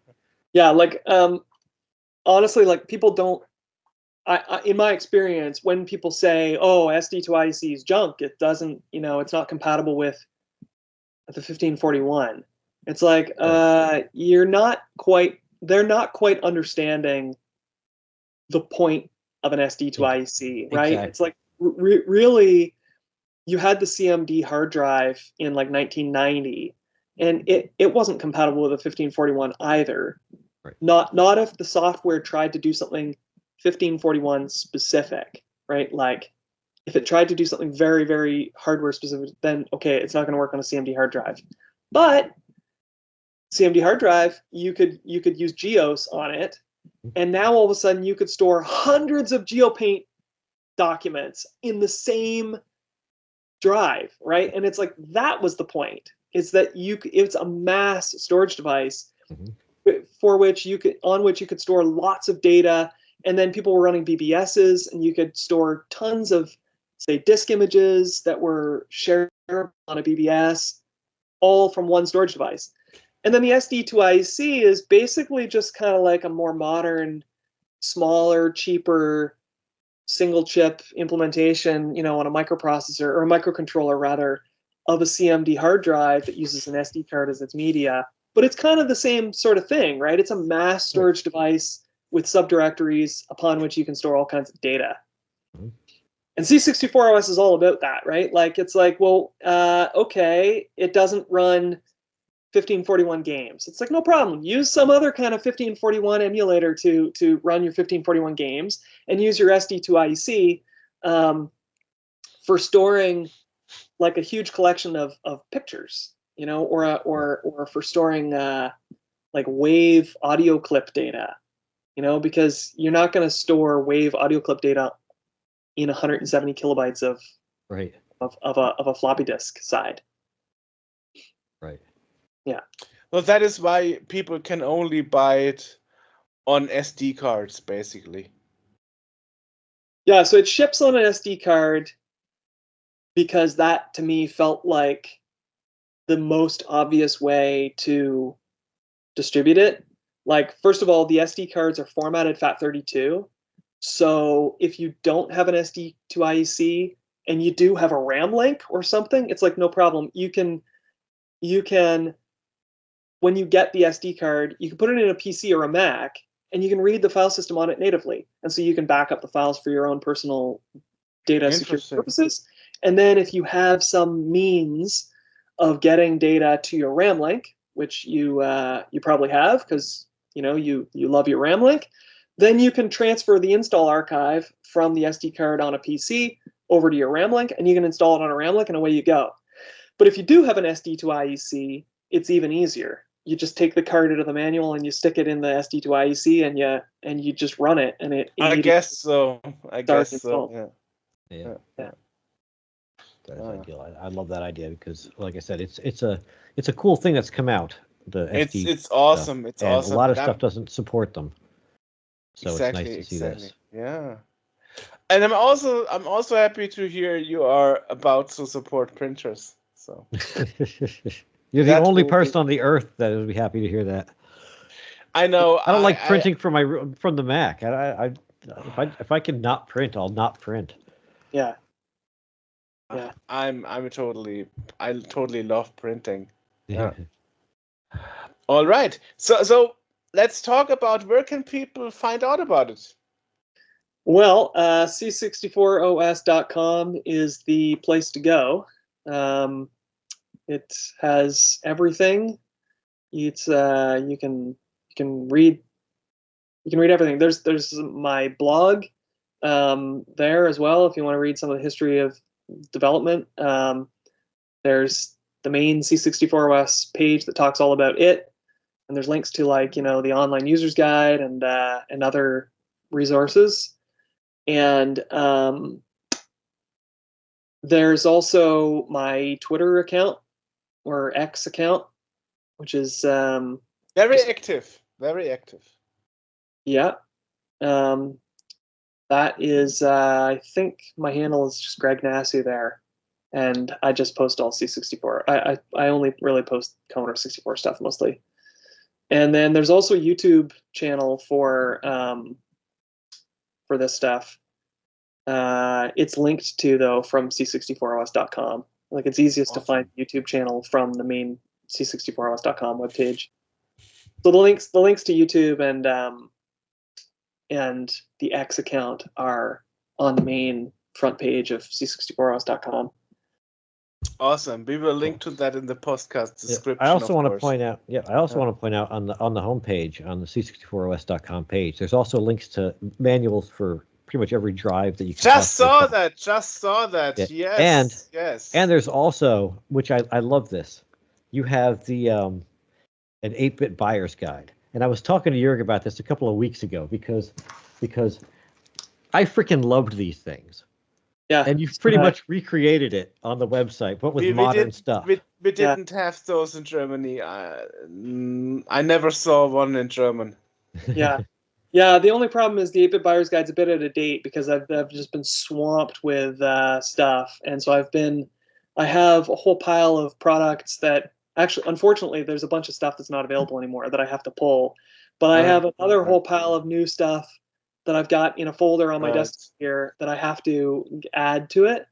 Yeah, like honestly, like people don't. In my experience, when people say, "Oh, SD to IEC is junk," it doesn't, it's not compatible with the 1541. It's like they're not quite understanding the point of an SD to IEC, right? Exactly. It's like really, you had the CMD hard drive in like 1990, and it wasn't compatible with a 1541 either. Right. Not if the software tried to do something 1541 specific, right? Like if it tried to do something very, very hardware specific, then okay, it's not going to work on a CMD hard drive. But CMD hard drive, you could use GEOS on it, and now all of a sudden you could store hundreds of GeoPaint documents in the same drive, right? And it's like that was the point. Is that it's a mass storage device on which you could store lots of data. And then people were running BBSs, and you could store tons of, say, disk images that were shared on a BBS, all from one storage device. And then the SD2IEC is basically just kind of like a more modern, smaller, cheaper, single chip implementation, on a microprocessor or a microcontroller rather, of a CMD hard drive that uses an SD card as its media. But it's kind of the same sort of thing, right? It's a mass storage device with subdirectories upon which you can store all kinds of data. Mm-hmm. And C64 OS is all about that, right? Like it's like, well, okay, it doesn't run 1541 games. It's like, no problem. Use some other kind of 1541 emulator to run your 1541 games, and use your SD2IEC for storing like a huge collection of pictures, or for storing like WAV audio clip data. Because you're not going to store WAV audio clip data in 170 kilobytes of a floppy disk side. Right. Yeah. Well, that is why people can only buy it on SD cards, basically. Yeah, so it ships on an SD card because that, to me, felt like the most obvious way to distribute it. Like, first of all, the SD cards are formatted FAT32. So if you don't have an SD2IEC and you do have a RAM link or something, it's like no problem. You can, when you get the SD card, you can put it in a PC or a Mac, and you can read the file system on it natively. And so you can back up the files for your own personal data security purposes. And then if you have some means of getting data to your RAM link, which you probably have because you love your RAM link, then you can transfer the install archive from the SD card on a PC over to your RAM link, and you can install it on a RAM link, and away you go. But if you do have an SD2IEC, it's even easier. You just take the card out of the manual and you stick it in the SD2IEC, and you just run it, and it. I guess so. Yeah. That's ideal. I love that idea because, like I said, it's a cool thing that's come out. The SD it's awesome. Stuff. It's and awesome. A lot of stuff doesn't support them, so exactly, it's nice to see this. Yeah. And I'm also happy to hear you are about to support printers. So you're the only person on the earth that would be happy to hear that. I know. I don't like printing from the Mac. If I can not print, I'll not print. Yeah. Yeah. I totally love printing. Yeah. All right. So let's talk about where can people find out about it. Well, C64OS.com is the place to go. It has everything. It's you can read everything. There's my blog there as well if you want to read some of the history of development. There's the main C64 OS page that talks all about it, and there's links to the online users guide and other resources. And there's also my Twitter account or X account, which is very active. Yeah. That is, I think my handle is just Greg Nacu there, and I just post all C64. I only really post Commodore 64 stuff mostly. And then there's also a YouTube channel for this stuff. It's linked to, though, from C64OS.com. Like, it's easiest to find the YouTube channel from the main C64OS.com webpage. So the links to YouTube and the X account are on the main front page of C64OS.com. Awesome. We will link to that in the podcast description. I also want to point out. Want to point out on the homepage on the C64OS.com page. There's also links to manuals for pretty much every drive that you can. Just saw that. Yeah. Yes. And there's also, which I love this. You have the an 8-bit buyer's guide. And I was talking to Jurg about this a couple of weeks ago because I freaking loved these things. Yeah. And you've pretty much recreated it on the website, but with modern stuff. We didn't have those in Germany. I never saw one in German. Yeah. Yeah, the only problem is the 8-bit buyer's guide's a bit out of date because I've just been swamped with stuff. And so I have a whole pile of products that actually, unfortunately, there's a bunch of stuff that's not available anymore that I have to pull. But I have another whole pile of new stuff that I've got in a folder on my desktop here that I have to add to it.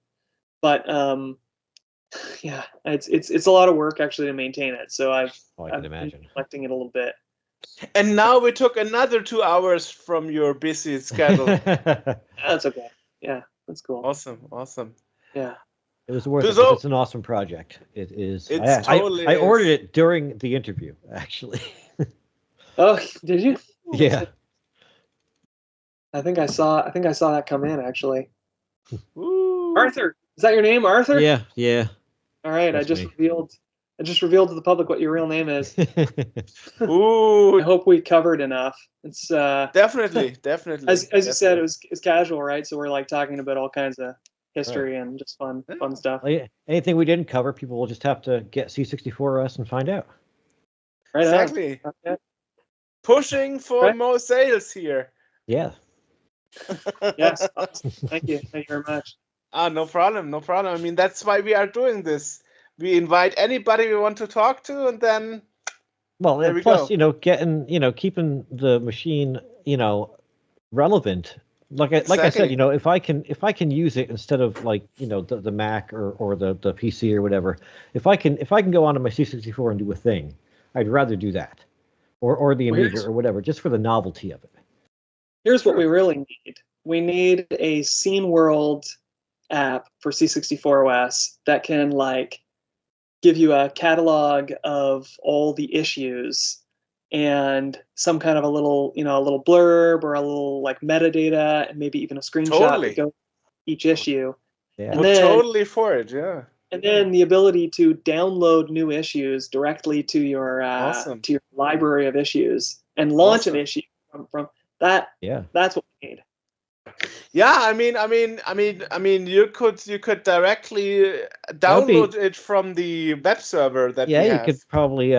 But yeah, it's a lot of work actually to maintain it. So I can imagine been collecting it a little bit. And now we took another 2 hours from your busy schedule. That's okay. Yeah, that's cool. Awesome. Yeah. It was worth it. It's an awesome project. It is. I ordered it during the interview, actually. Oh, did you? Yeah. I think I saw that come in actually. Ooh. Arthur, is that your name, Arthur? Yeah. All right, I just revealed to the public what your real name is. Ooh. I hope we covered enough. It's definitely. As you said, it's casual, right? So we're like talking about all kinds of history and just fun stuff. Anything we didn't cover, people will just have to get C64 OS and find out. Right. Exactly. Okay. Pushing for more sales here. Yeah. Yes. Awesome. Thank you very much. No problem. I mean, that's why we are doing this. We invite anybody we want to talk to, and then. Well, and plus, keeping the machine, relevant. Like I said, if I can use it instead of the Mac or the PC or whatever, if I can go onto my C64 and do a thing, I'd rather do that, or the Amiga or whatever, just for the novelty of it. Here's what we really need. We need a Scene World app for C64 OS that can give you a catalog of all the issues and some kind of a little blurb or a little metadata and maybe even a screenshot that goes each issue. Yeah. And We're then- totally for it. Yeah. And then the ability to download new issues directly to your Awesome. to your library of issues and launch Awesome. an issue from that. Yeah. That's what we need. Yeah, I mean, you could directly download it from the web server that Yeah, we you have. could probably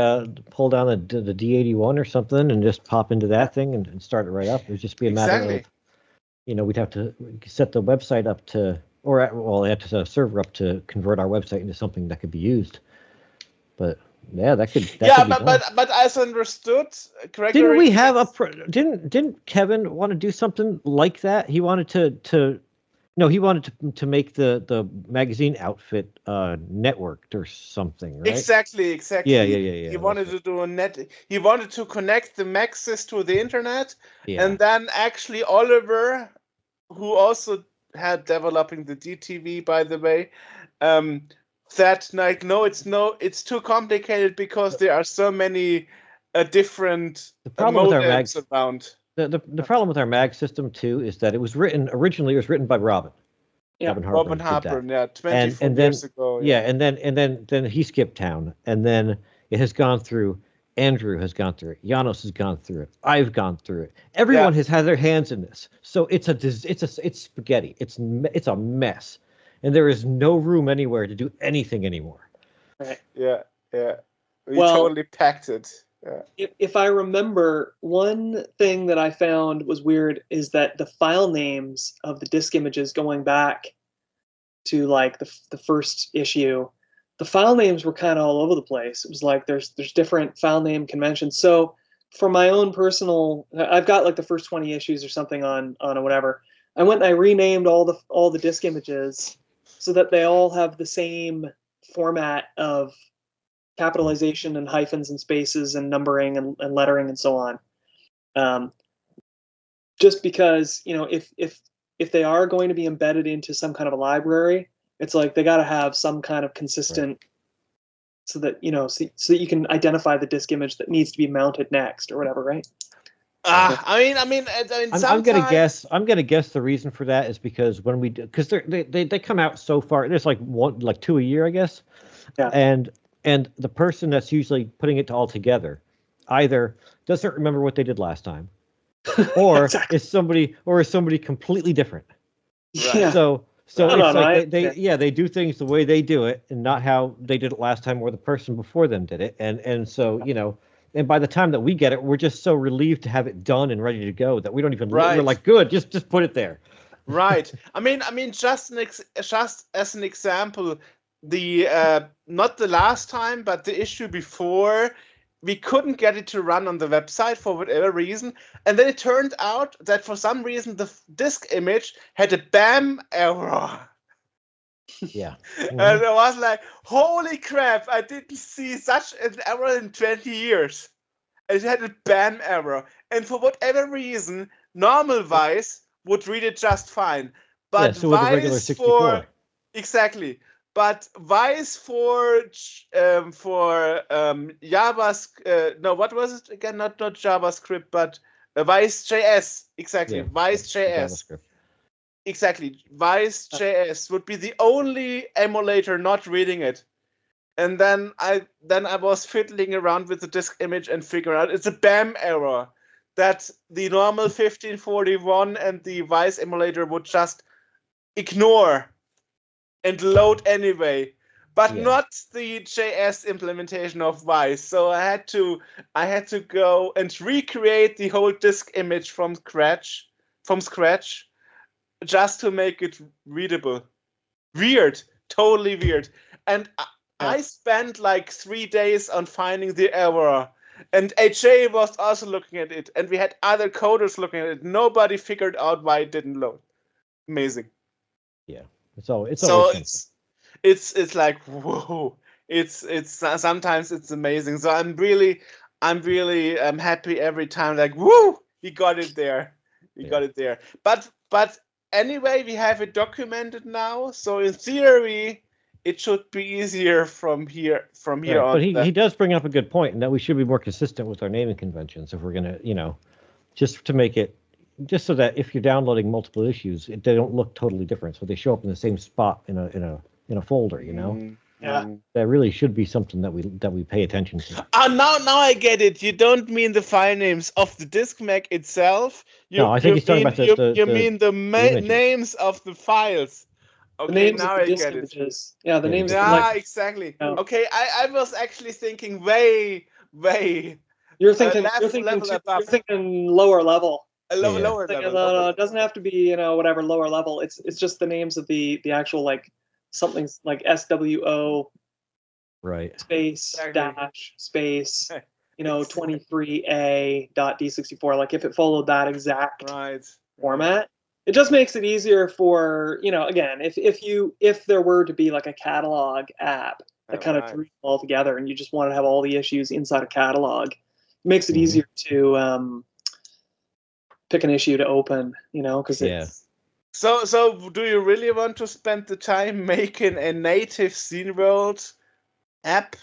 pull down the D81 or something and just pop into that thing and start it right up. It would just be a matter Exactly. of, we'd have to set the website up to, they have to set a server up to convert our website into something that could be used. But yeah, that could be done. but as understood, Gregory, Didn't we have didn't Kevin want to do something like that? He wanted he wanted to make the magazine outfit networked or something, right? Exactly. Yeah. He wanted to do a net. He wanted to connect the Maxis to the internet, and then actually Oliver, who also had developing the DTV, by the way, that like it's too complicated because there are so many different modems around. The problem with our mag system too is that it was originally written by Robin. Yeah, Robin Harper, 24 years ago. Yeah, and then he skipped town, and then it has gone through. Andrew has gone through it. Janos has gone through it. I've gone through it. Everyone has had their hands in this, so it's spaghetti. It's a mess, and there is no room anywhere to do anything anymore. Right. Yeah. We totally packed it. Yeah. If I remember, one thing that I found was weird is that the file names of the disk images going back to like the first issue, the file names were kind of all over the place. It was like there's different file name conventions. So for my own personal, I've got like the first 20 issues or something on or whatever. I went and I renamed all the disk images so that they all have the same format of capitalization and hyphens and spaces and numbering and lettering and so on. Just because, if they are going to be embedded into some kind of a library, it's like they got to have some kind of consistent, so that so that you can identify the disk image that needs to be mounted next or whatever, right? I'm gonna guess the reason for that is because because they come out so far. There's like 2 a year, I guess. Yeah. And the person that's usually putting it all together either doesn't remember what they did last time, or Exactly. is somebody completely different. Yeah. So it's like they they do things the way they do it and not how they did it last time or the person before them did it. And so, and by the time that we get it, we're just so relieved to have it done and ready to go that we don't even we're like, good, just put it there. Right. I mean, just as an example, the not the last time, but the issue before, we couldn't get it to run on the website for whatever reason, and then it turned out that for some reason the disk image had a BAM error. Yeah. And I was like, holy crap, I didn't see such an error in 20 years. It had a BAM error, and for whatever reason, normal Vice would read it just fine, but so with the regular 64. Exactly. But Vice for JavaScript, no, what was it again? Not JavaScript, but Vice.js. Exactly, Vice.js. Exactly, Vice.js would be the only emulator not reading it. And then I was fiddling around with the disk image and figuring out it's a BAM error that the normal 1541 and the Vice emulator would just ignore and load anyway, but not the JS implementation of Vice. So I had to go and recreate the whole disk image from scratch, just to make it readable. Weird, totally weird. And I spent like 3 days on finding the error. And AJ was also looking at it, and we had other coders looking at it. Nobody figured out why it didn't load. Amazing. Yeah. So it's like, whoa, it's sometimes it's amazing. So I'm really happy every time, like, woo, we got it there. Got it there. But anyway, we have it documented now. So in theory, it should be easier from here on. But he does bring up a good point, and that we should be more consistent with our naming conventions if we're gonna, just to make it just so that if you're downloading multiple issues, they don't look totally different. So they show up in the same spot in a folder. You know, that really should be something that we pay attention to. Now I get it. You don't mean the file names of the disk mag itself. No, I think he's talking about you mean the names of the files. Okay, the names now of the I disk get it. images. Yeah, the names. Yeah, exactly. Yeah. Okay, I was actually thinking way. You're thinking lower level. Lower level. No, it doesn't have to be whatever lower level. It's just the names of the actual like something's like SWO. Right. Space dash space. 23A.D64. Like if it followed that exact format, it just makes it easier for again if there were to be like a catalog app that kind of drew them all together and you just want to have all the issues inside a catalog, it makes it easier to pick an issue to open, because it's. So do you really want to spend the time making a native Scene World app?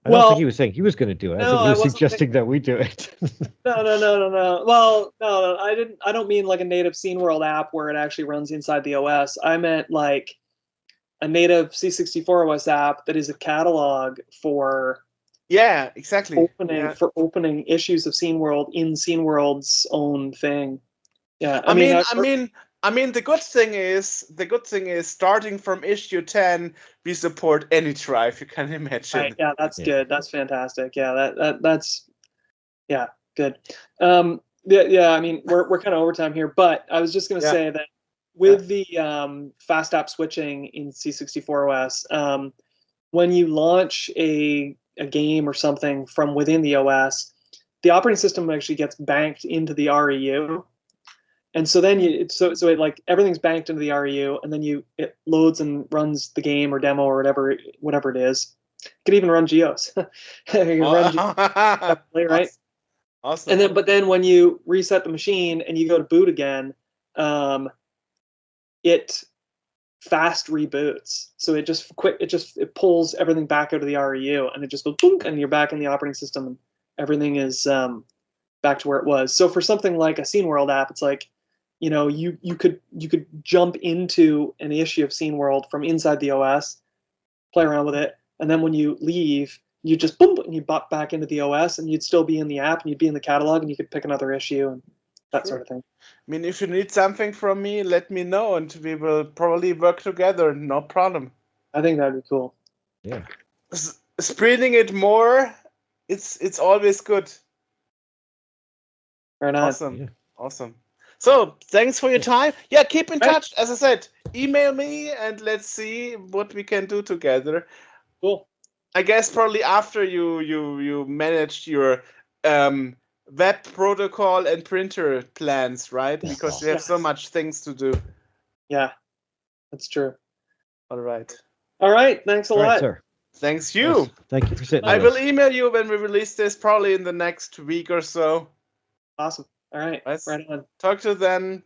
I don't think he was saying he was going to do it. I think he was suggesting that we do it. No. Well, no, I didn't. I don't mean like a native Scene World app where it actually runs inside the OS. I meant like a native C64 OS app that is a catalog for. Yeah, exactly. For opening issues of Scene World in Scene World's own thing. Yeah, I mean, the good thing is starting from issue 10, we support any drive you can imagine. Right, yeah, that's good. That's fantastic. Yeah, that's good. Yeah, I mean, we're kind of overtime here, but I was just going to say that with the fast app switching in C64 OS, when you launch a game or something from within the OS, the operating system actually gets banked into the REU. And so then it like everything's banked into the REU, and then it loads and runs the game or demo or whatever it is. It can even run GEOS. It can run GEOS, right? Awesome. And then when you reset the machine and you go to boot again, it fast reboots. So it pulls everything back out of the REU, and it just goes boom, and you're back in the operating system, and everything is back to where it was. So for something like a Scene World app, it's like, you could jump into an issue of Scene World from inside the OS, play around with it, and then when you leave, you just boom, and you bop back into the OS, and you'd still be in the app, and you'd be in the catalog, and you could pick another issue and that sort of thing. I mean, if you need something from me, let me know, and we will probably work together. No problem. I think that'd be cool. Yeah. Spreading it more, it's always good. Right on. Awesome. Yeah. Awesome. So, thanks for your time. Yeah, keep in touch. As I said, email me and let's see what we can do together. Cool. I guess probably after you managed your web protocol and printer plans, right? Because you have so much things to do. Yeah, that's true. All right. Thanks a lot. Sir. Thanks you. Yes. Thank you for sitting. I will email you when we release this, probably in the next week or so. Awesome. All right. Right on. Talk to you then.